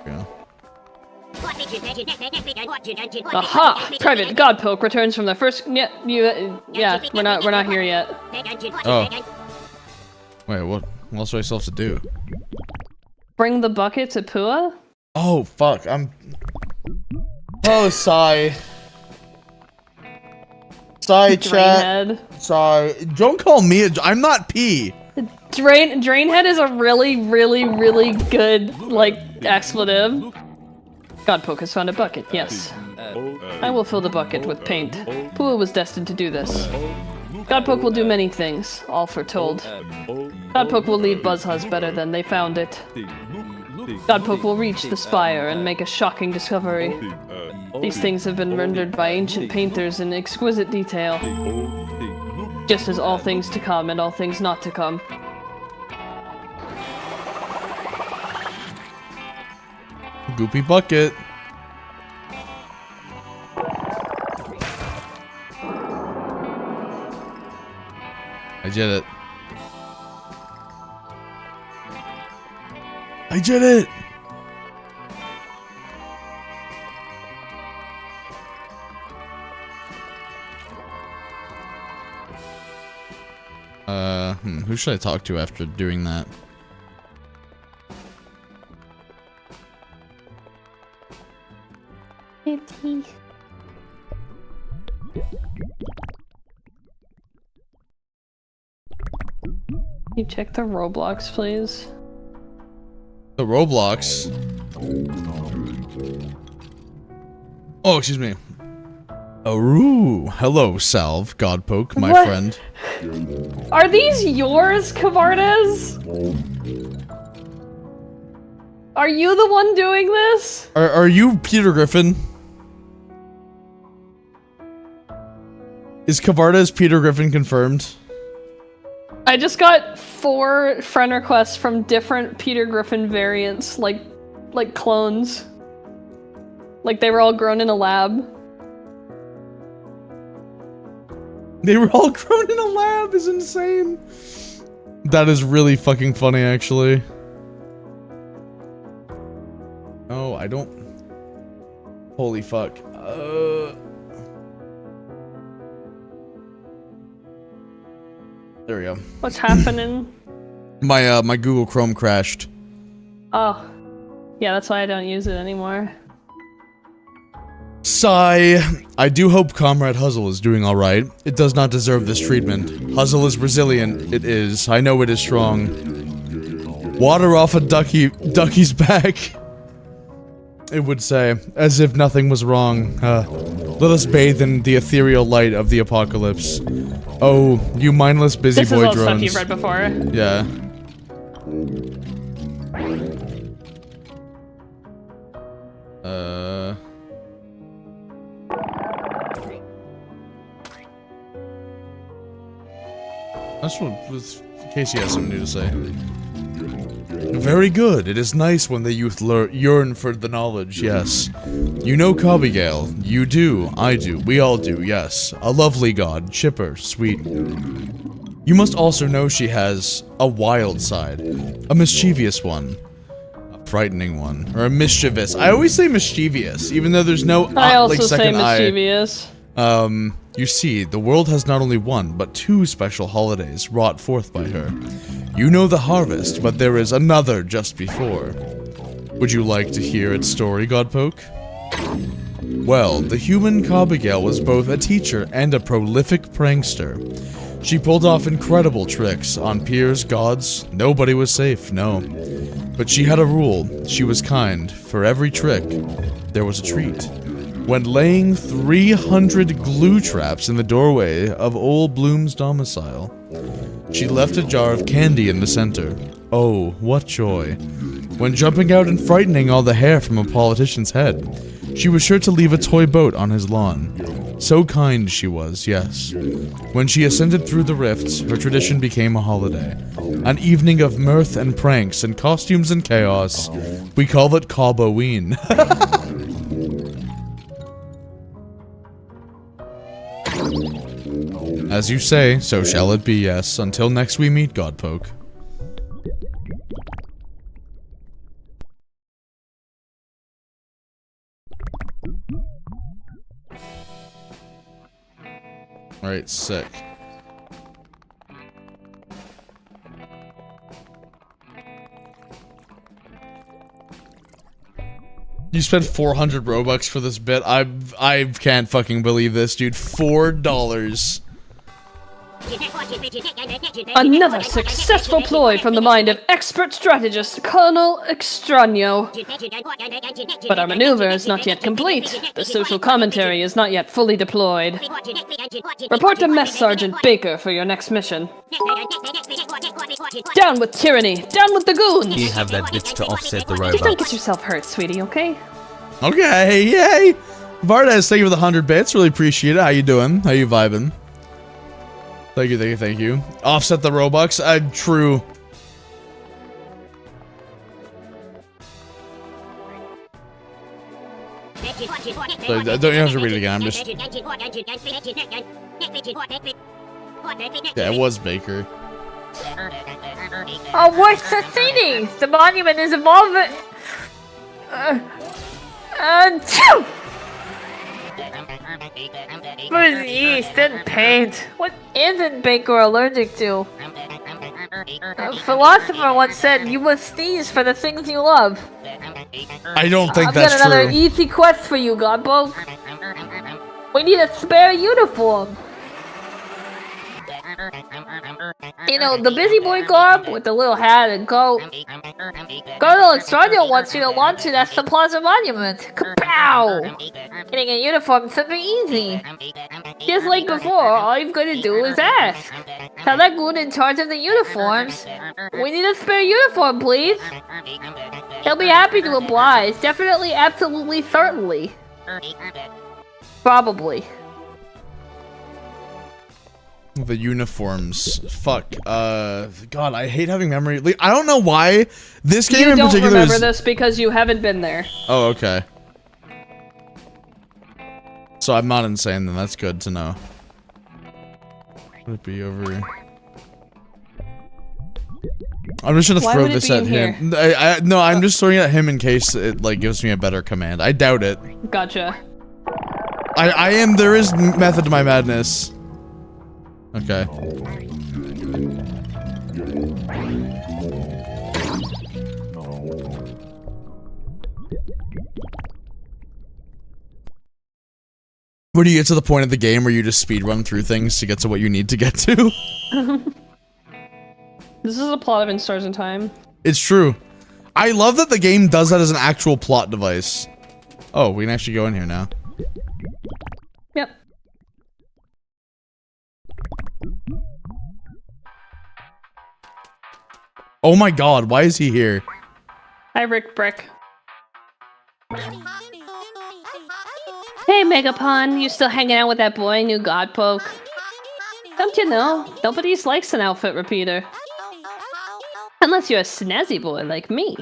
Yeah. Aha! Private Godpoke returns from the first... Yeah, we're not here yet. Oh. Wait, what else do I still have to do? Bring the bucket to Pua? Oh, fuck. Oh, sigh. Sigh, chat. Drainhead. Sigh. Don't call me I'm not P. Drainhead is a really, really, really good, like, expletive. Godpoke has found a bucket, yes. I will fill the bucket with paint. Pua was destined to do this. Godpoke will do many things, all foretold. Godpoke will leave Buzzhuzz better than they found it. Godpoke will reach the spire and make a shocking discovery. These things have been rendered by ancient painters in exquisite detail. Just as all things to come and all things not to come. Goopy bucket. I did it. I did it! Who should I talk to after doing that? You check the Roblox, please. The Roblox? Oh, excuse me. Oh, hello, Salve, Godpoke, my What? friend. Are these yours, Cavardes? Are you the one doing this? Are you Peter Griffin? Is Cavardes Peter Griffin confirmed? I just got 4 friend requests from different Peter Griffin variants, like clones. Like they were all grown in a lab. They were all grown in a lab is insane. That is really fucking funny, actually. Oh, I don't... Holy fuck. There we go. What's happening? My Google Chrome crashed. Oh. Yeah, that's why I don't use it anymore. Sigh. I do hope Comrade Huzzle is doing alright. It does not deserve this treatment. Huzzle is resilient. It is. I know it is strong. Water off a ducky's back. It would say, as if nothing was wrong. Let us bathe in the ethereal light of the apocalypse. Oh, you mindless busy This boy is all drones. stuff you've read before. Yeah. That's what, in case he has something new to say. Very good. It is nice when the youth yearn for the knowledge, yes. You know Cobigale. You do. I do. We all do, yes. A lovely god. Chipper. Sweet. You must also know she has a wild side. A mischievous one. A frightening one. Or a mischievous. I always say mischievous, even though there's no I also like, say second mischievous. You see, the world has not only one, but two special holidays wrought forth by her. You know the harvest, but there is another just before. Would you like to hear its story, Godpoke? Well, the human Cobigale was both a teacher and a prolific prankster. She pulled off incredible tricks on peers, gods. Nobody was safe, no. But she had a rule. She was kind. For every trick, there was a treat. When laying 300 glue traps in the doorway of Old Bloom's domicile, she left a jar of candy in the center. Oh, what joy. When jumping out and frightening all the hair from a politician's head, she was sure to leave a toy boat on his lawn. So kind she was, yes. When she ascended through the rifts, her tradition became a holiday. An evening of mirth and pranks and costumes and chaos. We call it Cobboween. As you say, so shall it be, yes. Until next we meet, Godpoke. Alright, sick. You spent 400 Robux for this bit? I can't fucking believe this, dude. $4. Another successful ploy from the mind of expert strategist Colonel Extraño. But our maneuver is not yet complete. The social commentary is not yet fully deployed. Report to Mess Sergeant Baker for your next mission. Down with tyranny! Down with the goons! You have that bitch to offset the Just don't robot. get yourself hurt, sweetie, okay? Okay, yay! Vardas, thank you for the 100 bits. Really appreciate it. How you doing? How you vibing? Thank you, thank you, thank you. Offset the Robux. True. So, don't you have to read it again? I'm just. Yeah, it was Baker. Oh, what's the thingy? The monument is evolving. Achoo! For yeast and paint. What isn't Baker allergic to? A philosopher once said, "You must sneeze for the things you love." I don't think I've that's got another true. easy quest for you, Godbo. We need a spare uniform. You know, the busy boy garb with the little hat and coat. Colonel Extraño wants you to launch it at the Plaza Monument. Kapow! Getting a uniform should be easy. Just like before, all you've got to do is ask. Tell that goon in charge of the uniforms, "We need a spare uniform, please." He'll be happy to oblige. Definitely, absolutely, certainly. Probably. The uniforms. Fuck. God, I hate having memory. Like, I don't know why this game You in don't particular remember is. this because you haven't been there. Oh, okay. So I'm not insane then. That's good to know. Would it be over here? I'm just gonna Why throw would it this be at in him. No, I'm just throwing it at him in case it like gives me a better command. I doubt it. Gotcha. There is method to my madness. Okay. Where do you get to the point of the game where you just speed run through things to get to what you need to get to? This is a plot of In Stars in Time. It's true. I love that the game does that as an actual plot device. Oh, we can actually go in here now. Yep. Oh my god, why is he here? Hi, Rick Brick. Hey, Megapon, you still hanging out with that boy, new Godpoke? Don't you know, nobody likes an outfit repeater. Unless you're a snazzy boy like me.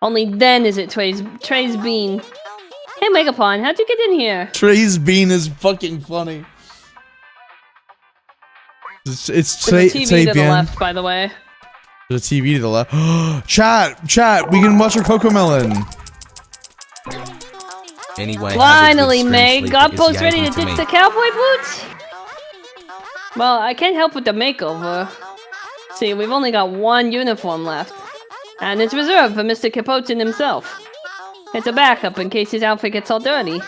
Only then is it Trey's bean. Hey, Megapon, how'd you get in here? Trey's bean is fucking funny. It's There's a TV to the left, by the way. There's a TV to the left. Chat, we can watch our Cocomelon. Anyway, Finally, Meg, Godpoke's ready to ditch the cowboy boots? Well, I can't help with the makeover. See, we've only got one uniform left. And it's reserved for Mr. Capotin himself. It's a backup in case his outfit gets all dirty.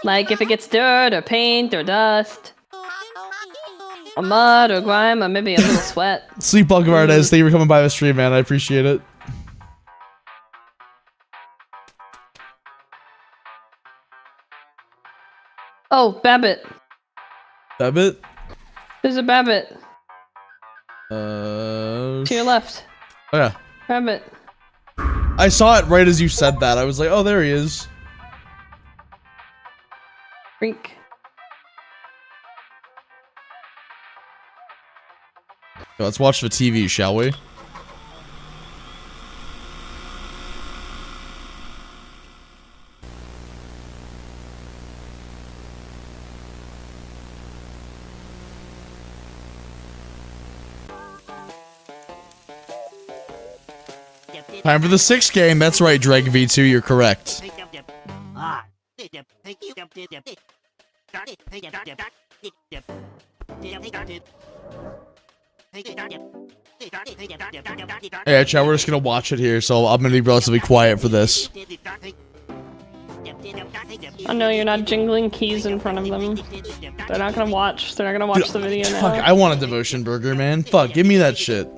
Like if it gets dirt, or paint, or dust. Or mud, or grime, or maybe a little sweat. Sleepwalker Artist, thank you for coming by the stream, man. I appreciate it. Oh, Babbitt. Babbitt? There's a Babbitt. To your left. Oh yeah. Babbitt. I saw it right as you said that. I was like, oh, there he is. Freak. Let's watch the TV, shall we? Time for the 6th game. That's right, Dreg V2, you're correct. Yeah, chat, we're just gonna watch it here, so I'm gonna be relatively quiet for this. I know you're not jingling keys in front of them. They're not gonna watch. They're not gonna watch the video now. Fuck, I want a devotion burger, man. Fuck, give me that shit.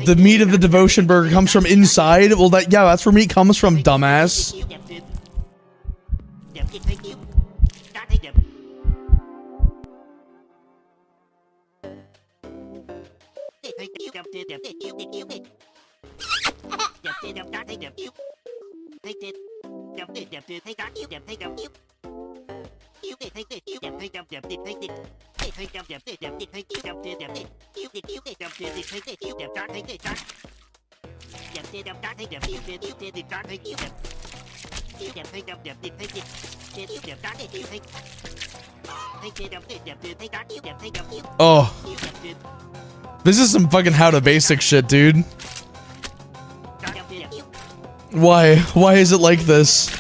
The meat of the devotion burger comes from inside? Well, yeah, that's where meat comes from, dumbass. Oh. This is some fucking how to basic shit, dude. Why? Why is it like this?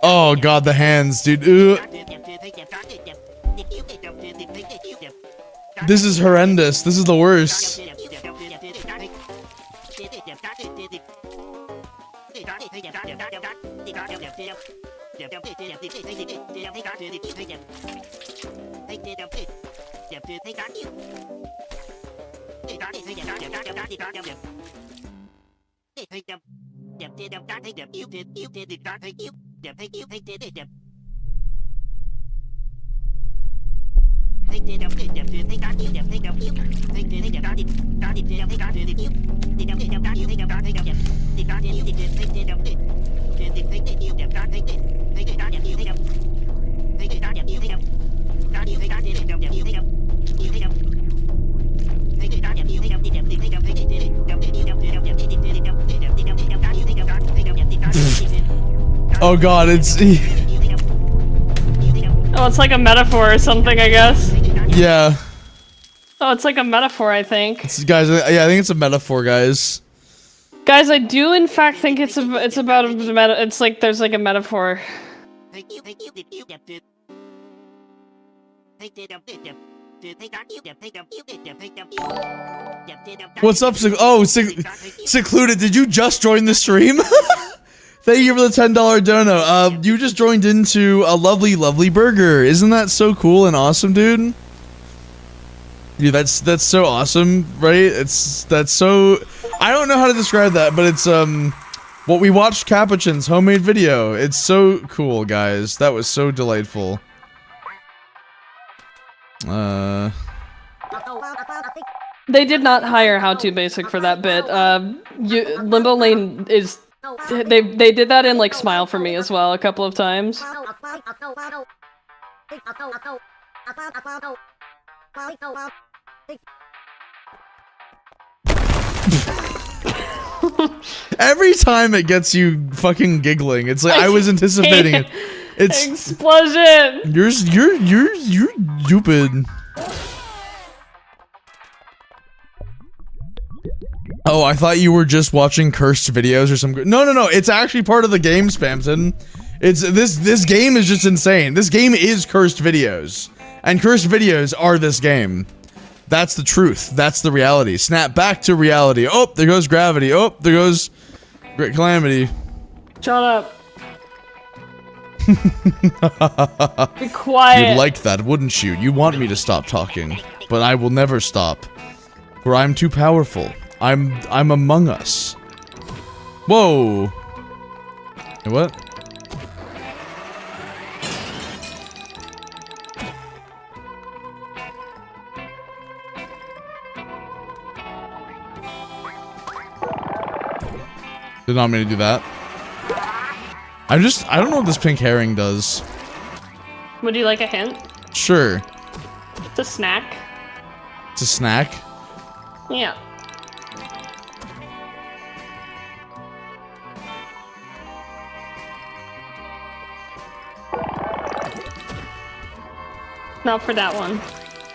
Oh god, the hands, dude. Ugh. This is horrendous. This is the worst. Oh god, it's Oh, it's like a metaphor or something, I guess. yeah. Oh, it's like a metaphor, I think. Guys, yeah, I think it's a metaphor, guys. Guys, I do in fact think it's about a meta. It's like there's like a metaphor. What's up, Secluded? Did you just join the stream? Thank you for the $10 dono. You just joined into a lovely, lovely burger. Isn't that so cool and awesome, dude? Yeah, that's so awesome, right? That's so. I don't know how to describe that, but it's what we watched Capuchin's homemade video. It's so cool, guys. That was so delightful. They did not hire How To Basic for that bit. Limbo Lane is. They did that in like Smile for Me as well a couple of times. Every time it gets you fucking giggling. It's like I was anticipating it. It's explosion. You're stupid. Oh, I thought you were just watching cursed videos or some. No. It's actually part of the game, Spamton. It's this game is just insane. This game is cursed videos, and cursed videos are this game. That's the truth. That's the reality. Snap back to reality. Oh, there goes gravity. Oh, there goes Great Calamity. Shut up. Be quiet. You'd like that, wouldn't you? You want me to stop talking, but I will never stop, for I'm too powerful. I'm among us. Whoa. Hey, what? Did not mean to do that. I don't know what this pink herring does. Would you like a hint? Sure. It's a snack. It's a snack? Yeah. Not for that one.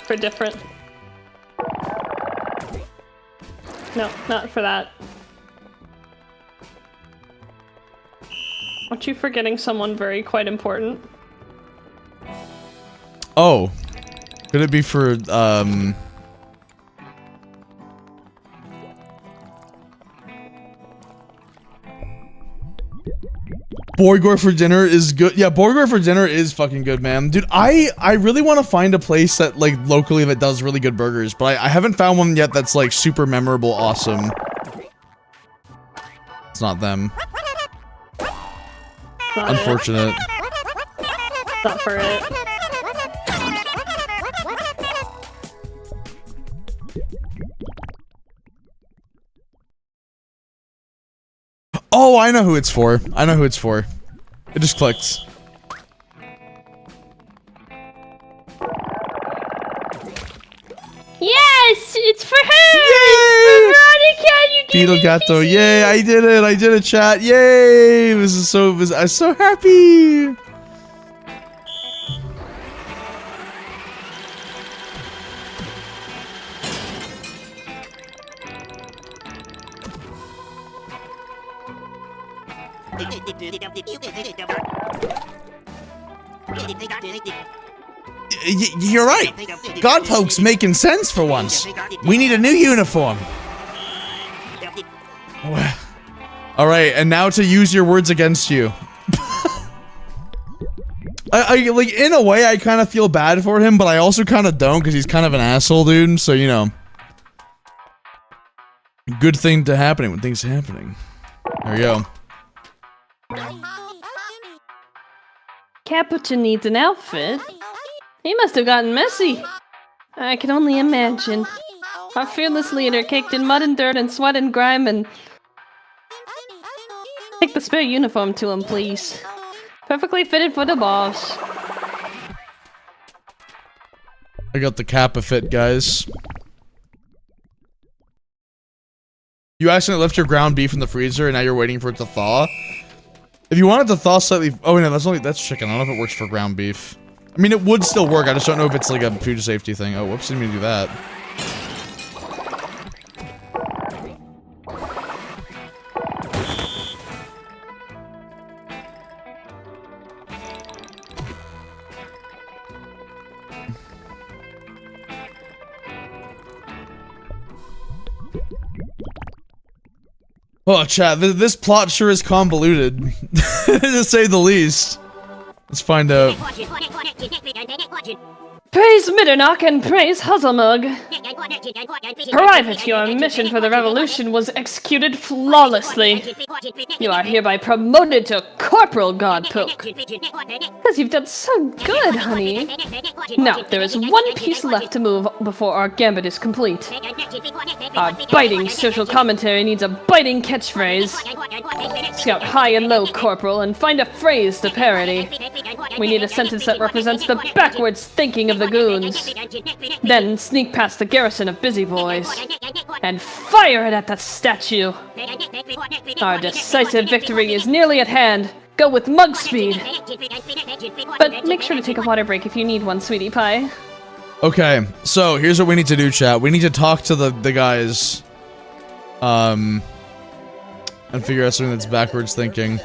For different. No, not for that. Aren't you forgetting someone very quite important? Oh. Could it be for, Borgor for dinner is good. Yeah, Borgor for dinner is fucking good, man. Dude, I really want to find a place that, like, locally that does really good burgers, but I haven't found one yet that's, like, super memorable awesome. It's not them. Not Unfortunate. It. Not for it. Oh, I know who it's for. I know who it's for. It just clicked. Yes, it's for her. Yay! It's for Veronica. You get Beetle it. Gato. Yay, I did it. I did it, chat. Yay. I'm so happy. You're right. Godpoke's making sense for once. We need a new uniform. All right, and now to use your words against you. I like, in a way, I kind of feel bad for him, but I also kind of don't, because he's kind of an asshole, dude, so, you know. Good thing to happening when things are happening. There you go. Capuchin needs an outfit. He must have gotten messy. I can only imagine. Our fearless leader caked in mud and dirt and sweat and grime and... Take the spare uniform to him, please. Perfectly fitted for the boss. I got the Kappa fit, guys. You accidentally left your ground beef in the freezer and now you're waiting for it to thaw? If you want it to thaw slightly... Oh, no, that's chicken. I don't know if it works for ground beef. I mean, it would still work. I just don't know if it's like a food safety thing. Oh, whoops, didn't mean to do that. Oh, chat, this plot sure is convoluted, to say the least. Let's find out. Praise Mitternock and praise Huzzlemug. Private, your mission for the revolution was executed flawlessly. You are hereby promoted to Corporal Godpoke. Because you've done so good, honey. Now, there is one piece left to move before our gambit is complete. Our biting social commentary needs a biting catchphrase. Scout high and low, Corporal, and find a phrase to parody. We need a sentence that represents the backwards thinking of the goons. Then sneak past the garrison of busy boys and fire it at the statue. Our decisive victory is nearly at hand. Go with mug speed. But make sure to take a water break if you need one, sweetie pie. Okay, so here's what we need to do, chat. We need to talk to the guys, and figure out something that's backwards thinking.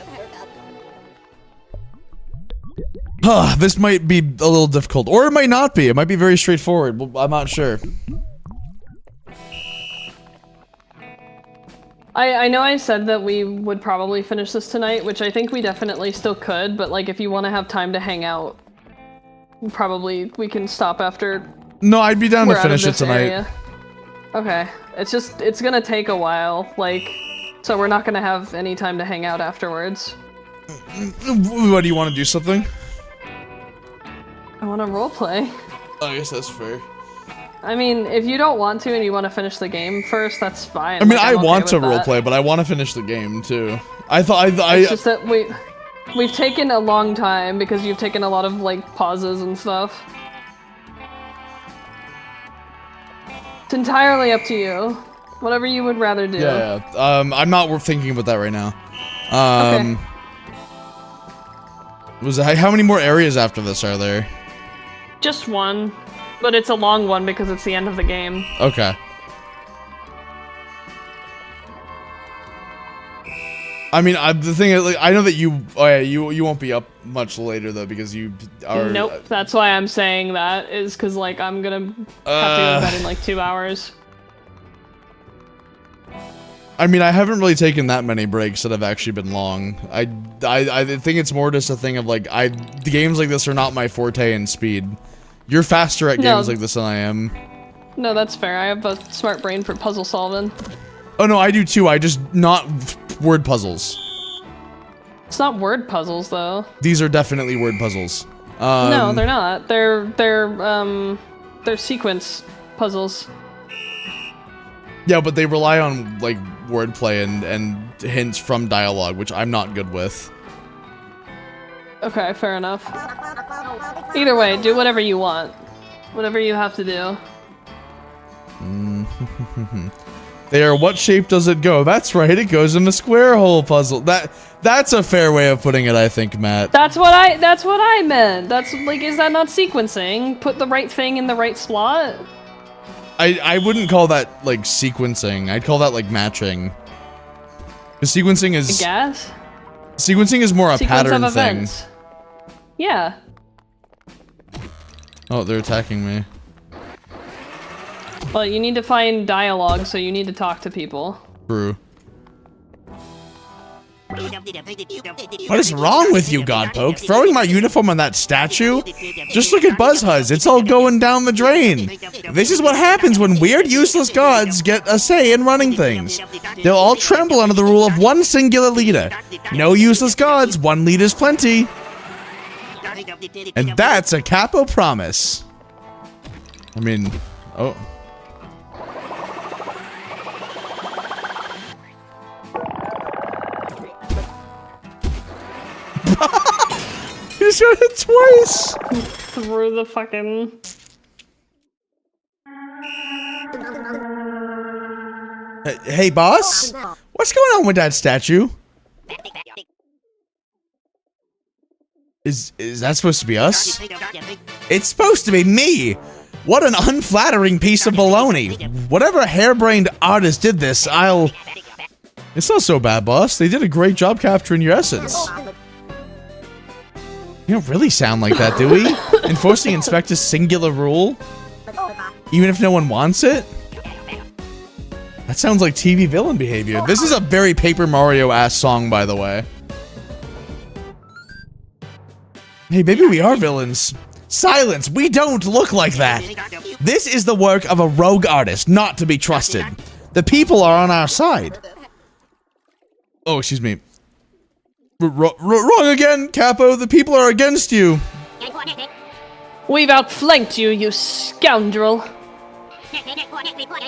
This might be a little difficult, or it might not be. It might be very straightforward. Well, I'm not sure. I know I said that we would probably finish this tonight, which I think we definitely still could, but like if you want to have time to hang out, probably we can stop after. No, I'd be down to finish it tonight. Area. Okay. It's gonna take a while, like, so we're not gonna have any time to hang out afterwards. What, do you want to do something? I want to roleplay. I guess that's fair. I mean, if you don't want to and you want to finish the game first, that's fine. I mean, like, I want to roleplay, roleplay, but I want to finish the game too. It's just that we've taken a long time because you've taken a lot of like pauses and stuff. It's entirely up to you. Whatever you would rather do. Yeah. I'm not thinking about that right now. Okay. How many more areas after this are there? Just one, but it's a long one because it's the end of the game. Okay. I mean, the thing is, like, I know that you won't be up much later though because you are. Nope, that's why I'm saying that is because like I'm gonna have to go to bed in like 2 hours. I mean, I haven't really taken that many breaks that have actually been long. I think it's more just a thing of like the games like this are not my forte in speed. You're faster at games like this than I am. No, that's fair. I have a smart brain for puzzle solving. Oh no, I do too. I just not word puzzles. It's not word puzzles though. These are definitely word puzzles. No, they're not. They're sequence puzzles. Yeah, but they rely on like wordplay and hints from dialogue, which I'm not good with. Okay, fair enough. Either way, do whatever you want. Whatever you have to do. There, what shape does it go? That's right, it goes in a square hole puzzle. That's a fair way of putting it, I think, Matt. That's what I meant. That's like, is that not sequencing? Put the right thing in the right slot? I wouldn't call that like sequencing. I'd call that like matching. Because sequencing is. I guess. Sequencing is more a pattern thing. Yeah. Oh, they're attacking me. Well, you need to find dialogue, so you need to talk to people. True. What is wrong with you, Godpoke? Throwing my uniform on that statue? Just look at Buzzhuzz. It's all going down the drain. This is what happens when weird, useless gods get a say in running things. They'll all tremble under the rule of one singular leader. No useless gods, one leader's plenty. And that's a capo promise. I mean, oh. You just got hit twice! Through the fucking... Hey, boss? What's going on with that statue? Is that supposed to be us? It's supposed to be me! What an unflattering piece of baloney. Whatever harebrained artist did this, It's not so bad, boss. They did a great job capturing your essence. You don't really sound like that, do we? Enforcing Inspector's singular rule? Even if no one wants it? That sounds like TV villain behavior. This is a very Paper Mario-ass song, by the way. Hey, maybe we are villains. Silence! We don't look like that! This is the work of a rogue artist, not to be trusted. The people are on our side. Oh, excuse me. Wrong again, Capo. The people are against you. We've outflanked you, you scoundrel.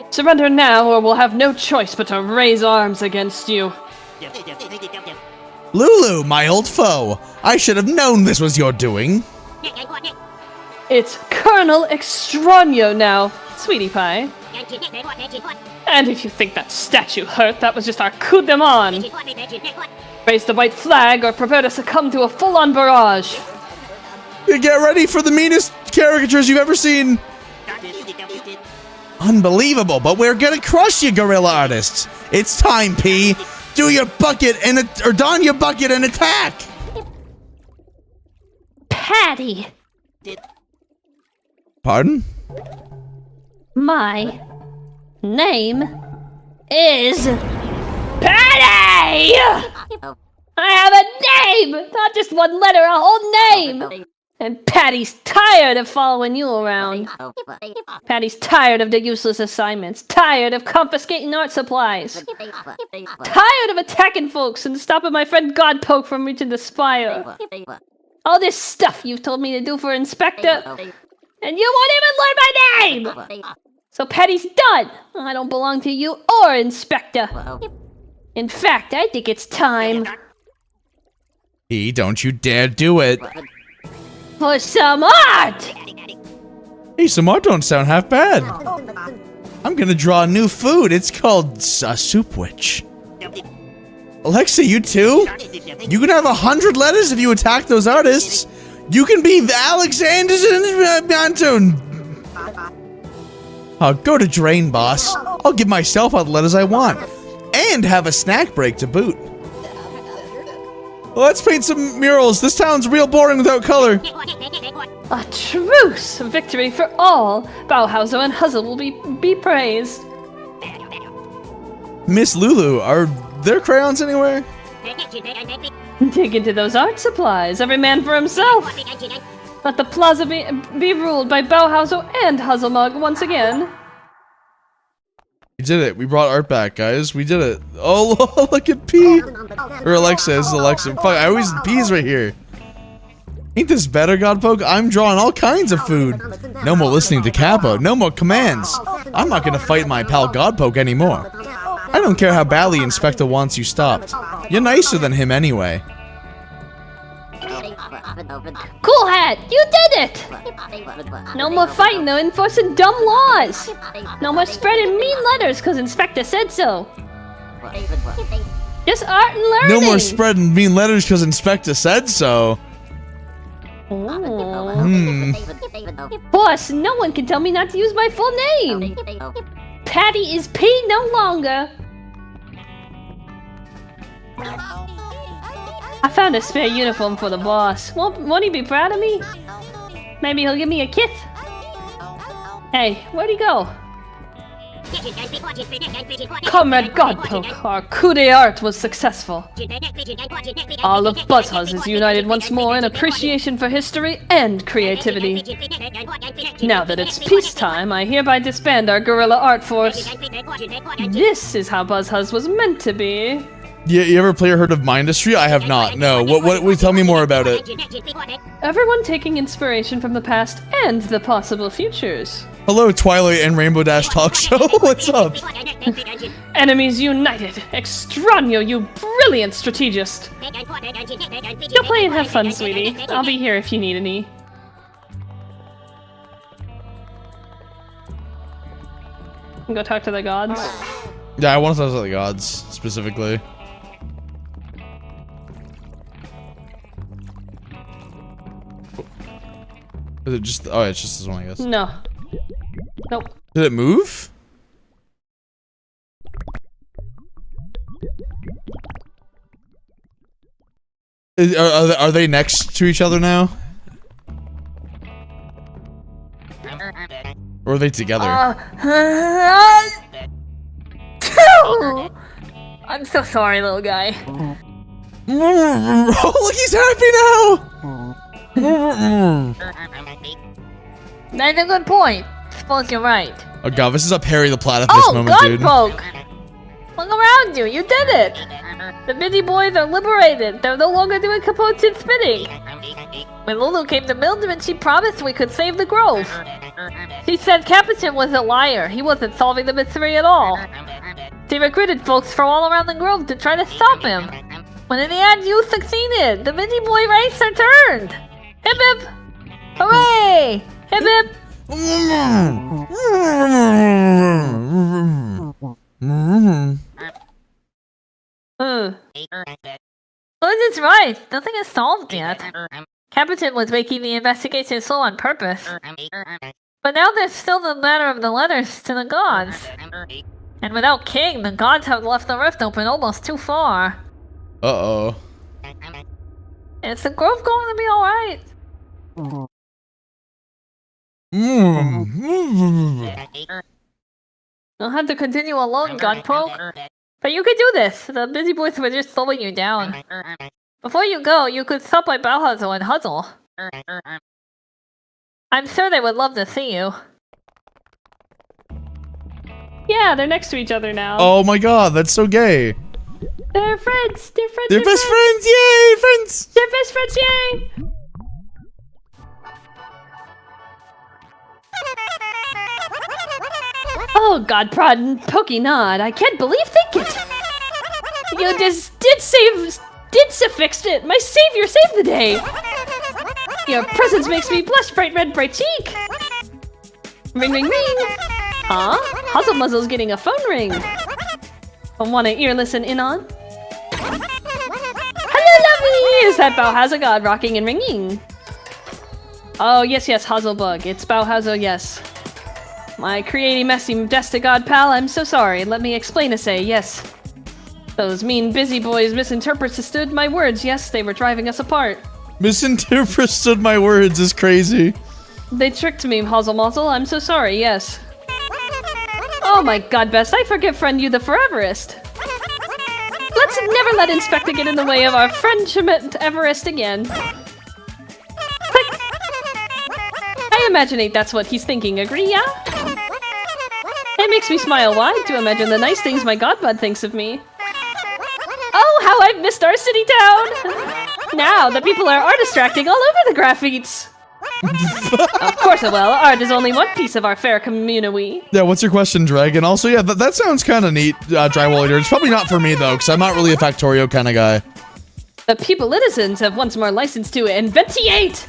Surrender now, or we'll have no choice but to raise arms against you. Lulu, my old foe. I should have known this was your doing. It's Colonel Extraño now, sweetie pie. And if you think that statue hurt, that was just our coup de main. Raise the white flag or prepare to succumb to a full-on barrage. Get ready for the meanest caricatures you've ever seen. Unbelievable, but we're gonna crush you, gorilla artists. It's time, P. Do your bucket or don your bucket and attack. Patty, Pardon? my name is Patty! I have a name! Not just one letter, a whole name! And Patty's tired of following you around. Patty's tired of the useless assignments. Tired of confiscating art supplies. Tired of attacking folks and stopping my friend Godpoke from reaching the spire. All this stuff you've told me to do for Inspector, and you won't even learn my name! So Patty's done. I don't belong to you or Inspector. In fact, I think it's time P, don't you dare do it. for some art! Hey, some art don't sound half bad. I'm gonna draw new food. It's called a soup witch. Alexa, you too? You can have 100 letters if you attack those artists. You can be Alexander Anton. Go to drain, boss. I'll give myself all the letters I want. And have a snack break to boot. Let's paint some murals. This town's real boring without color. A truce! Victory for all! Bauhauser and Huzzle will be praised. Miss Lulu, are there crayons anywhere? Dig into those art supplies, every man for himself! Let the plaza be ruled by Bauhauser and Huzzlemug once again. We did it. We brought art back, guys. We did it. Oh, look at P. Or Alexa. This is Alexa. Fuck, I always P's right here. Ain't this better, Godpoke? I'm drawing all kinds of food. No more listening to Capo. No more commands. I'm not gonna fight my pal Godpoke anymore. I don't care how badly Inspector wants you stopped. You're nicer than him anyway. Cool Hat, you did it! No more fighting or enforcing dumb laws! No more spreading mean letters because Inspector said so! Just art and learning! No more spreading mean letters because Inspector said so. Boss, no one can tell me not to use my full name! Patty is P no longer! I found a spare uniform for the boss. Won't he be proud of me? Maybe he'll give me a kiss? Hey, where'd he go? Comrade Godpoke, our coup d'art was successful. All of BuzzHuzz is united once more in appreciation for history and creativity. Now that it's peacetime, I hereby disband our guerrilla art force. This is how BuzzHuzz was meant to be. You ever play or heard of Mindustry? I have not. No. What? Tell me more about it. Everyone taking inspiration from the past and the possible futures. Hello, Twilight and Rainbow Dash Talk Show. What's up? Enemies united. Extraño, you brilliant strategist. Go play and have fun, sweetie. I'll be here if you need any. Go talk to the gods. Yeah, I want to talk to the gods, specifically. Is it just... Oh, it's just this one, I guess. No. Nope. Did it move? Are they next to each other now? Or are they together? I'm so sorry, little guy. Oh, look, he's happy now! That's a good point. Suppose you're right. Oh god, this is a Perry the Platypus moment, dude. Godpoke! Look around you, you did it! The Busy Boys are liberated. They're no longer doing capotes and spinning. When Lulu came to Mildred, she promised we could save the grove. She said Capuchin was a liar. He wasn't solving the mystery at all. She recruited folks from all around the grove to try to stop him. When in the end, you succeeded. The Busy Boy race returned. Hip hip! Hooray! Hip hip! Liz is right. Nothing is solved yet. Capuchin was making the investigation slow on purpose. But now there's still the matter of the letters to the gods. And without King, the gods have left the rift open almost too far. Uh-oh. Is the grove going to be alright? You'll have to continue alone, Godpoke. But you could do this. The Busy Boys were just slowing you down. Before you go, you could stop by Bauhazel and Huzzle. I'm sure they would love to see you. Yeah, they're next to each other now. Oh my god, that's so gay. They're friends. They're friends. They're best friends. Yay, friends. They're best friends. Yay. Oh, God, Prod and Pokenod, I can't believe they get... You just did fixed it! My savior saved the day! Your presence makes me blush, bright red, bright cheek! Ring, ring, ring! Huh? Huzzle Muzzle's getting a phone ring! Want an ear listen in on? Hello, lovey! Is that Bauhazel God rocking and ringing? Oh, yes, Huzzlebug. It's Bauhazel, yes. My creaty messy Modesta God pal, I'm so sorry. Let me explain yes. Those mean busy boys misinterpreted my words, yes, they were driving us apart. Misinterpreted my words is crazy. They tricked me, Huzzle Muzzle, I'm so sorry, yes. Oh my god, Bess, I forgive friend you the foreverest. Let's never let Inspector get in the way of our friendship Everest again. Click. I imagine that's what he's thinking, agree, yeah? It makes me smile wide to imagine the nice things my godbud thinks of me. Oh, how I've missed our city town! Now, the people are art-distracting all over the graphites. Of course it will. Art is only one piece of our fair community. Yeah, what's your question, Dreg? And also, yeah, that sounds kind of neat, Drywall Eater. It's probably not for me, though, because I'm not really a Factorio kind of guy. The people citizens have once more license to inventiate!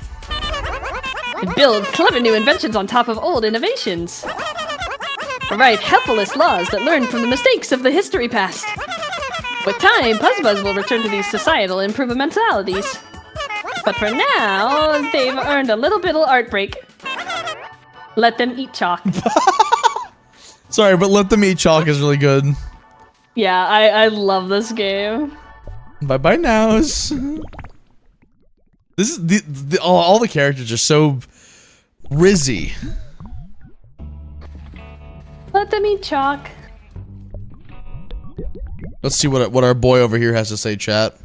And build clever new inventions on top of old innovations. Write helpless laws that learn from the mistakes of the history past. With time, Puzzbuzz will return to these societal improvementalities. But for now, they've earned a little bit of art break. Let them eat chalk. Sorry, but let them eat chalk is really good. Yeah, I love this game. Bye-bye nows. This is all the characters are so rizzy. Let them eat chalk. Let's see what our boy over here has to say, chat.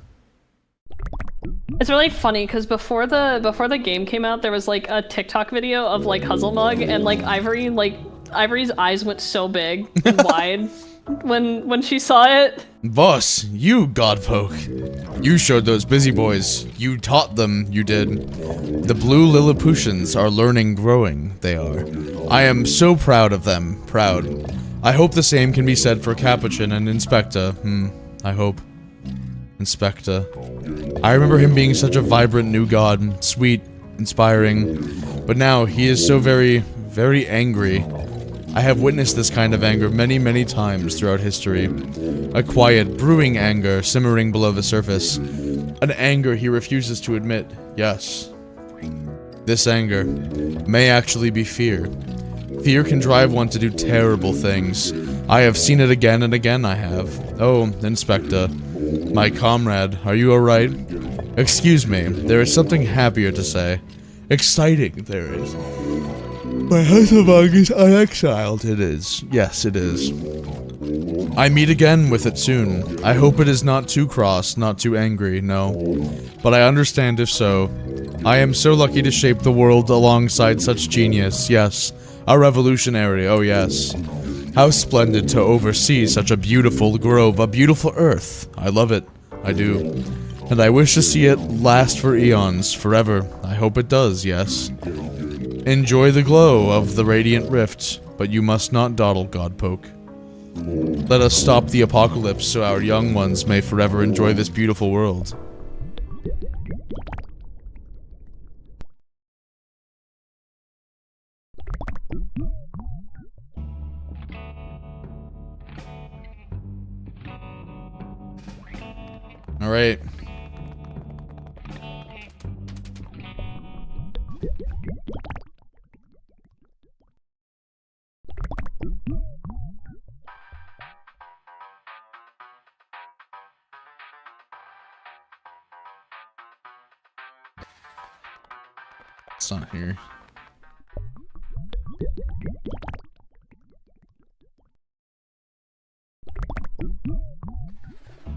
It's really funny because before the game came out, there was like a TikTok video of like Huzzlemug, and like Ivory's eyes went so big and wide when she saw it. Boss, you Godpoke. You showed those busy boys. You taught them, you did. The blue Lilliputians are learning, growing, they are. I am so proud of them, proud. I hope the same can be said for Capuchin and Inspector. I hope. Inspector. I remember him being such a vibrant new god, sweet, inspiring, but now he is so very, very angry. I have witnessed this kind of anger many, many times throughout history. A quiet, brewing anger simmering below the surface. An anger he refuses to admit, yes. This anger may actually be fear. Fear can drive one to do terrible things. I have seen it again and again, I have. Oh, Inspector. My comrade, are you alright? Excuse me, there is something happier to say. Exciting, there is. My Huzzlemug is unexiled, it is. Yes, it is. I meet again with it soon. I hope it is not too cross, not too angry, no. But I understand if so. I am so lucky to shape the world alongside such genius, yes. A revolutionary, oh yes. How splendid to oversee such a beautiful grove, a beautiful earth. I love it. I do. And I wish to see it last for eons, forever. I hope it does, yes. Enjoy the glow of the radiant rift, but you must not dawdle, Godpoke. Let us stop the apocalypse so our young ones may forever enjoy this beautiful world. All right. It's not here.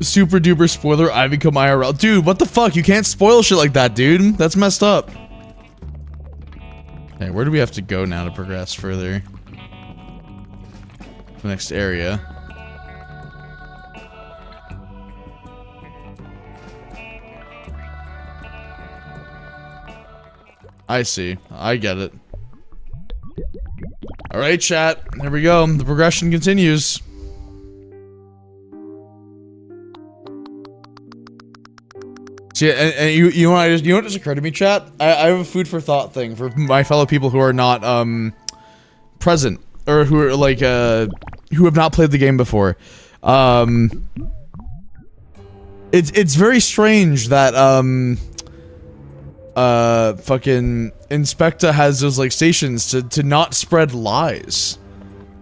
Super duper spoiler, I become IRL. Dude, what the fuck? You can't spoil shit like that, dude. That's messed up. Okay, where do we have to go now to progress further? The next area. I see. I get it. Alright, chat. Here we go. The progression continues. See, and you know what just occurred to me, chat? I have a food for thought thing for my fellow people who are not present or who are like who have not played the game before. It's very strange that fucking Inspector has those like stations to not spread lies.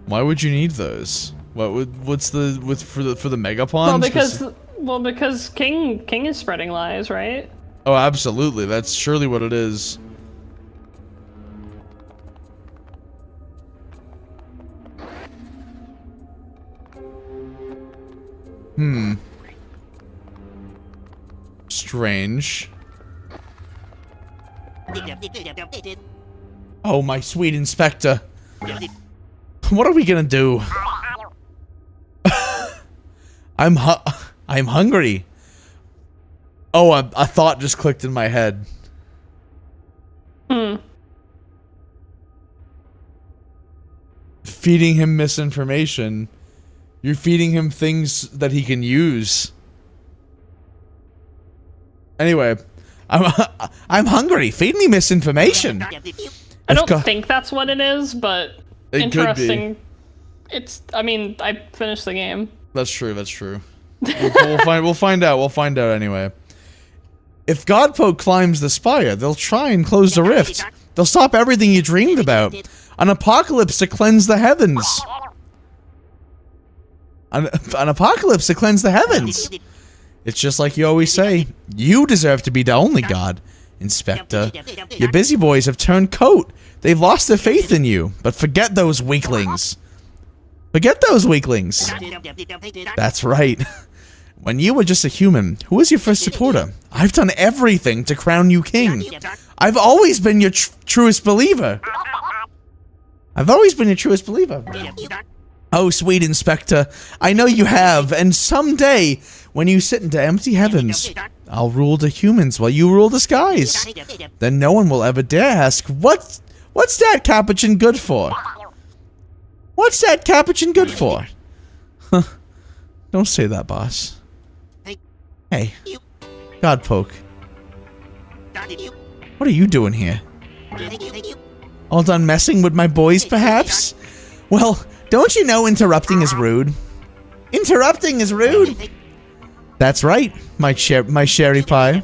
Why would you need those? What's the for the megapons? Well, because King is spreading lies, right? Oh, absolutely. That's surely what it is. Strange. Oh, my sweet Inspector. What are we gonna do? I'm hungry. Oh, a thought just clicked in my head. Feeding him misinformation. You're feeding him things that he can use. Anyway, I'm hungry. Feed me misinformation. I don't think that's what it is, but it interesting. Could be. It's. I mean, I finished the game. That's true. That's true. We'll find out. We'll find out anyway. If Godpoke climbs the spire, they'll try and close the rift. They'll stop everything you dreamed about. An apocalypse to cleanse the heavens. An apocalypse to cleanse the heavens. It's just like you always say. You deserve to be the only god, Inspector. Your busy boys have turned coat. They've lost their faith in you. But forget those weaklings. Forget those weaklings. That's right. When you were just a human, who was your first supporter? I've done everything to crown you king. I've always been your truest believer. I've always been your truest believer. Oh, sweet Inspector, I know you have, and someday, when you sit into empty heavens, I'll rule the humans while you rule the skies. Then no one will ever dare ask, what's that capuchin good for? What's that capuchin good for? Huh. Don't say that, boss. Hey, Godpoke. What are you doing here? All done messing with my boys, perhaps? Well, don't you know interrupting is rude? Interrupting is rude! That's right, my sherry pie.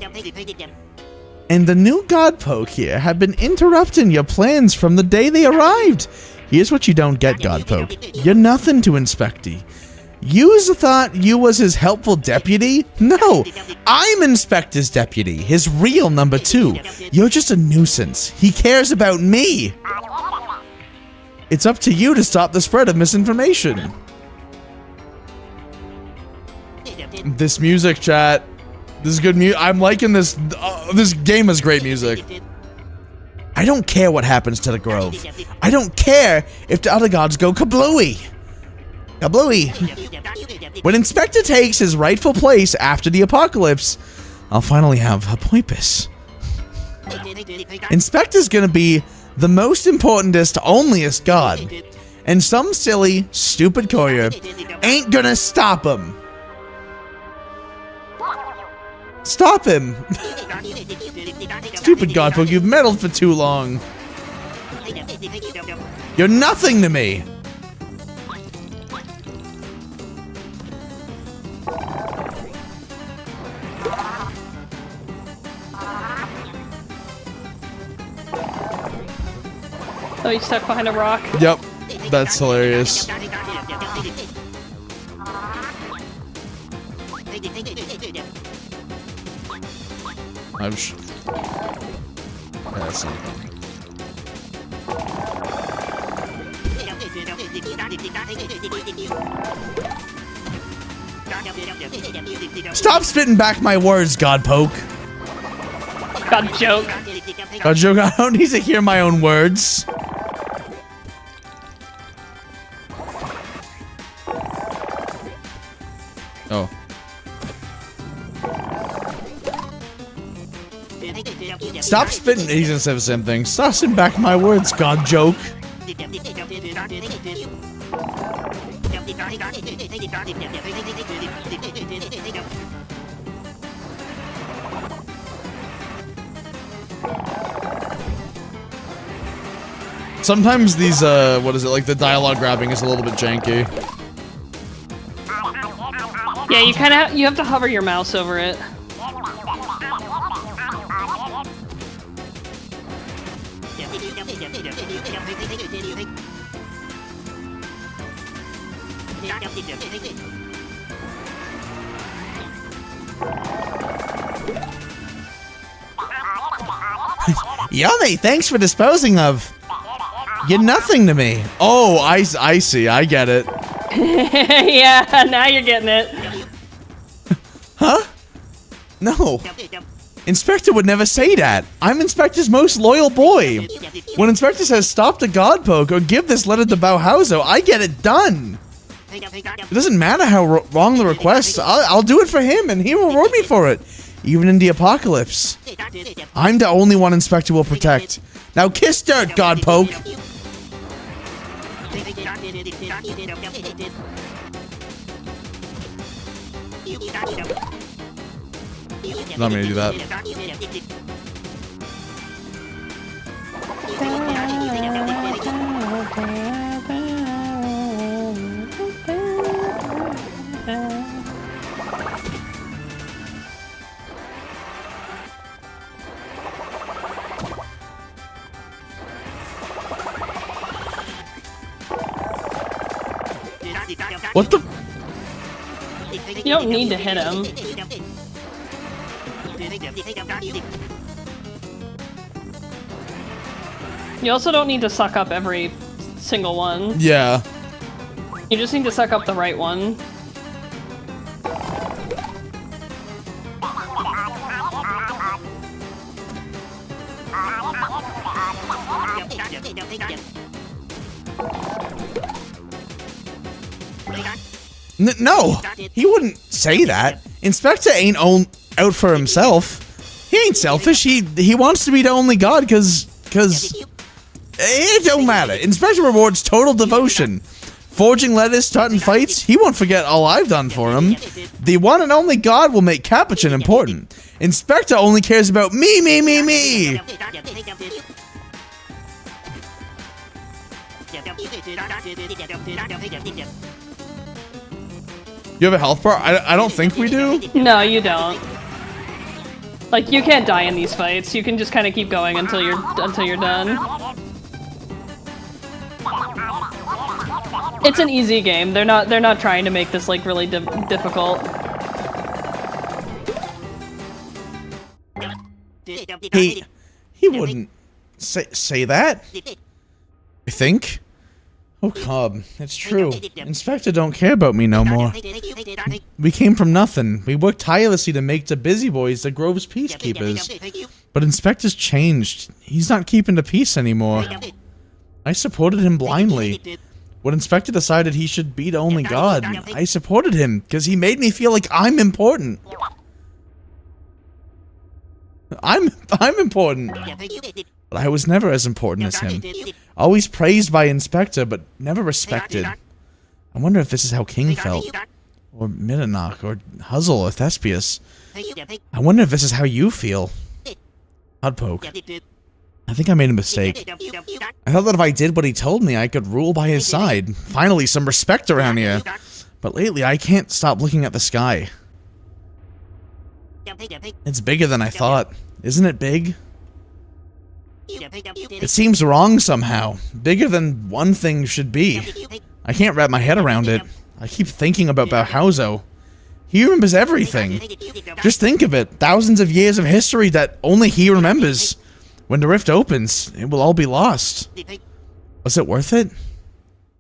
And the new Godpoke here have been interrupting your plans from the day they arrived. Here's what you don't get, Godpoke. You're nothing to Inspecty. You thought you was his helpful deputy? No, I'm Inspector's deputy, his real number 2. You're just a nuisance. He cares about me. It's up to you to stop the spread of misinformation. This music, chat. This is good music. I'm liking this. This game has great music. I don't care what happens to the Grove. I don't care if the other gods go kablooey. Kablooey. When Inspector takes his rightful place after the apocalypse, I'll finally have a poipus. Inspector's gonna be the most importantest, onlyest god. And some silly, stupid courier ain't gonna stop him. Stop him! Stupid Godpoke, you've meddled for too long. You're nothing to me! Oh, he's stuck behind a rock. Yep, that's hilarious. That's something. Stop spitting back my words, Godpoke. God joke. God joke, I don't need to hear my own words. Oh. Stop spitting. He's gonna say the same thing. Stop spitting back my words, God joke. Sometimes these, what is it, like the dialogue grabbing is a little bit janky. Yeah, you have to hover your mouse over it. Yummy, thanks for disposing of. You're nothing to me. Oh, I see. I get it. Yeah, now you're getting it. Huh? No. Inspector would never say that. I'm Inspector's most loyal boy. When Inspector says stop the Godpoke or give this letter to Bauhauser, I get it done. It doesn't matter how wrong the request. I'll do it for him and he will reward me for it. Even in the apocalypse. I'm the only one Inspector will protect. Now kiss dirt, Godpoke. Not me to do that. What the? You don't need to hit him. You also don't need to suck up every single one. Yeah. You just need to suck up the right one. No, he wouldn't say that. Inspector ain't out for himself. He ain't selfish. He wants to be the only god cause it don't matter. Inspector rewards total devotion. Forging letters, starting fights, he won't forget all I've done for him. The one and only god will make Capuchin important. Inspector only cares about me. You have a health bar? I don't think we do. No, you don't. Like, you can't die in these fights. You can just kind of keep going until you're done. It's an easy game. They're not trying to make this like really difficult. He wouldn't say that. I think. Oh, Cobb, it's true. Inspector don't care about me no more. We came from nothing. We worked tirelessly to make the busy boys the Grove's peacekeepers. But Inspector's changed. He's not keeping the peace anymore. I supported him blindly. When Inspector decided he should be the only god, I supported him because he made me feel like I'm important. I'm important. But I was never as important as him. Always praised by Inspector, but never respected. I wonder if this is how King felt. Or Midanach, or Huzzle, or Thespius. I wonder if this is how you feel. Hudpoke. I think I made a mistake. I thought that if I did what he told me, I could rule by his side. Finally, some respect around here. But lately, I can't stop looking at the sky. It's bigger than I thought. Isn't it big? It seems wrong somehow. Bigger than one thing should be. I can't wrap my head around it. I keep thinking about Bauhauser. He remembers everything. Just think of it. Thousands of years of history that only he remembers. When the rift opens, it will all be lost. Was it worth it?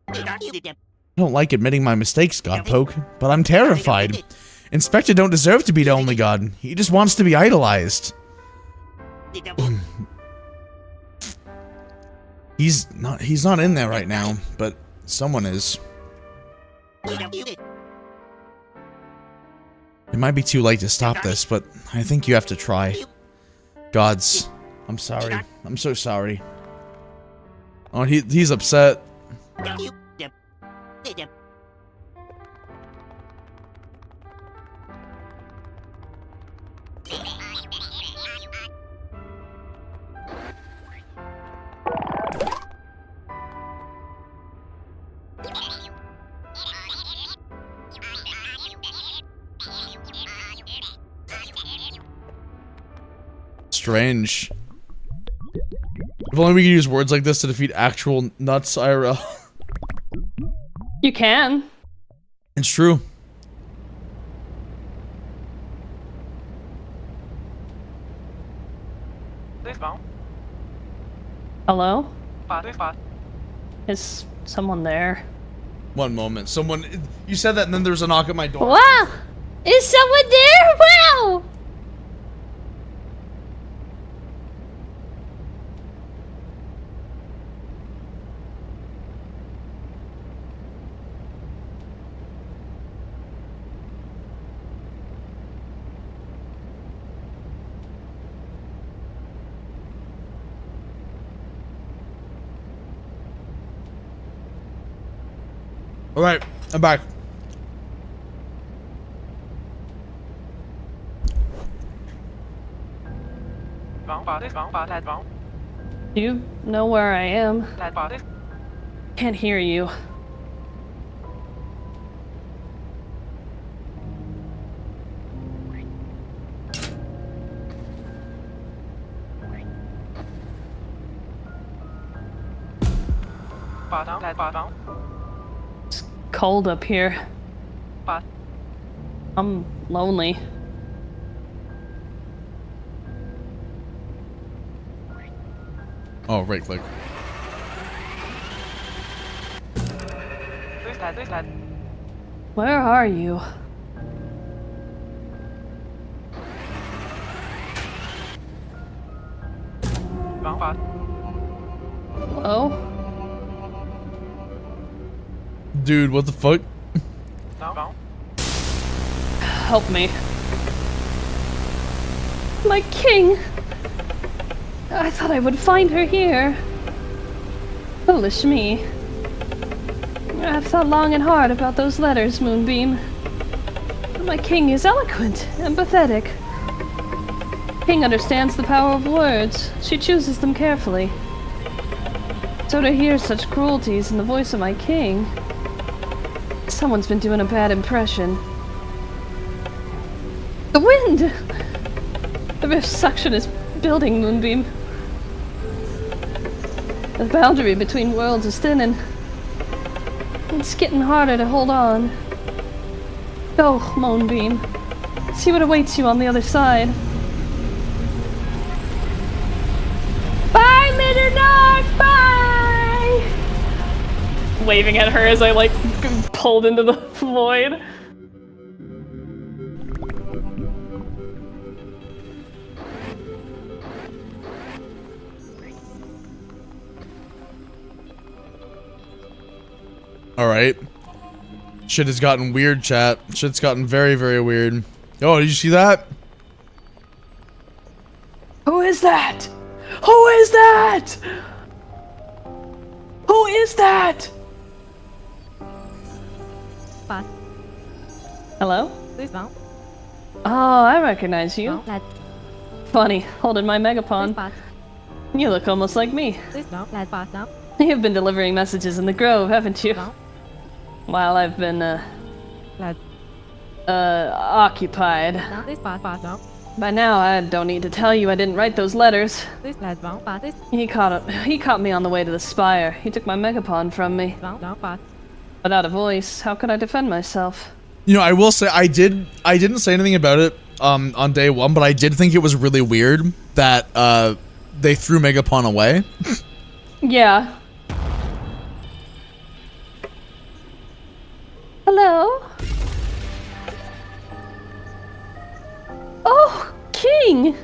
I don't like admitting my mistakes, Godpoke, but I'm terrified. Inspector don't deserve to be the only god. He just wants to be idolized. He's not in there right now, but someone is. It might be too late to stop this, but I think you have to try. Gods, I'm sorry. I'm so sorry. Oh, he's upset. Strange. If only we could use words like this to defeat actual nuts IRL. You can. It's true. Hello? Is someone there? One moment. Someone... You said that and then there was a knock at my door. Wow! Is someone there? Wow! Alright, I'm back. Do you know where I am? Can't hear you. It's cold up here. I'm lonely. Oh, right click. Where are you? Hello? Dude, what the fuck? Help me. My king! I thought I would find her here. Foolish me. I've thought long and hard about those letters, Moonbeam. My king is eloquent, empathetic. King understands the power of words. She chooses them carefully. So to hear such cruelties in the voice of my king, someone's been doing a bad impression. The wind! The rift suction is building, Moonbeam. The boundary between worlds is thinning. It's getting harder to hold on. Go, Moonbeam. See what awaits you on the other side. Bye, Midderdark! Bye! Waving at her as I, like, pulled into the void. Alright. Shit has gotten weird, chat. Shit's gotten very, very weird. Oh, did you see that? Who is that? Who is that? Who is that? What? Hello? Please don't. Oh, I recognize you. Don't let. Funny, holding my Please megapon. but. You look almost like me. Please don't let but no. You've been delivering messages in the Grove, haven't you? No. While I've been, Let. occupied. No. Please but no. By now, I don't need to tell you I didn't write those letters. Please let won't but this. He caught me on the way to the spire. He took my megapon from me. Won't no but. Without a voice, how could I defend myself? You know, I will say I didn't say anything about it on day one, but I did think it was really weird that they threw Megapon away. Yeah. Hello? Oh, King!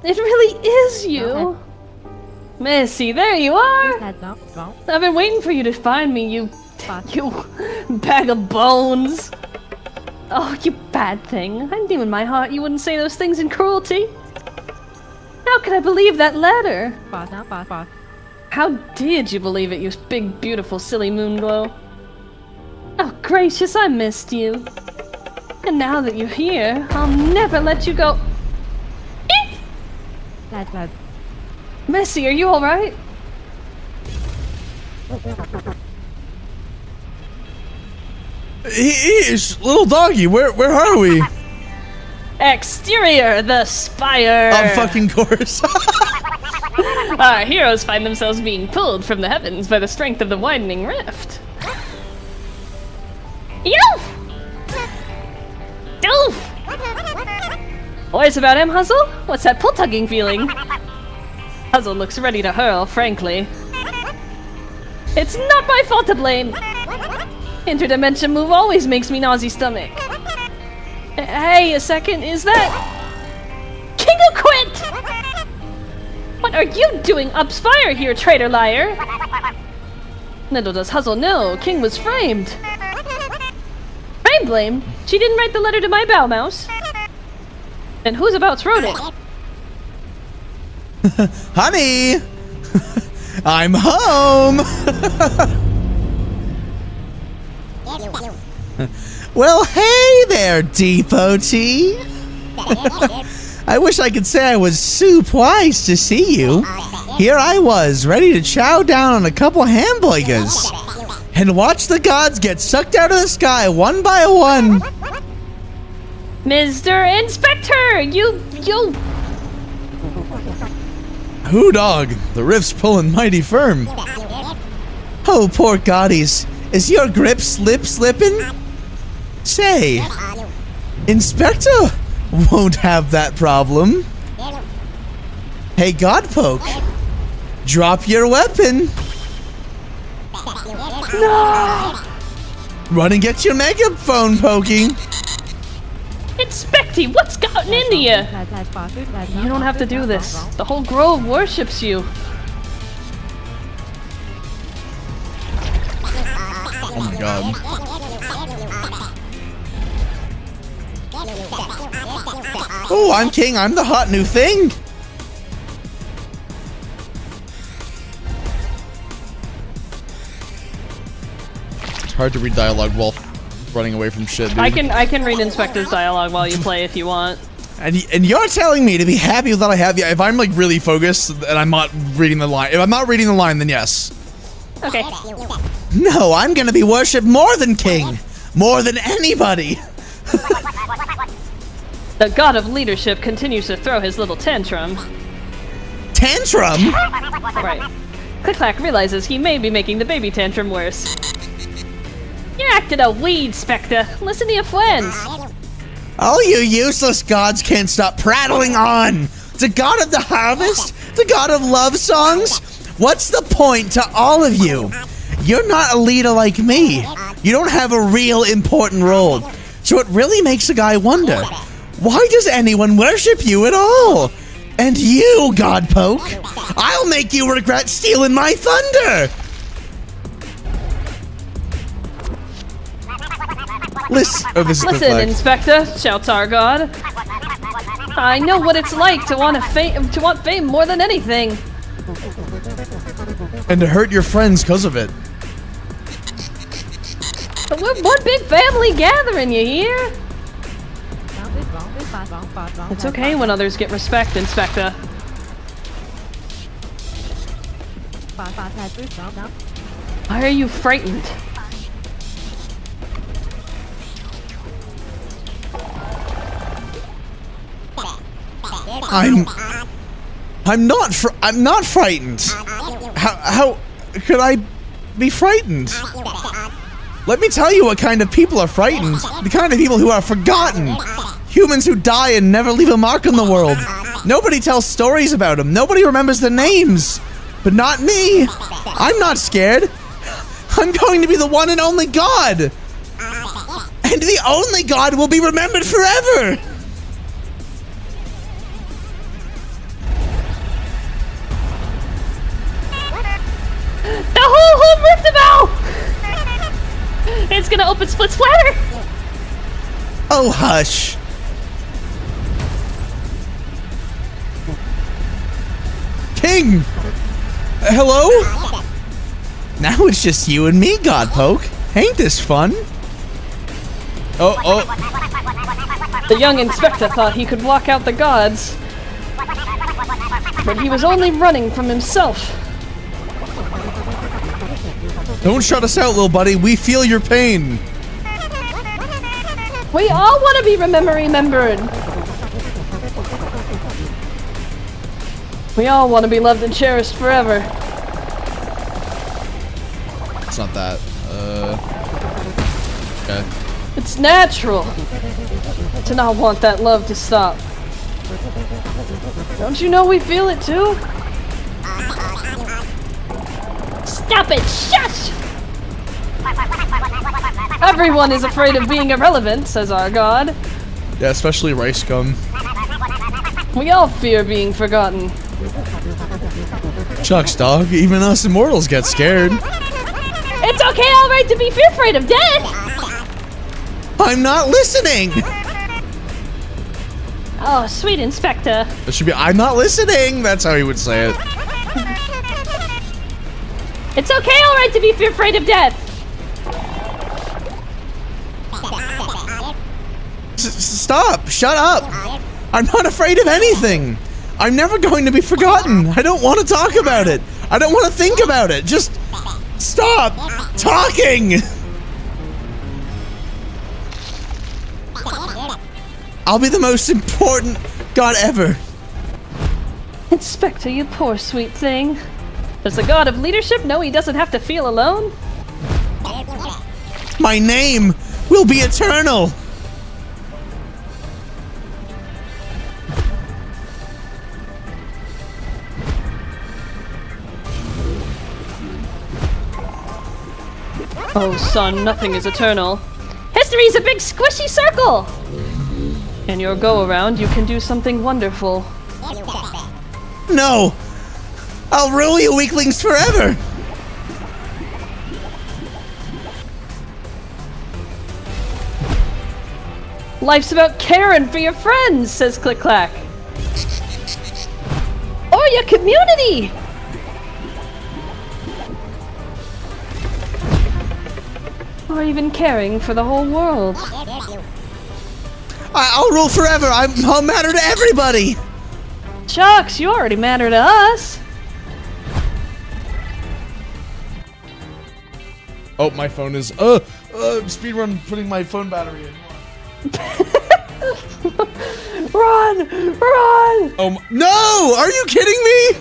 It really is you! Missy, there you are! Let no. Won't. I've been waiting for you to find me, you But. bag of bones! Oh, you bad thing. I knew in my heart you wouldn't say those things in cruelty. How could I believe that letter? But no but. How did you believe it, you big, beautiful, silly moonglow? Oh, gracious, I missed you. And now that you're here, I'll never let you go. Eek! Let. Missy, are you alright? Little doggy, where are we? Exterior, the spire! Of fucking course. Our heroes find themselves being pulled from the heavens by the strength of the widening rift. Yoof! Doof! Worries about him, Huzzle? What's that pull-tugging feeling? Huzzle looks ready to hurl, frankly. It's not my fault to blame! Interdimension move always makes me nausy stomach. Hey, a second, is that... Kingo quit! What are you doing up spire here, traitor liar? Little does Huzzle know, King was framed. Frame blame? She didn't write the letter to my bow mouse. Then who's abouts wrote it? Honey! I'm home! Well, hey there, Deepotee! I wish I could say I was so pleased to see you. Here I was, ready to chow down on a couple hamburgers. And watch the gods get sucked out of the sky one by one. Mr. Inspector, you... Who dog? The rift's pulling mighty firm. Oh, poor goddies. Is your grip slipping? Say, Inspector won't have that problem. Hey, Godpoke, drop your weapon. No! Run and get your megaphone, Pokey. Inspecty, what's gotten into you? You don't have to do this. The whole grove worships you. Oh my god. Oh, I'm king. I'm the hot new thing. It's hard to read dialogue while running away from shit, dude. I can read Inspector's dialogue while you play if you want. And you're telling me to be happy with what I have? Yeah, if I'm like really focused and I'm not reading the line. If I'm not reading the line, then yes. Okay. No, I'm gonna be worshipped more than king. More than anybody. The god of leadership continues to throw his little tantrum. Tantrum? Right. Click-clack realizes he may be making the baby tantrum worse. You're acting a weed, Spectre. Listen to your friends. All you useless gods can't stop prattling on. The god of the harvest? The god of love songs? What's the point to all of you? You're not a leader like me. You don't have a real important role. So it really makes a guy wonder, why does anyone worship you at all? And you, God Poke, I'll make you regret stealing my thunder. Listen, Listen, Inspector, shouts our god. I know what it's like to want fame more than anything. And to hurt your friends because of it. But we're one big family gathering, you hear? It's okay when others get respect, Inspector. Why are you frightened? I'm not frightened. How could I be frightened? Let me tell you what kind of people are frightened. The kind of people who are forgotten. Humans who die and never leave a mark on the world. Nobody tells stories about them. Nobody remembers their names. But not me. I'm not scared. I'm going to be the one and only God. And the only God will be remembered forever. The whole rift about! It's gonna open split splatter! Oh, hush. King! Hello? Now it's just you and me, God Poke. Ain't this fun? Oh. The young inspector thought he could block out the gods. But he was only running from himself. Don't shut us out, little buddy. We feel your pain. We all want to be remembered. We all want to be loved and cherished forever. It's not that. Okay. It's natural to not want that love to stop. Don't you know we feel it too? Stop it! Shush! Everyone is afraid of being irrelevant, says our god. Yeah, especially rice gum. We all fear being forgotten. Shucks, dog. Even us immortals get scared. It's okay, alright, to be afraid of death! I'm not listening! Oh, sweet Inspector. It should be, I'm not listening! That's how he would say it. It's okay, alright, to be afraid of death! Stop! Shut up! I'm not afraid of anything! I'm never going to be forgotten! I don't want to talk about it! I don't want to think about it! Just stop talking! I'll be the most important god ever. Inspector, you poor sweet thing. Does the god of leadership know he doesn't have to feel alone? My name will be eternal! Oh, son, nothing is eternal. History's a big squishy circle! In your go-around, you can do something wonderful. No! I'll rule you weaklings forever! Life's about caring for your friends, says Click Clack. Or your community! Or even caring for the whole world. I'll rule forever! I'll matter to everybody! Shucks, you already matter to us! Oh, my phone is, speedrun putting my phone battery in. Run! Run! Oh, no! Are you kidding me?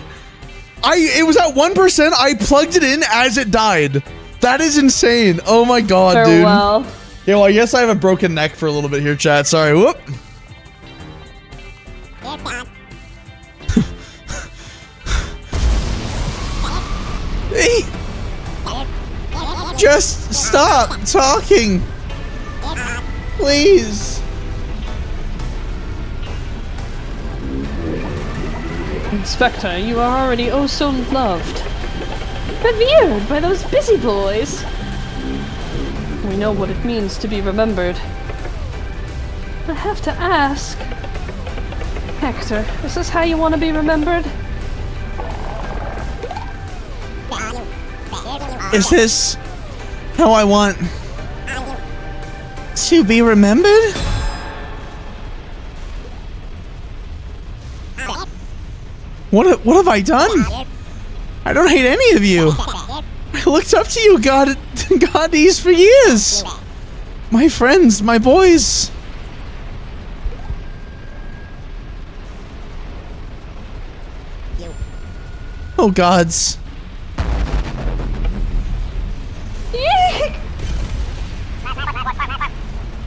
It was at 1%, I plugged it in as it died. That is insane. Oh my god, Farewell. dude. Yeah, well, I guess I have a broken neck for a little bit here, chat. Sorry, whoop. Hey! Just stop talking! Please! Inspector, you are already oh so loved. Revered by those busy boys. We know what it means to be remembered. I have to ask. Hector, is this how you want to be remembered? Is this how I want to be remembered? What have I done? I don't hate any of you. I looked up to you, Goddies, for years. My friends, my boys. Oh, gods.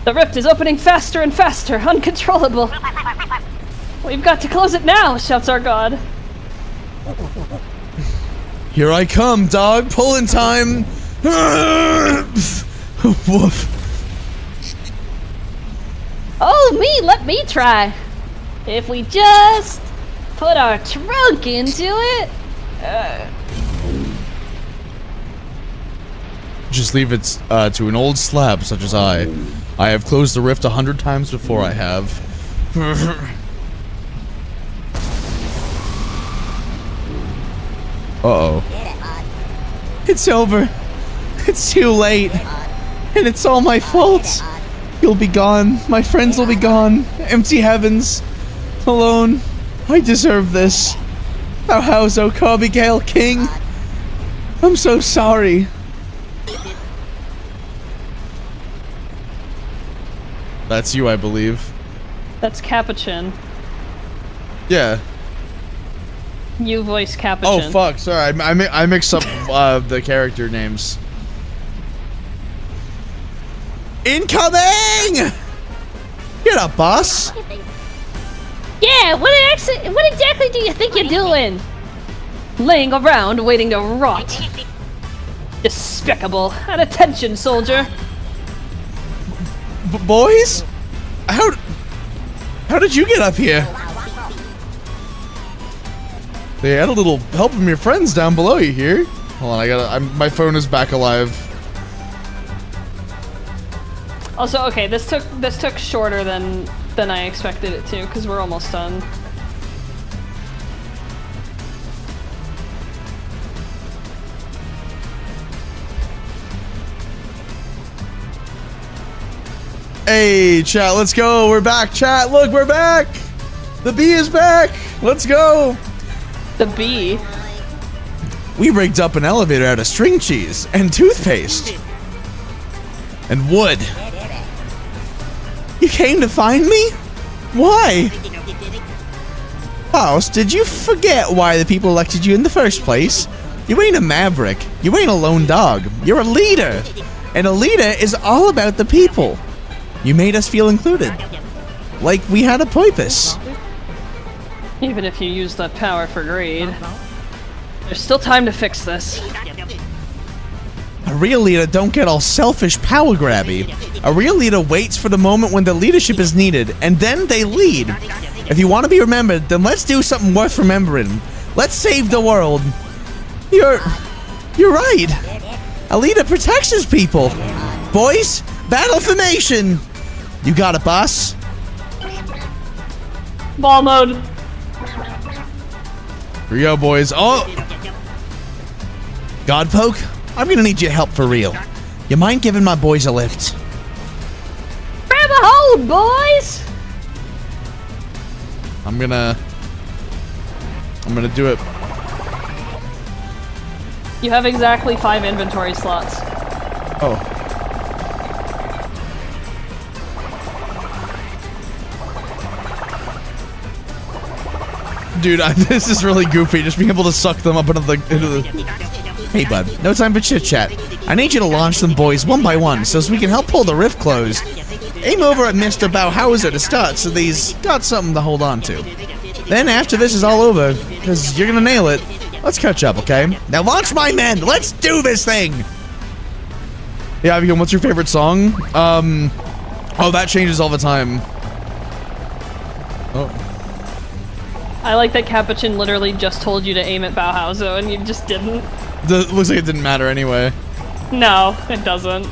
The rift is opening faster and faster, uncontrollable. We've got to close it now, shouts our god. Here I come, dog. Pulling time. Woof. Oh, let me try. If we just put our trunk into it. Just leave it to an old slab such as I. I have closed the rift 100 times before. I have. Uh-oh. It's over. It's too late. And it's all my fault. You'll be gone. My friends will be gone. Empty heavens. Alone. I deserve this. Our house, O Abigail King. I'm so sorry. That's you, I believe. That's Capuchin. Yeah. You voice Capuchin. Oh fuck! Sorry, I mixed up the character names. Incoming! Get up, boss. Yeah, what exactly do you think you're doing? Laying around waiting to rot. Despicable. At attention, soldier. Boys? How did you get up here? They had a little help from your friends down below, you hear? Hold on, my phone is back alive. Also, okay, this took shorter than I expected it to, because we're almost done. Hey, chat, let's go. We're back, chat. Look, we're back. The bee is back. Let's go. The bee? We rigged up an elevator out of string cheese and toothpaste. And wood. You came to find me? Why? Faust, did you forget why the people elected you in the first place? You ain't a maverick. You ain't a lone dog. You're a leader. And a leader is all about the people. You made us feel included. Like we had a purpose. Even if you use that power for greed. There's still time to fix this. A real leader don't get all selfish power grabby. A real leader waits for the moment when the leadership is needed, and then they lead. If you want to be remembered, then let's do something worth remembering. Let's save the world. You're right. A leader protects his people. Boys, battle formation. You got it, boss. Ball mode. Here we go, boys. Oh! God Poke, I'm gonna need your help for real. You mind giving my boys a lift? Grab a hold, boys! I'm gonna do it. You have exactly 5 inventory slots. Oh. Dude, this is really goofy, just being able to suck them up into the... Hey, bud, no time for chit-chat. I need you to launch them boys one by one, so we can help pull the rift closed. Aim over at Mr. Bauhauser to start, so he's got something to hold on to. Then, after this is all over, because you're gonna nail it, let's catch up, okay? Now launch my men! Let's do this thing! Yeah, Abigail, what's your favorite song? Oh, that changes all the time. Oh. I like that Capuchin literally just told you to aim at Bauhauser and you just didn't. Looks like it didn't matter anyway. No, it doesn't.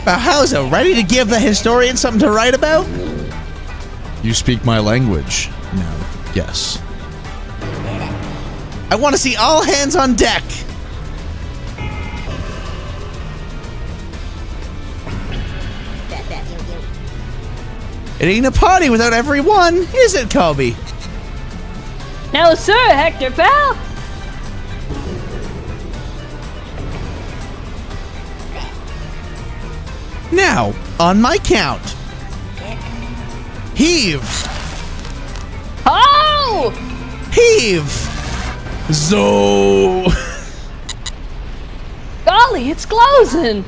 Bauhauser, ready to give the historian something to write about? You speak my language. No. Yes. I want to see all hands on deck. It ain't a party without everyone, is it, Kobe? No, sir, Hector, pal! Now, on my count. Heave! Oh! Heave! Zo! Golly, it's closing!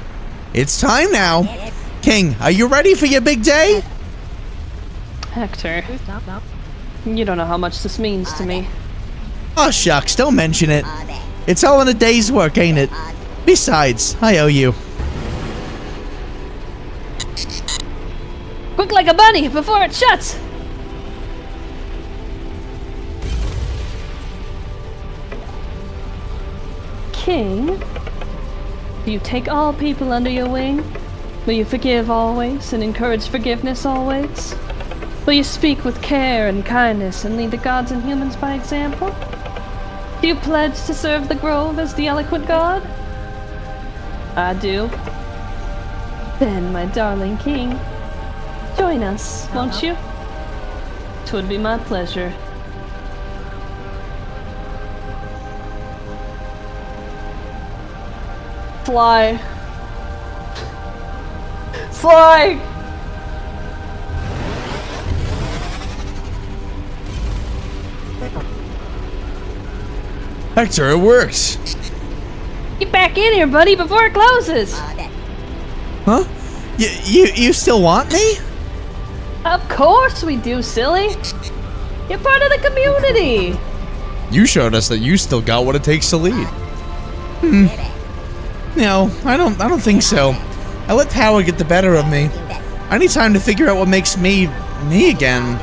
It's time now. King, are you ready for your big day? Hector, you don't know how much this means to me. Oh, shucks, don't mention it. It's all in a day's work, ain't it? Besides, I owe you. Quick like a bunny before it shuts! King, do you take all people under your wing? Will you forgive always and encourage forgiveness always? Will you speak with care and kindness and lead the gods and humans by example? Do you pledge to serve the grove as the eloquent god? I do. Then, my darling king, join us, won't you? 'Twould be my pleasure. Fly. Fly! Hector, it works. Get back in here, buddy, before it closes! Huh? You still want me? Of course we do, silly! You're part of the community! You showed us that you still got what it takes to lead. No, I don't think so. I let power get the better of me. I need time to figure out what makes me again.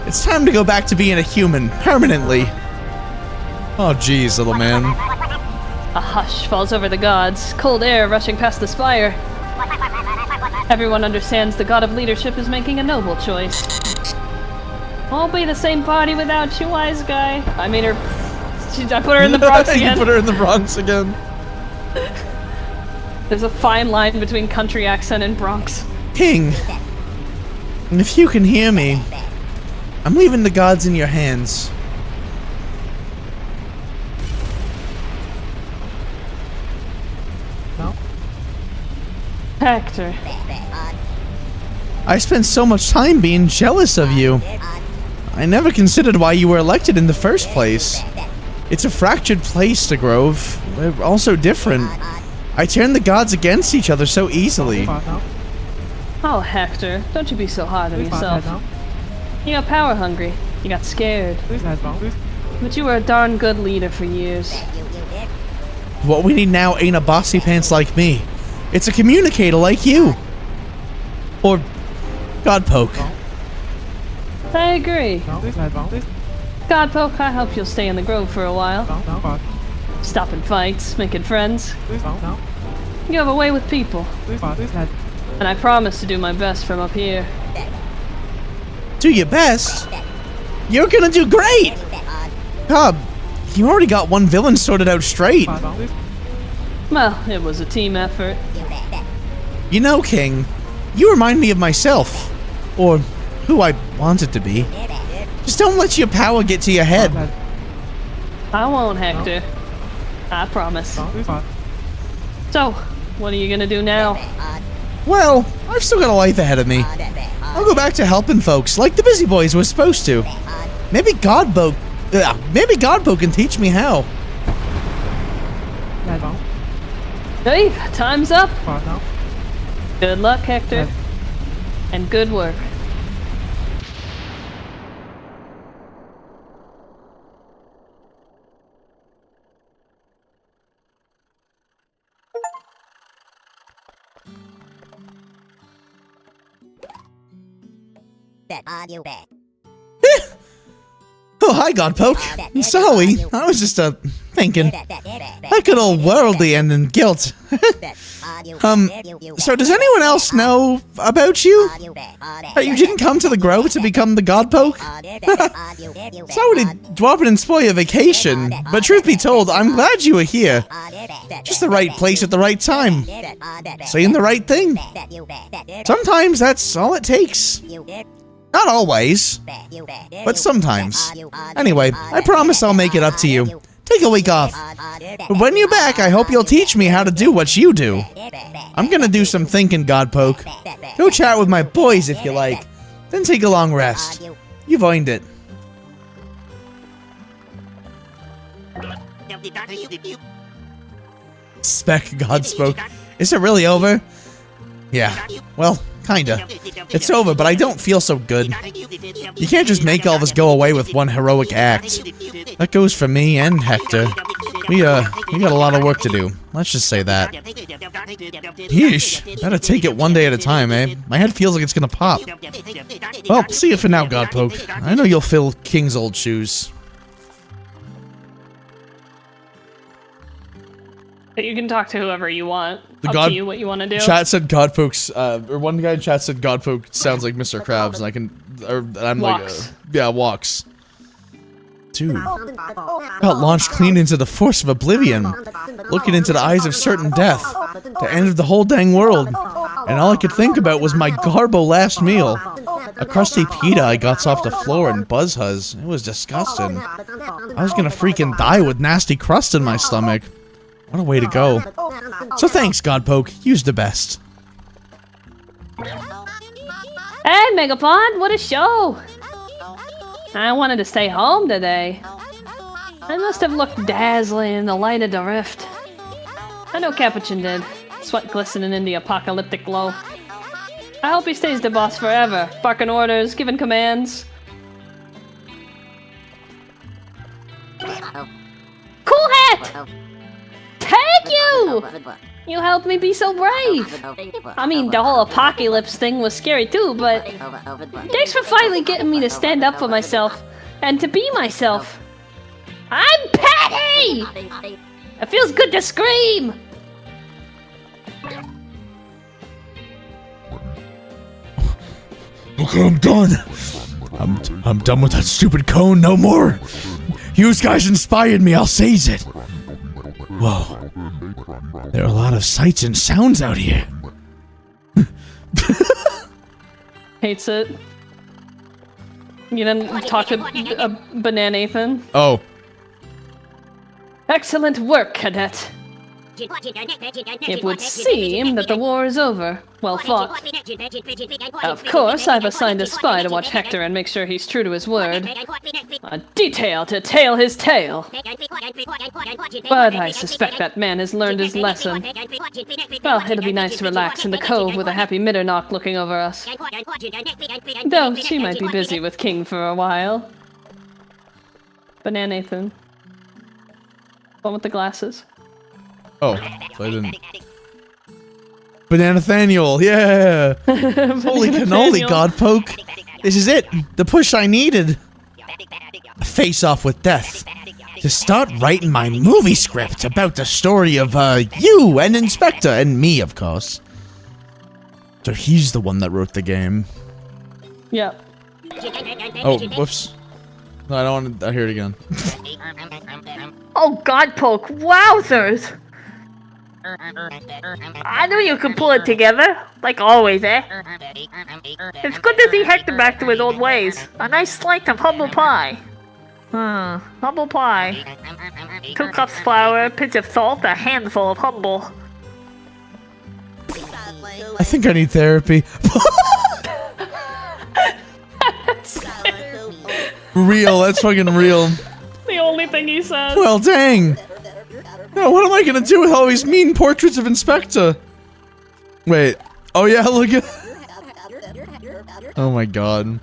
It's time to go back to being a human, permanently. Oh jeez, little man. A hush falls over the gods, cold air rushing past the spire. Everyone understands the god of leadership is making a noble choice. Won't be the same party without you, wise guy. I made her... I put her in the Bronx again. You put her in the Bronx again. There's a fine line between country accent and Bronx. King, if you can hear me, I'm leaving the gods in your hands. Hector. I spent so much time being jealous of you. I never considered why you were elected in the first place. It's a fractured place, the Grove. They're all so different. I turned the gods against each other so easily. Oh, Hector, don't you be so hard on yourself. You got power hungry. You got scared. But you were a darn good leader for years. What we need now ain't a bossy pants like me. It's a communicator like you. Or Godpoke. I agree. Godpoke, I hope you'll stay in the grove for a while. Stopping fights, making friends. You have a way with people. And I promise to do my best from up here. Do your best? You're gonna do great! Cobb, you already got one villain sorted out straight. Well, it was a team effort. You know, King, you remind me of myself. Or who I wanted to be. Just don't let your power get to your head. I won't, Hector. I promise. So, what are you gonna do now? Well, I've still got a life ahead of me. I'll go back to helping folks like the busy boys were supposed to. Maybe Godpoke can teach me how. Hey, time's up. Good luck, Hector. And good work. Oh, hi, Godpoke. Sorry, I was just, thinking. That good old worldly and in guilt. So does anyone else know about you? That you didn't come to the Grove to become the Godpoke? Sorry to drop it and spoil your vacation, but truth be told, I'm glad you were here. Just the right place at the right time. Saying the right thing. Sometimes that's all it takes. Not always, but sometimes. Anyway, I promise I'll make it up to you. Take a week off. But when you're back, I hope you'll teach me how to do what you do. I'm gonna do some thinking, Godpoke. Go chat with my boys if you like. Then take a long rest. You've earned it. Spec God spoke. Is it really over? Yeah, well, kinda. It's over, but I don't feel so good. You can't just make all this go away with one heroic act. That goes for me and Hector. We got a lot of work to do. Let's just say that. Yeesh, better take it one day at a time, eh? My head feels like it's gonna pop. Well, see you for now, Godpoke. I know you'll fill King's old shoes. But you can talk to whoever you want. Up to you what you want to do. Chat said Godpoke's, or one guy in chat said Godpoke sounds like Mr. Krabs, and I can, or I'm Walks. like, yeah, walks. Dude, got launched clean into the force of oblivion, looking into the eyes of certain death, the end of the whole dang world, and all I could think about was my garbo last meal. A crusty pita I got off the floor and Buzzhuzz. It was disgusting. I was gonna freaking die with nasty crust in my stomach. What a way to go. So thanks, Godpoke. You's the best. Hey, Megapod, what a show! I wanted to stay home today. I must have looked dazzling in the light of the rift. I know Capuchin did. Sweat glistening in the apocalyptic glow. I hope he stays the boss forever, barking orders, giving commands. Cool hat! Thank you! You helped me be so brave! I mean, the whole apocalypse thing was scary too, but thanks for finally getting me to stand up for myself and to be myself. I'm Patty! It feels good to scream! Okay, I'm done. I'm done with that stupid cone, no more. You guys inspired me, I'll seize it. Whoa. There are a lot of sights and sounds out here. Hates it. You didn't talk to Banana Nathan? Oh. Excellent work, Cadet. It would seem that the war is over. Well fought. Of course, I've assigned a spy to watch Hector and make sure he's true to his word. A detail to tail his tail. But I suspect that man has learned his lesson. Well, it'll be nice to relax in the cove with a happy Mitternock looking over us. Though she might be busy with King for a while. Banana Nathan. One with the glasses. Oh, so I didn't. Banana Nathaniel, yeah! Holy cannoli, Godpoke! This is it! The push I needed! A face-off with death. To start writing my movie script about the story of, you and Inspector, and me, of course. So he's the one that wrote the game. Yep. Oh, whoops. No, I don't want to hear it again. Oh, Godpoke, wowzers! I knew you could pull it together, like always, eh? It's good to see Hector back to his old ways. A nice slice of humble pie. Humble pie. 2 cups flour, a pinch of salt, a handful of humble. I think I need therapy. Real, that's fucking real. The only thing he says. Well, dang. Now, what am I gonna do with all these mean portraits of Inspector? Wait. Oh yeah, look at. Oh my god.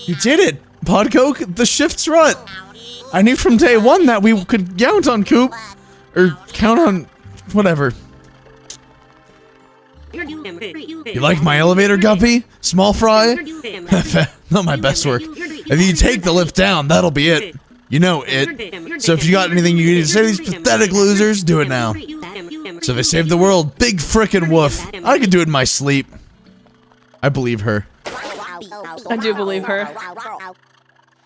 You did it, Podcoke. The shift's rut. I knew from day one that we could count on Coop, or count on whatever. You like my elevator, Guppy? Small fry? Not my best work. If you take the lift down, that'll be it. You know it. So if you got anything you need to say to these pathetic losers, do it now. So they saved the world. Big frickin' woof. I could do it in my sleep. I believe her. I do believe her.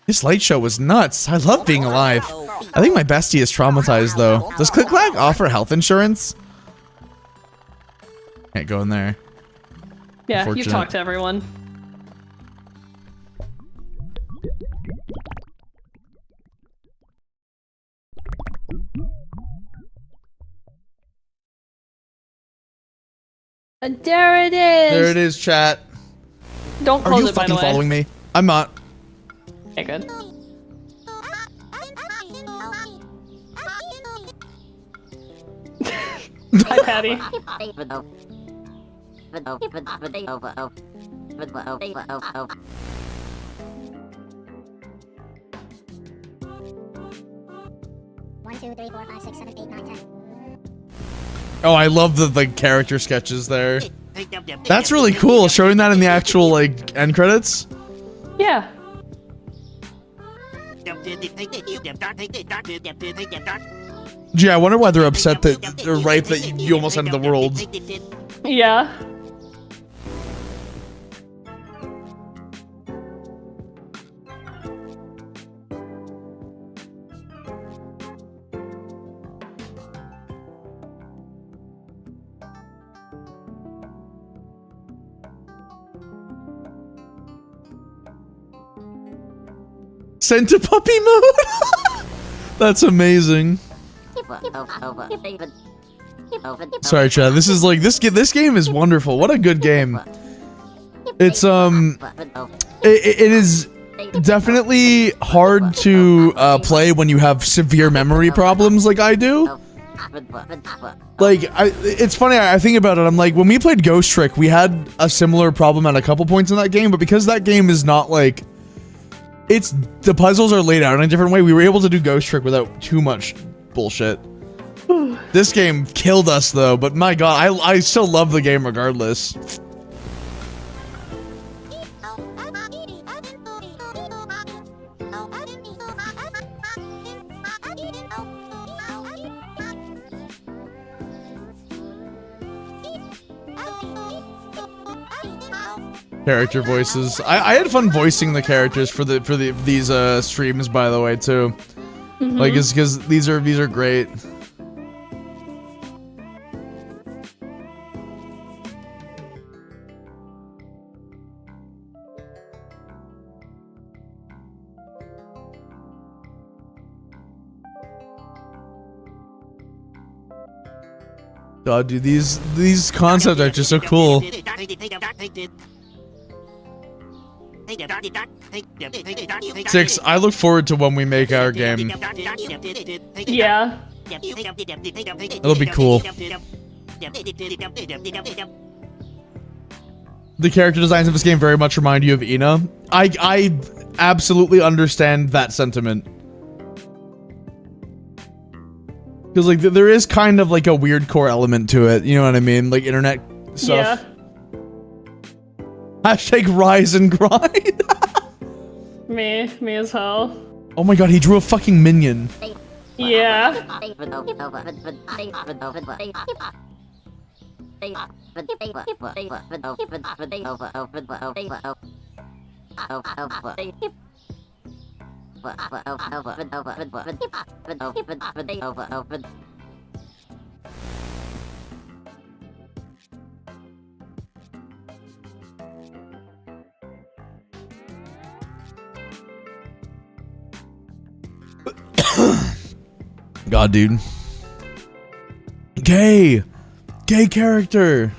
This light show was nuts. I love being alive. I think my bestie is traumatized, though. Does Click Clack offer health insurance? Can't go in there. Yeah, you've talked to everyone. And there it is. There it is, chat. Don't Are close you it, by the fucking way. following me? I'm not. Okay, good. Hi, Patty. Oh, I love the character sketches there. That's really cool. Showing that in the actual end credits. Yeah. Gee, I wonder why they're upset that they're right that you almost ended the world. Yeah. Sent to puppy mode. That's amazing. Sorry, Chad. This is this game is wonderful. What a good game. It's it is definitely hard to play when you have severe memory problems like I do. It's funny, I think about it, I'm like, when we played Ghost Trick, we had a similar problem at a couple points in that game, but because that game is not the puzzles are laid out in a different way, we were able to do Ghost Trick without too much bullshit. This game killed us though, but my god, I still love the game regardless. Character voices. I had fun voicing the characters for these streams, by the way, too. Mm-hmm. It's because these are great. God, dude, these concepts are just so cool. Six, I look forward to when we make our game. Yeah. It'll be cool. The character designs of this game very much remind you of Ina. absolutely understand that sentiment. Because, like, there is kind of, like, a weird core element to it. You know what I mean? Like, internet stuff. Yeah. Hashtag rise and grind. Me as hell. Oh my god, he drew a fucking minion. Yeah. God, dude. Gay character.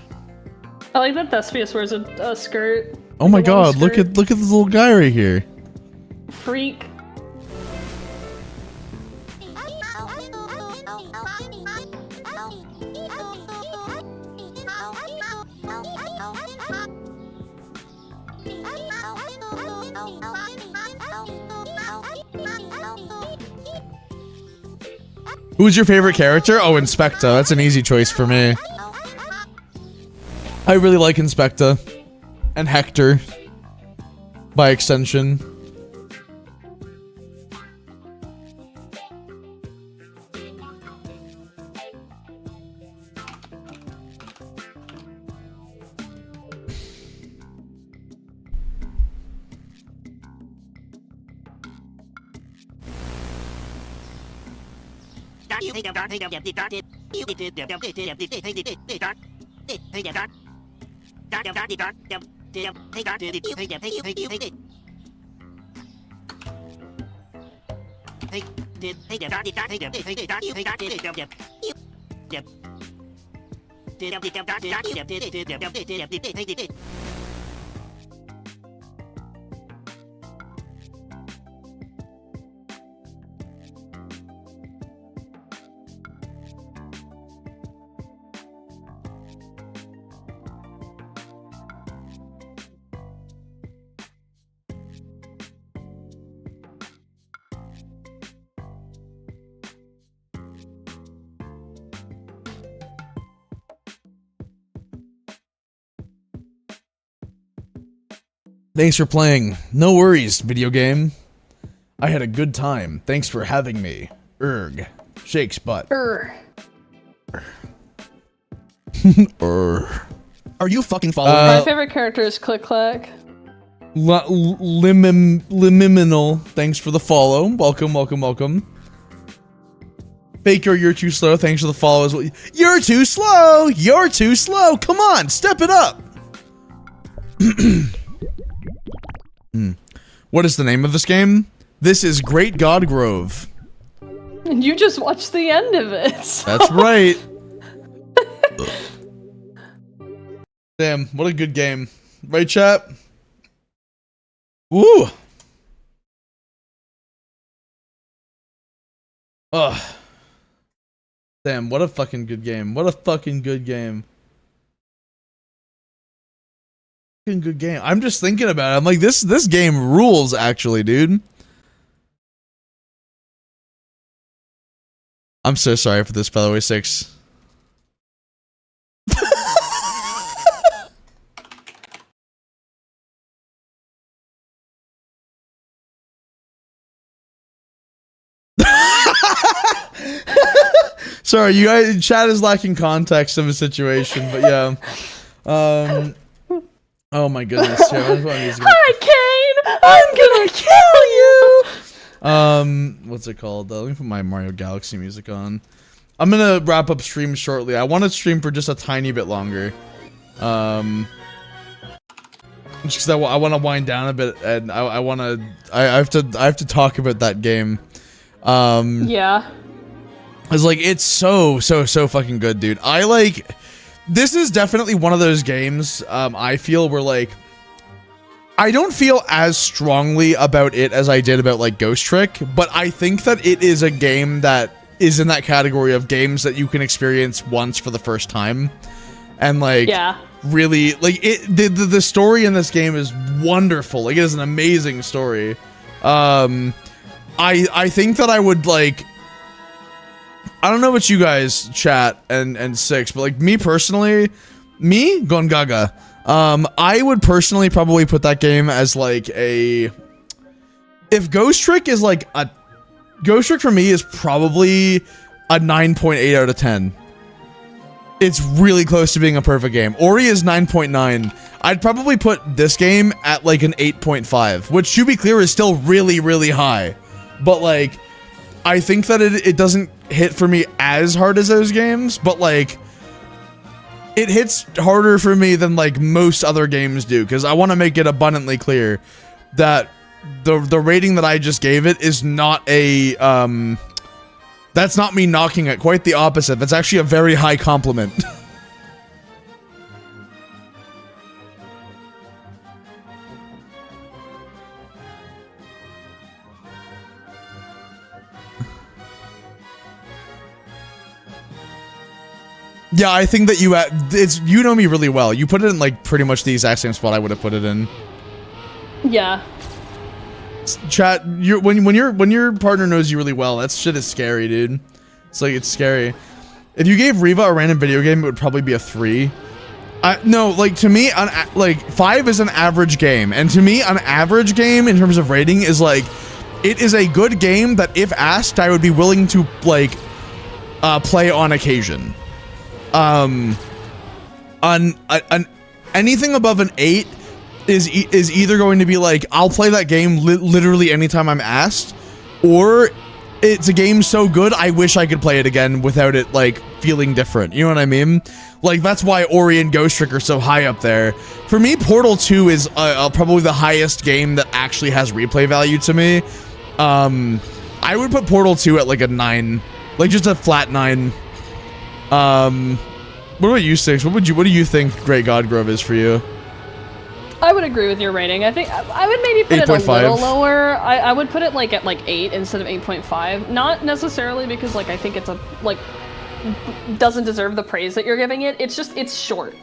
I like that Thespius wears a skirt. Oh my like a long god, look skirt. at this little guy right here. Freak. Who's your favorite character? Oh, Inspector. That's an easy choice for me. I really like Inspector. And Hector. By extension. Thanks for playing. No worries, video game. I had a good time. Thanks for having me. Erg. Shakes butt. Err. Are you fucking following My favorite character is Click Clack. Limiminal. Thanks for the follow. Welcome, welcome, welcome. Baker, you're too slow. Thanks for the follow as well. You're too slow. You're too slow. Come on, step it up. What is the name of this game? This is Great God Grove. And you just watched the end of it. So. That's right. Damn, what a good game. Right, chat? Woo! Ugh. Damn, what a fucking good game. What a fucking good game. Fucking good game. I'm just thinking about it. I'm like, this game rules, actually, dude. I'm so sorry for this, by the way, 6. Sorry, you guys, chat is lacking context of a situation, but yeah. Oh my goodness. Hi, Kane! I'm gonna kill you! What's it called? Let me put my Mario Galaxy music on. I'm gonna wrap up stream shortly. I want to stream for just a tiny bit longer. Just because I want to wind down a bit, and I have to talk about that game. Yeah. It's like, it's so fucking good, dude. This is definitely one of those games, I feel where, like, I don't feel as strongly about it as I did about, like, Ghost Trick, but I think that it is a game that is in that category of games that you can experience once for the first time. And, like, Yeah. really, like, the story in this game is wonderful. Like, it is an amazing story. I think that I would like. I don't know what you guys chat and Six, but like me personally, me going gaga. I would personally probably put that game as like a. If Ghost Trick is like a. Ghost Trick for me is probably a 9.8 out of 10. It's really close to being a perfect game. Ori is 9.9. I'd probably put this game at like an 8.5, which to be clear is still really, really high. But like, I think that it doesn't hit for me as hard as those games, but like, it hits harder for me than like most other games do, because I want to make it abundantly clear that the rating that I just gave it is not a, that's not me knocking it, quite the opposite. That's actually a very high compliment. Yeah, I think that you know me really well. You put it in like pretty much the exact same spot I would have put it in. Yeah. Chat, when your partner knows you really well, that shit is scary, dude. It's like, it's scary. If you gave Riva a random video game, it would probably be a 3. No, like to me, like 5 is an average game, and to me, an average game in terms of rating is like, it is a good game that if asked, I would be willing to like play on occasion. Anything above an 8 is either going to be like, I'll play that game literally anytime I'm asked, or it's a game so good I wish I could play it again without it like feeling different. You know what I mean? Like, that's why Ori and Ghost Trick are so high up there. For me, Portal 2 is probably the highest game that actually has replay value to me. I would put Portal 2 at like a 9, like just a flat 9. What about you, Six? What do you think Great God Grove is for you? I would agree with your rating. I think I would maybe put 8.5. it a little lower. I would put it like at like 8 instead of 8.5. Not necessarily because like I think it's a like doesn't deserve the praise that you're giving it. It's just it's short.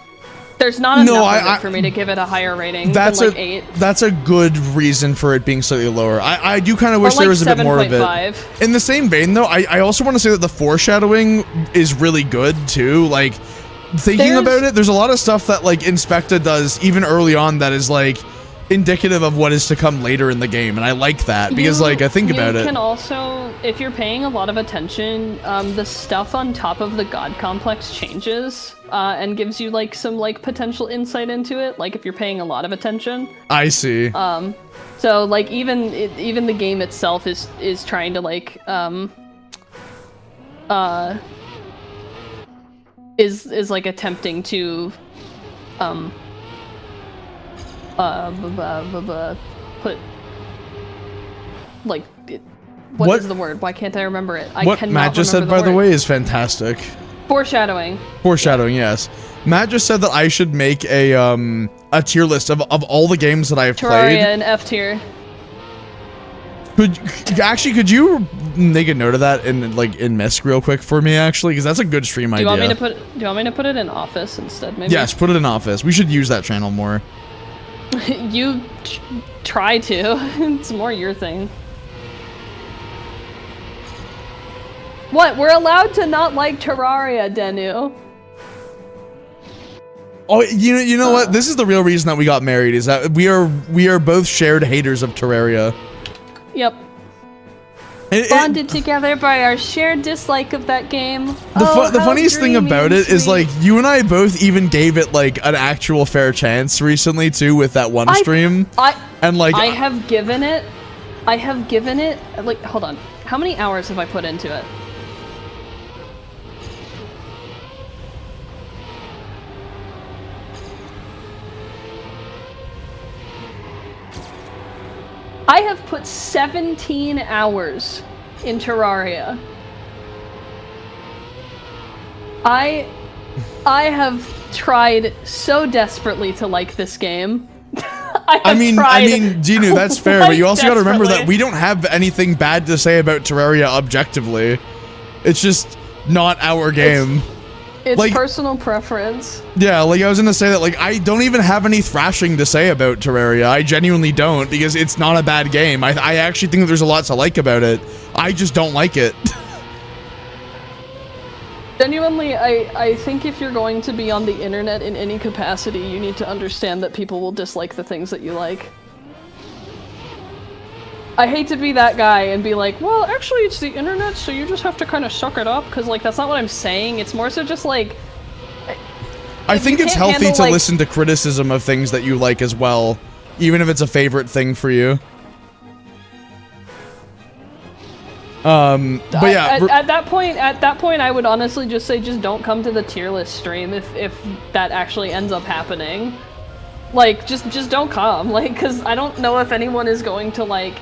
There's not enough of it for me to give it a higher rating than like 8. That's a good reason for it being slightly lower. I do kind of wish like there was a bit more of 7.5. it. In the same vein though, I also want to say that the foreshadowing is really good too. Like, thinking about it, there's a lot of stuff that like Inspecta does even early on that is like indicative of what is to come later in the game, and I like that because like I think about it. You can also, if you're paying a lot of attention, the stuff on top of the God Complex changes and gives you like some like potential insight into it. Like if you're paying a lot of attention. I see. So like even the game itself is trying to like is like attempting to put like what is the word? Why can't I remember it? What Matt just said, by the way, is fantastic. Foreshadowing. Foreshadowing, yes. Matt just said that I should make a tier list of all the games that I've played. Terraria and F tier. Could you make a note of that in Misc real quick for me, actually, because that's a good stream idea. Do you want me to put it in Office instead? Maybe. Yes, put it in Office. We should use that channel more. You try to. It's more your thing. What? We're allowed to not like Terraria, Denu. Oh, you know what? This is the real reason that we got married, is that we are both shared haters of Terraria. Yep. Bonded together by our shared dislike of that game. The funniest thing about it is like you and I both even gave it like an actual fair chance recently too with that one stream. I have given it like, hold on. How many hours have I put into it? I have put 17 hours in Terraria. I have tried so desperately to like this game. I mean, Ginu, that's fair, but you also got to remember that we don't have anything bad to say about Terraria objectively. It's just not our game. It's Like- personal preference. Yeah, like I was gonna say that, like, I don't even have any thrashing to say about Terraria. I genuinely don't, because it's not a bad game. I actually think that there's a lot to like about it. I just don't like it. Genuinely, I think if you're going to be on the internet in any capacity, you need to understand that people will dislike the things that you like. I hate to be that guy and be like, well, actually it's the internet, so you just have to kind of suck it up, because, like, that's not what I'm saying. It's more so just, like... I think it's can't healthy handle, to like- listen to criticism of things that you like as well, even if it's a favorite thing for you. But yeah, At that point, I would honestly just say, just don't come to the tier list stream if that actually ends up happening. Like, just don't come, like, because I don't know if anyone is going to, like...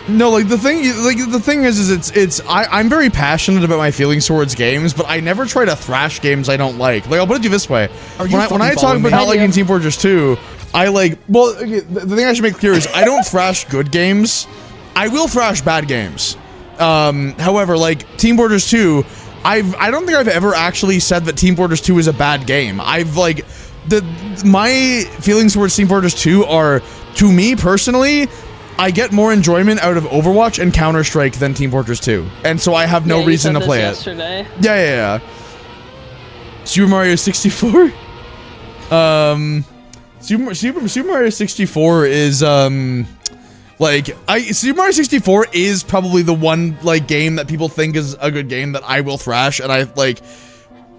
no, like the thing is I'm very passionate about my feelings towards games, but I never try to thrash games I don't like. Like, I'll put it to you this way: when I talk about not liking Team Fortress 2, I like. Well, okay, the thing I should make clear is I don't thrash good games. I will thrash bad games. However, like Team Fortress 2, I don't think I've ever actually said that Team Fortress 2 is a bad game. I've like my feelings towards Team Fortress 2 are, to me personally, I get more enjoyment out of Overwatch and Counter-Strike than Team Fortress 2. And so I have no you reason said to this play yesterday. it. Yeah. Super Mario 64? Super Mario 64 is, like, Super Mario 64 is probably the one, like, game that people think is a good game that I will thrash, and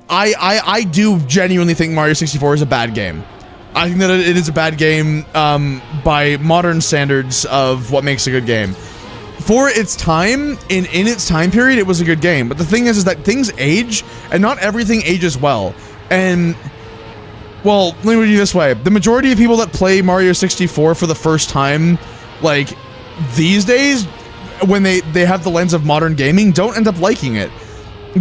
I do genuinely think Mario 64 is a bad game. I think that it is a bad game by modern standards of what makes a good game. For its time, in its time period, it was a good game. But the thing is that things age, and not everything ages well. And, well, let me put it this way. The majority of people that play Mario 64 for the first time, like, these days, when they have the lens of modern gaming, don't end up liking it.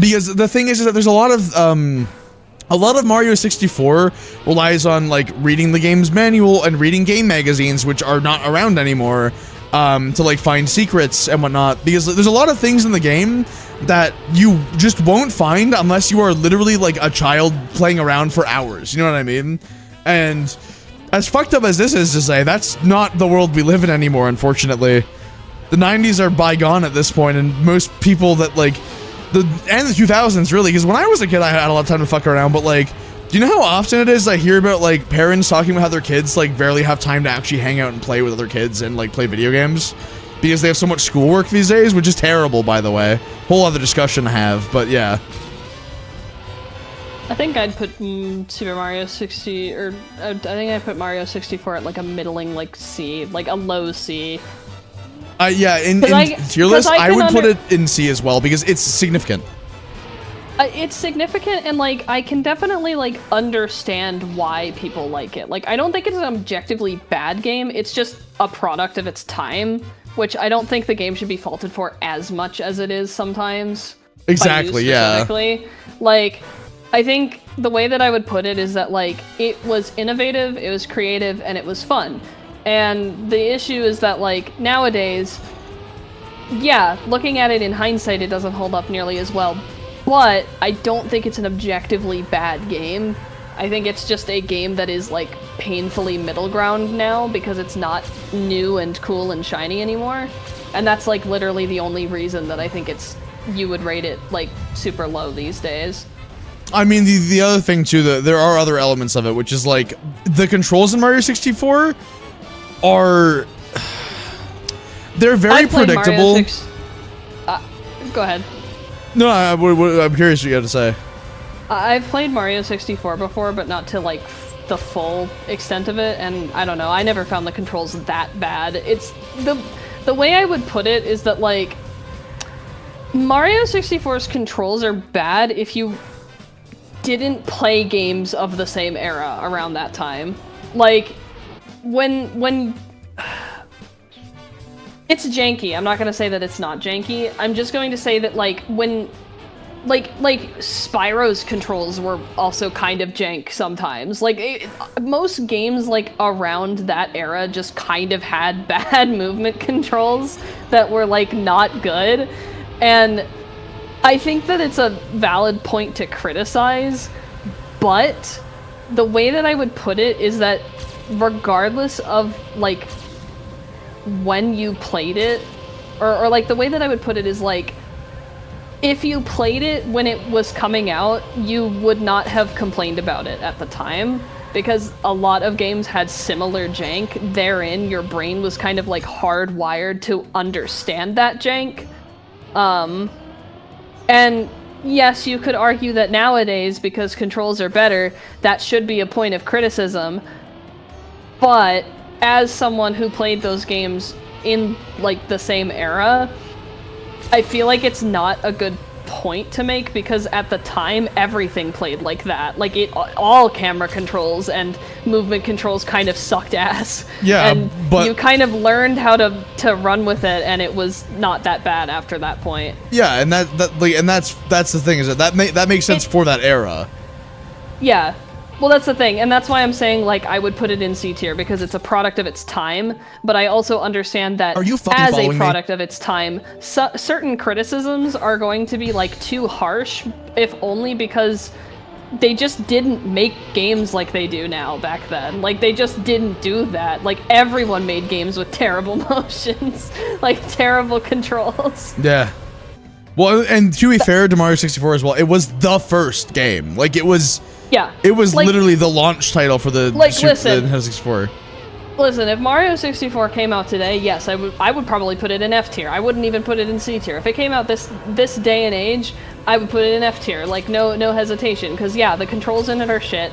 Because the thing is that there's a lot of Mario 64 relies on, like, reading the game's manual and reading game magazines, which are not around anymore, to, like, find secrets and whatnot, because there's a lot of things in the game that you just won't find unless you are literally, like, a child playing around for hours, you know what I mean? And as fucked up as this is to say, that's not the world we live in anymore, unfortunately. The 90s are bygone at this point, and most people that, like, and the 2000s, really, because when I was a kid, I had a lot of time to fuck around, but, like, do you know how often it is I hear about, like, parents talking about how their kids, like, barely have time to actually hang out and play with other kids and, like, play video games? Because they have so much schoolwork these days, which is terrible, by the way. Whole other discussion to have, but yeah. I think I'd put Super Mario 60, or I think I'd put Mario 64 at, like, a middling, like, C, like, a low C. Yeah, in tier list, I would put it in C as well, because it's significant. It's significant, and, like, I can definitely, like, understand why people like it. Like, I don't think it's an objectively bad game, it's just a product of its time, which I don't think the game should be faulted for as much as it is sometimes. Exactly, yeah. Like, I think the way that I would put it is that, like, it was innovative, it was creative, and it was fun. And the issue is that, like, nowadays, yeah, looking at it in hindsight, it doesn't hold up nearly as well. But I don't think it's an objectively bad game. I think it's just a game that is, like, painfully middle ground now because it's not new and cool and shiny anymore. And that's, like, literally the only reason that I think you would rate it, like, super low these days. I mean, the other thing, too, there are other elements of it, which is, like, the controls in Mario 64 are... they're very predictable. Go ahead. No, I'm curious what you have to say. I've played Mario 64 before, but not to, like, the full extent of it, and I don't know, I never found the controls that bad. It's... The way I would put it is that, like, Mario 64's controls are bad if you didn't play games of the same era around that time. Like, when it's janky. I'm not gonna say that it's not janky. I'm just going to say that, like, when like Spyro's controls were also kind of jank sometimes. Like, most games, like, around that era just kind of had bad movement controls that were, like, not good. And I think that it's a valid point to criticize, but the way that I would put it is that regardless of, like, when you played it, or like, the way that I would put it is, like, if you played it when it was coming out, you would not have complained about it at the time, because a lot of games had similar jank. Therein, your brain was kind of, like, hardwired to understand that jank. And yes, you could argue that nowadays, because controls are better, that should be a point of criticism. But as someone who played those games in, like, the same era, I feel like it's not a good point to make, because at the time everything played like that. Like, all camera controls and movement controls kind of sucked ass. Yeah, and but you kind of learned how to run with it, and it was not that bad after that point. yeah, and that's the thing, is that makes sense for that era. Yeah. Well, that's the thing, and that's why I'm saying, like, I would put it in C tier, because it's a product of its time, but I also understand that Are you fucking as a following me? product of its time, certain criticisms are going to be, like, too harsh, if only because they just didn't make games like they do now back then. Like, they just didn't do that. Like, everyone made games with terrible motions, like, terrible controls. Yeah. Well, and to be fair to Mario 64 as well, it was the first game. Like, it was... Yeah. It was like, literally the launch title for the Like, the listen. Nintendo 64. Listen, if Mario 64 came out today, yes, I would probably put it in F tier. I wouldn't even put it in C tier. If it came out this day and age, I would put it in F tier. Like, no hesitation. Because, yeah, the controls in it are shit.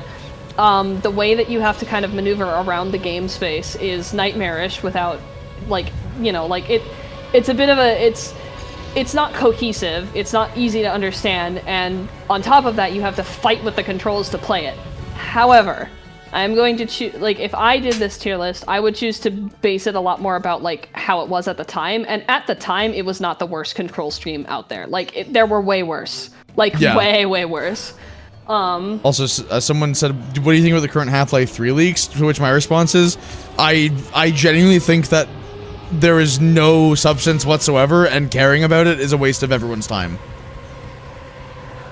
The way that you have to kind of maneuver around the game space is nightmarish without, like, you know, like, it's a bit of a... It's not cohesive, it's not easy to understand, and on top of that, you have to fight with the controls to play it. However, I'm going to choose, like, if I did this tier list, I would choose to base it a lot more about, like, how it was at the time, and at the time, it was not the worst control stream out there. Like, there were way worse. Like, Yeah. way worse. Also, someone said, what do you think about the current Half-Life 3 leaks? To which my response is, I genuinely think that there is no substance whatsoever, and caring about it is a waste of everyone's time.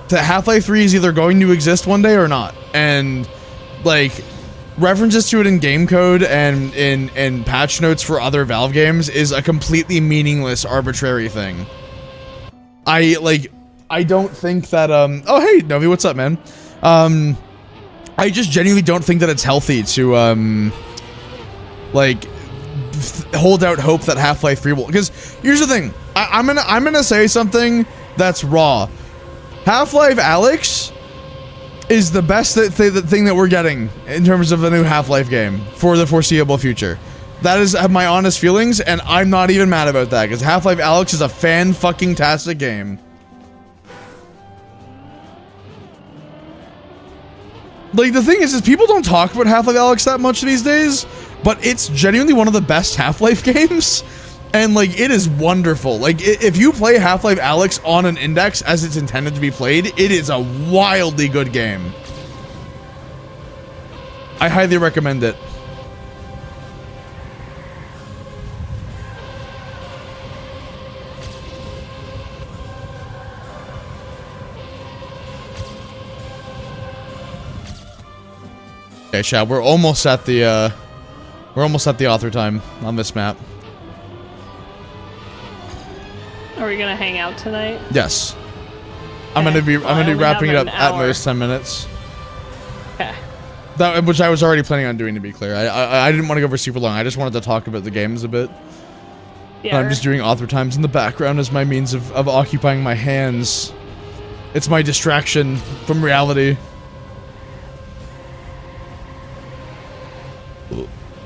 The Half-Life 3 is either going to exist one day or not, and, like, references to it in game code and in patch notes for other Valve games is a completely meaningless, arbitrary thing. I don't think that, oh, hey, Novi, what's up, man? I just genuinely don't think that it's healthy to, like, hold out hope that Half-Life 3 will, because here's the thing, I'm gonna say something that's raw. Half-Life Alyx is the best thing that we're getting in terms of a new Half-Life game for the foreseeable future. That is my honest feelings, and I'm not even mad about that, because Half-Life Alyx is a fan-fucking-tastic game. Like, the thing is people don't talk about Half-Life Alyx that much these days, but it's genuinely one of the best Half-Life games, and, like, it is wonderful. Like, if you play Half-Life Alyx on an index as it's intended to be played, it is a wildly good game. I highly recommend it. Okay, chat, we're almost at the author time on this map. Are we gonna hang out tonight? Yes. I'm gonna be wrapping it up at most 10 minutes. Okay. That, which I was already planning on doing, to be clear. I didn't want to go for super long. I just wanted to talk about the games a bit. Yeah. I'm just doing author times in the background as my means of occupying my hands. It's my distraction from reality.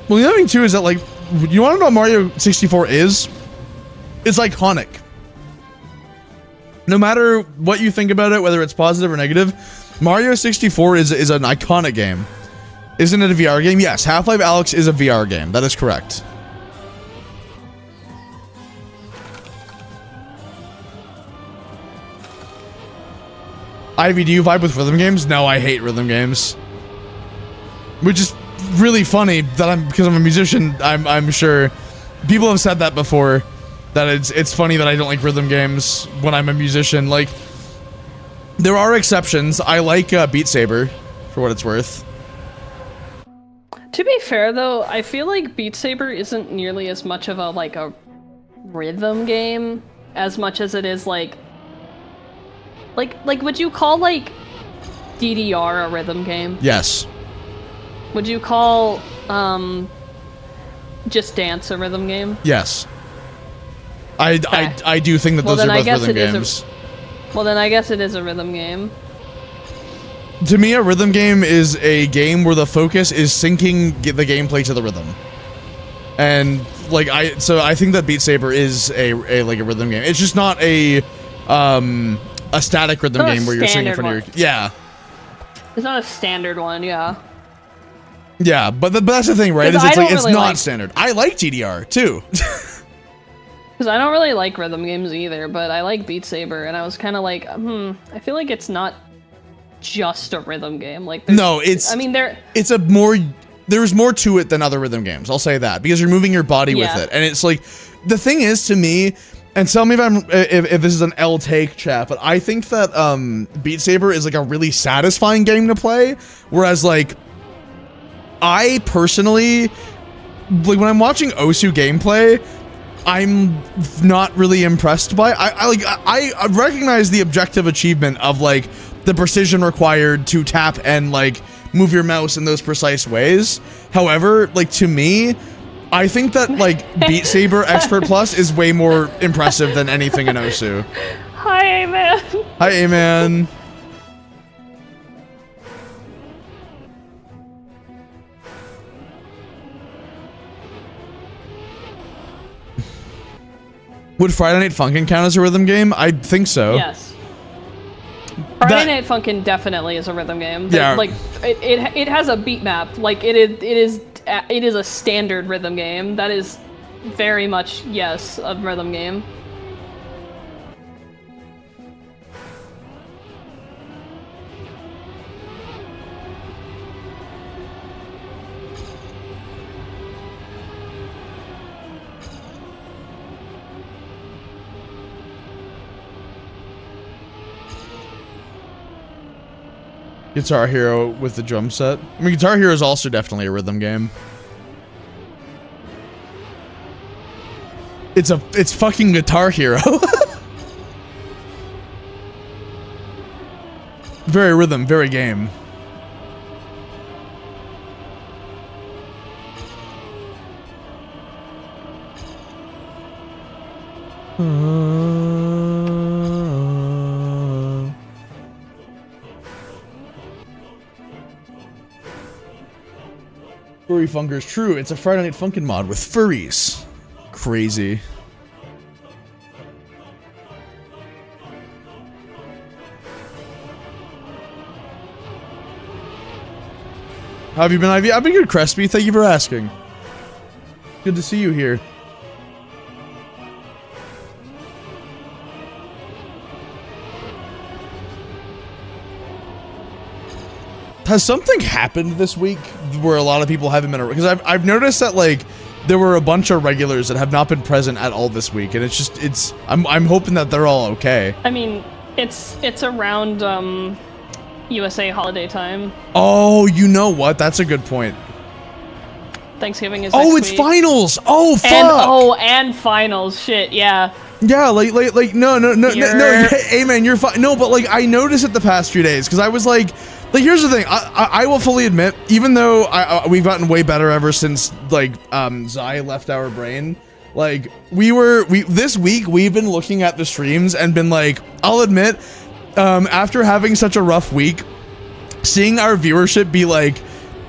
Well, the other thing too is that, like, you want to know what Mario 64 is? It's iconic. No matter what you think about it, whether it's positive or negative, Mario 64 is an iconic game. Isn't it a VR game? Yes, Half-Life Alyx is a VR game. That is correct. Ivy, do you vibe with rhythm games? No, I hate rhythm games. Which is really funny that because I'm a musician, I'm sure people have said that before. that it's funny that I don't like rhythm games when I'm a musician. Like, there are exceptions. I like Beat Saber, for what it's worth. To be fair, though, I feel like Beat Saber isn't nearly as much of a rhythm game as much as it is like would you call like DDR a rhythm game? Yes. Would you call Just Dance a rhythm game? Yes. I do think that those are both rhythm games. Well, then I guess it is a rhythm game. To me, a rhythm game is a game where the focus is syncing the gameplay to the rhythm. And like I think that Beat Saber is a rhythm game. It's just not a static rhythm game where you're singing from your It's not a standard one, yeah. Yeah, but that's the thing, right? Is it's really not standard. I like TDR too. Because I don't really like rhythm games either, but I like Beat Saber, and I was kind of like, I feel like it's not just a rhythm game. Like, no, it's. I mean, there's more to it than other rhythm games. I'll say that because you're moving your body with it, and it's like the thing is to me. And tell me if this is an L take, chat, but I think that Beat Saber is like a really satisfying game to play, whereas like I personally like when I'm watching Osu gameplay, I'm not really impressed by. I recognize the objective achievement of like the precision required to tap and like move your mouse in those precise ways. However, like to me, I think that like Beat Saber Expert Plus is way more impressive than anything in Osu. Hi, Amen. Hi, Amen. Would Friday Night Funkin' count as a rhythm game? I think so. Yes. Friday Night Funkin' definitely is a rhythm game. Yeah. Like it has a beat map. Like it is a standard rhythm game. That is very much yes a rhythm game. Guitar Hero with the drum set. I mean, Guitar Hero is also definitely a rhythm game. It's fucking Guitar Hero. Very rhythm, very game. Furry Funkers, true. It's a Friday Night Funkin' mod with furries. Crazy. How have you been, Ivy? I've been good, Crespi. Thank you for asking. Good to see you here. Has something happened this week where a lot of people haven't been, because I've noticed that like there were a bunch of regulars that have not been present at all this week, and I'm hoping that they're all okay. I mean, it's around USA holiday time. Oh, you know what? That's a good point. Thanksgiving is Oh, next it's week. finals. Oh, fuck. And finals. Shit, yeah. Yeah, like no, amen. You're fine. No, but like I noticed it the past few days because I was like here's the thing. I will fully admit, even though we've gotten way better ever since like Zai left our brain. Like this week we've been looking at the streams and been like, I'll admit, after having such a rough week, seeing our viewership be like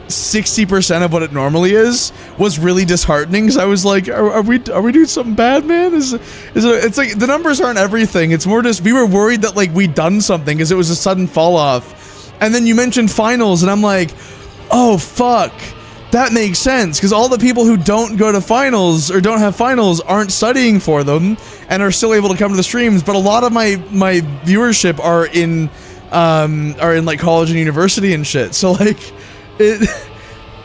60% of what it normally is was really disheartening because I was like, are we doing something bad, man? It's like the numbers aren't everything. It's more just we were worried that like we'd done something because it was a sudden fall off. And then you mentioned finals and I'm like, oh fuck, that makes sense because all the people who don't go to finals or don't have finals aren't studying for them and are still able to come to the streams. But a lot of my viewership are in like college and university and shit. So like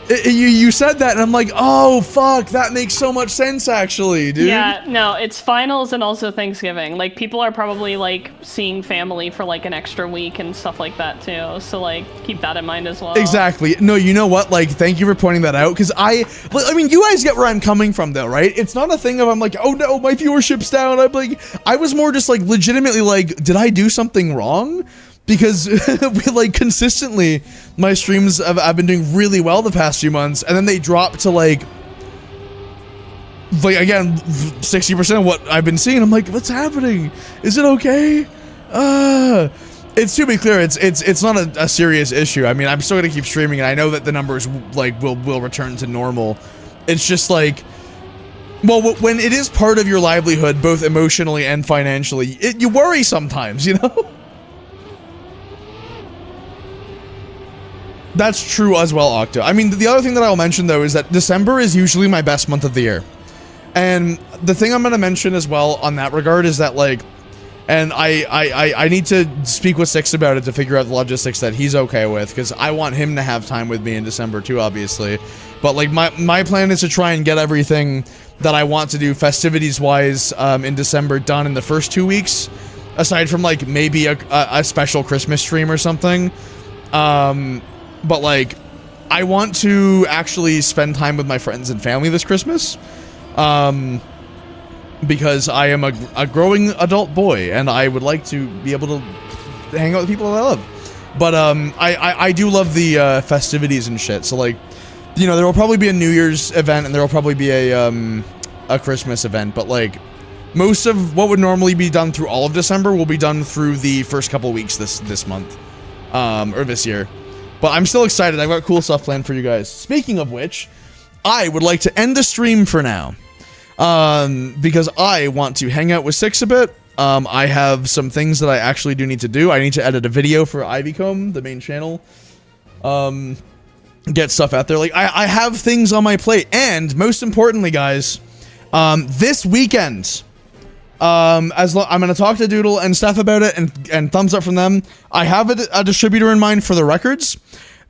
You said that, and I'm like, oh fuck, that makes so much sense, actually, dude. Yeah, no, it's finals and also Thanksgiving. Like, people are probably like seeing family for like an extra week and stuff like that too. So like, keep that in mind as well. Exactly. No, you know what? Like, thank you for pointing that out, because I mean, you guys get where I'm coming from, though, right? It's not a thing of I'm like, oh no, my viewership's down. I'm like, I was more just like legitimately like, did I do something wrong? Because we like consistently, my streams I've been doing really well the past few months, and then they drop to like again 60% of what I've been seeing. I'm like, what's happening? Is it okay? It's, to be clear, it's not a serious issue. I mean, I'm still gonna keep streaming, and I know that the numbers like will return to normal. It's just like, well, when it is part of your livelihood, both emotionally and financially, you worry sometimes, you know. That's true as well, Octo. I mean, the other thing that I'll mention, though, is that December is usually my best month of the year. And the thing I'm going to mention as well on that regard is that, like, and I need to speak with Six about it to figure out the logistics that he's okay with, because I want him to have time with me in December, too, obviously. But, like, my plan is to try and get everything that I want to do festivities-wise in December done in the first 2 weeks, aside from, like, maybe a special Christmas stream or something. But, like, I want to actually spend time with my friends and family this Christmas, because I am a growing adult boy, and I would like to be able to hang out with people that I love. But, I do love the, festivities and shit, so, like, you know, there will probably be a New Year's event, and there will probably be a Christmas event, but, like, most of what would normally be done through all of December will be done through the first couple weeks this month, or this year. But I'm still excited. I've got cool stuff planned for you guys. Speaking of which, I would like to end the stream for now, because I want to hang out with Six a bit. I have some things that I actually do need to do. I need to edit a video for Ivycomb, the main channel. Get stuff out there. Like, I have things on my plate. And most importantly, guys, this weekend, I'm going to talk to Doodle and Steph about it, and thumbs up from them. I have a distributor in mind for the records.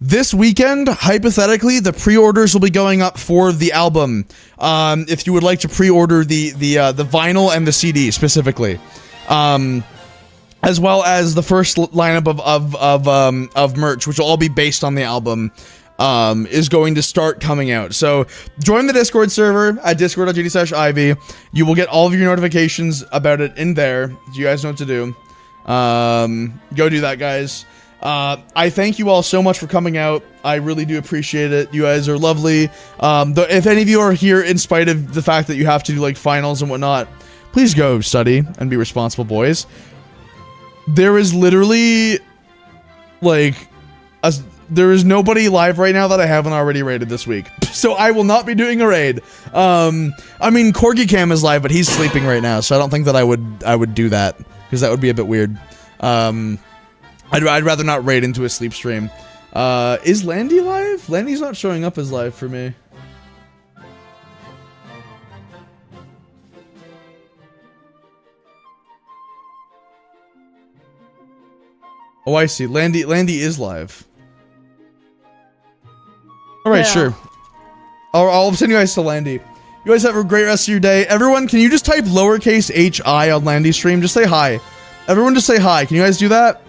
This weekend, hypothetically, the pre-orders will be going up for the album. If you would like to pre-order the vinyl and the CD specifically, as well as the first lineup of merch, which will all be based on the album, is going to start coming out. So join the Discord server at discord.gd/ivy. You will get all of your notifications about it in there. You guys know what to do. Go do that, guys. I thank you all so much for coming out. I really do appreciate it. You guys are lovely. If any of you are here in spite of the fact that you have to do like finals and whatnot, please go study and be responsible, boys. There is literally like there is nobody live right now that I haven't already raided this week. So I will not be doing a raid. I mean, Corgi Cam is live, but he's sleeping right now, so I don't think that I would do that, because that would be a bit weird. I'd rather not raid into a sleep stream. Is Landy live? Landy's not showing up as live for me. Oh, I see. Landy is live. Alright, yeah. Sure. I'll send you guys to Landy. You guys have a great rest of your day. Everyone, can you just type lowercase hi on Landy's stream? Just say hi. Everyone just say hi. Can you guys do that?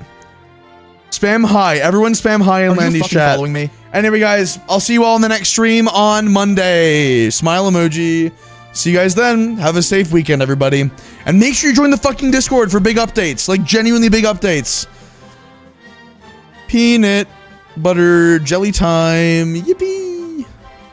Spam hi. Everyone spam hi in Landy's chat. Following me? Anyway, guys, I'll see you all in the next stream on Monday. Smile emoji. See you guys then. Have a safe weekend, everybody. And make sure you join the fucking Discord for big updates. Like, genuinely big updates. Peanut butter jelly time. Yippee.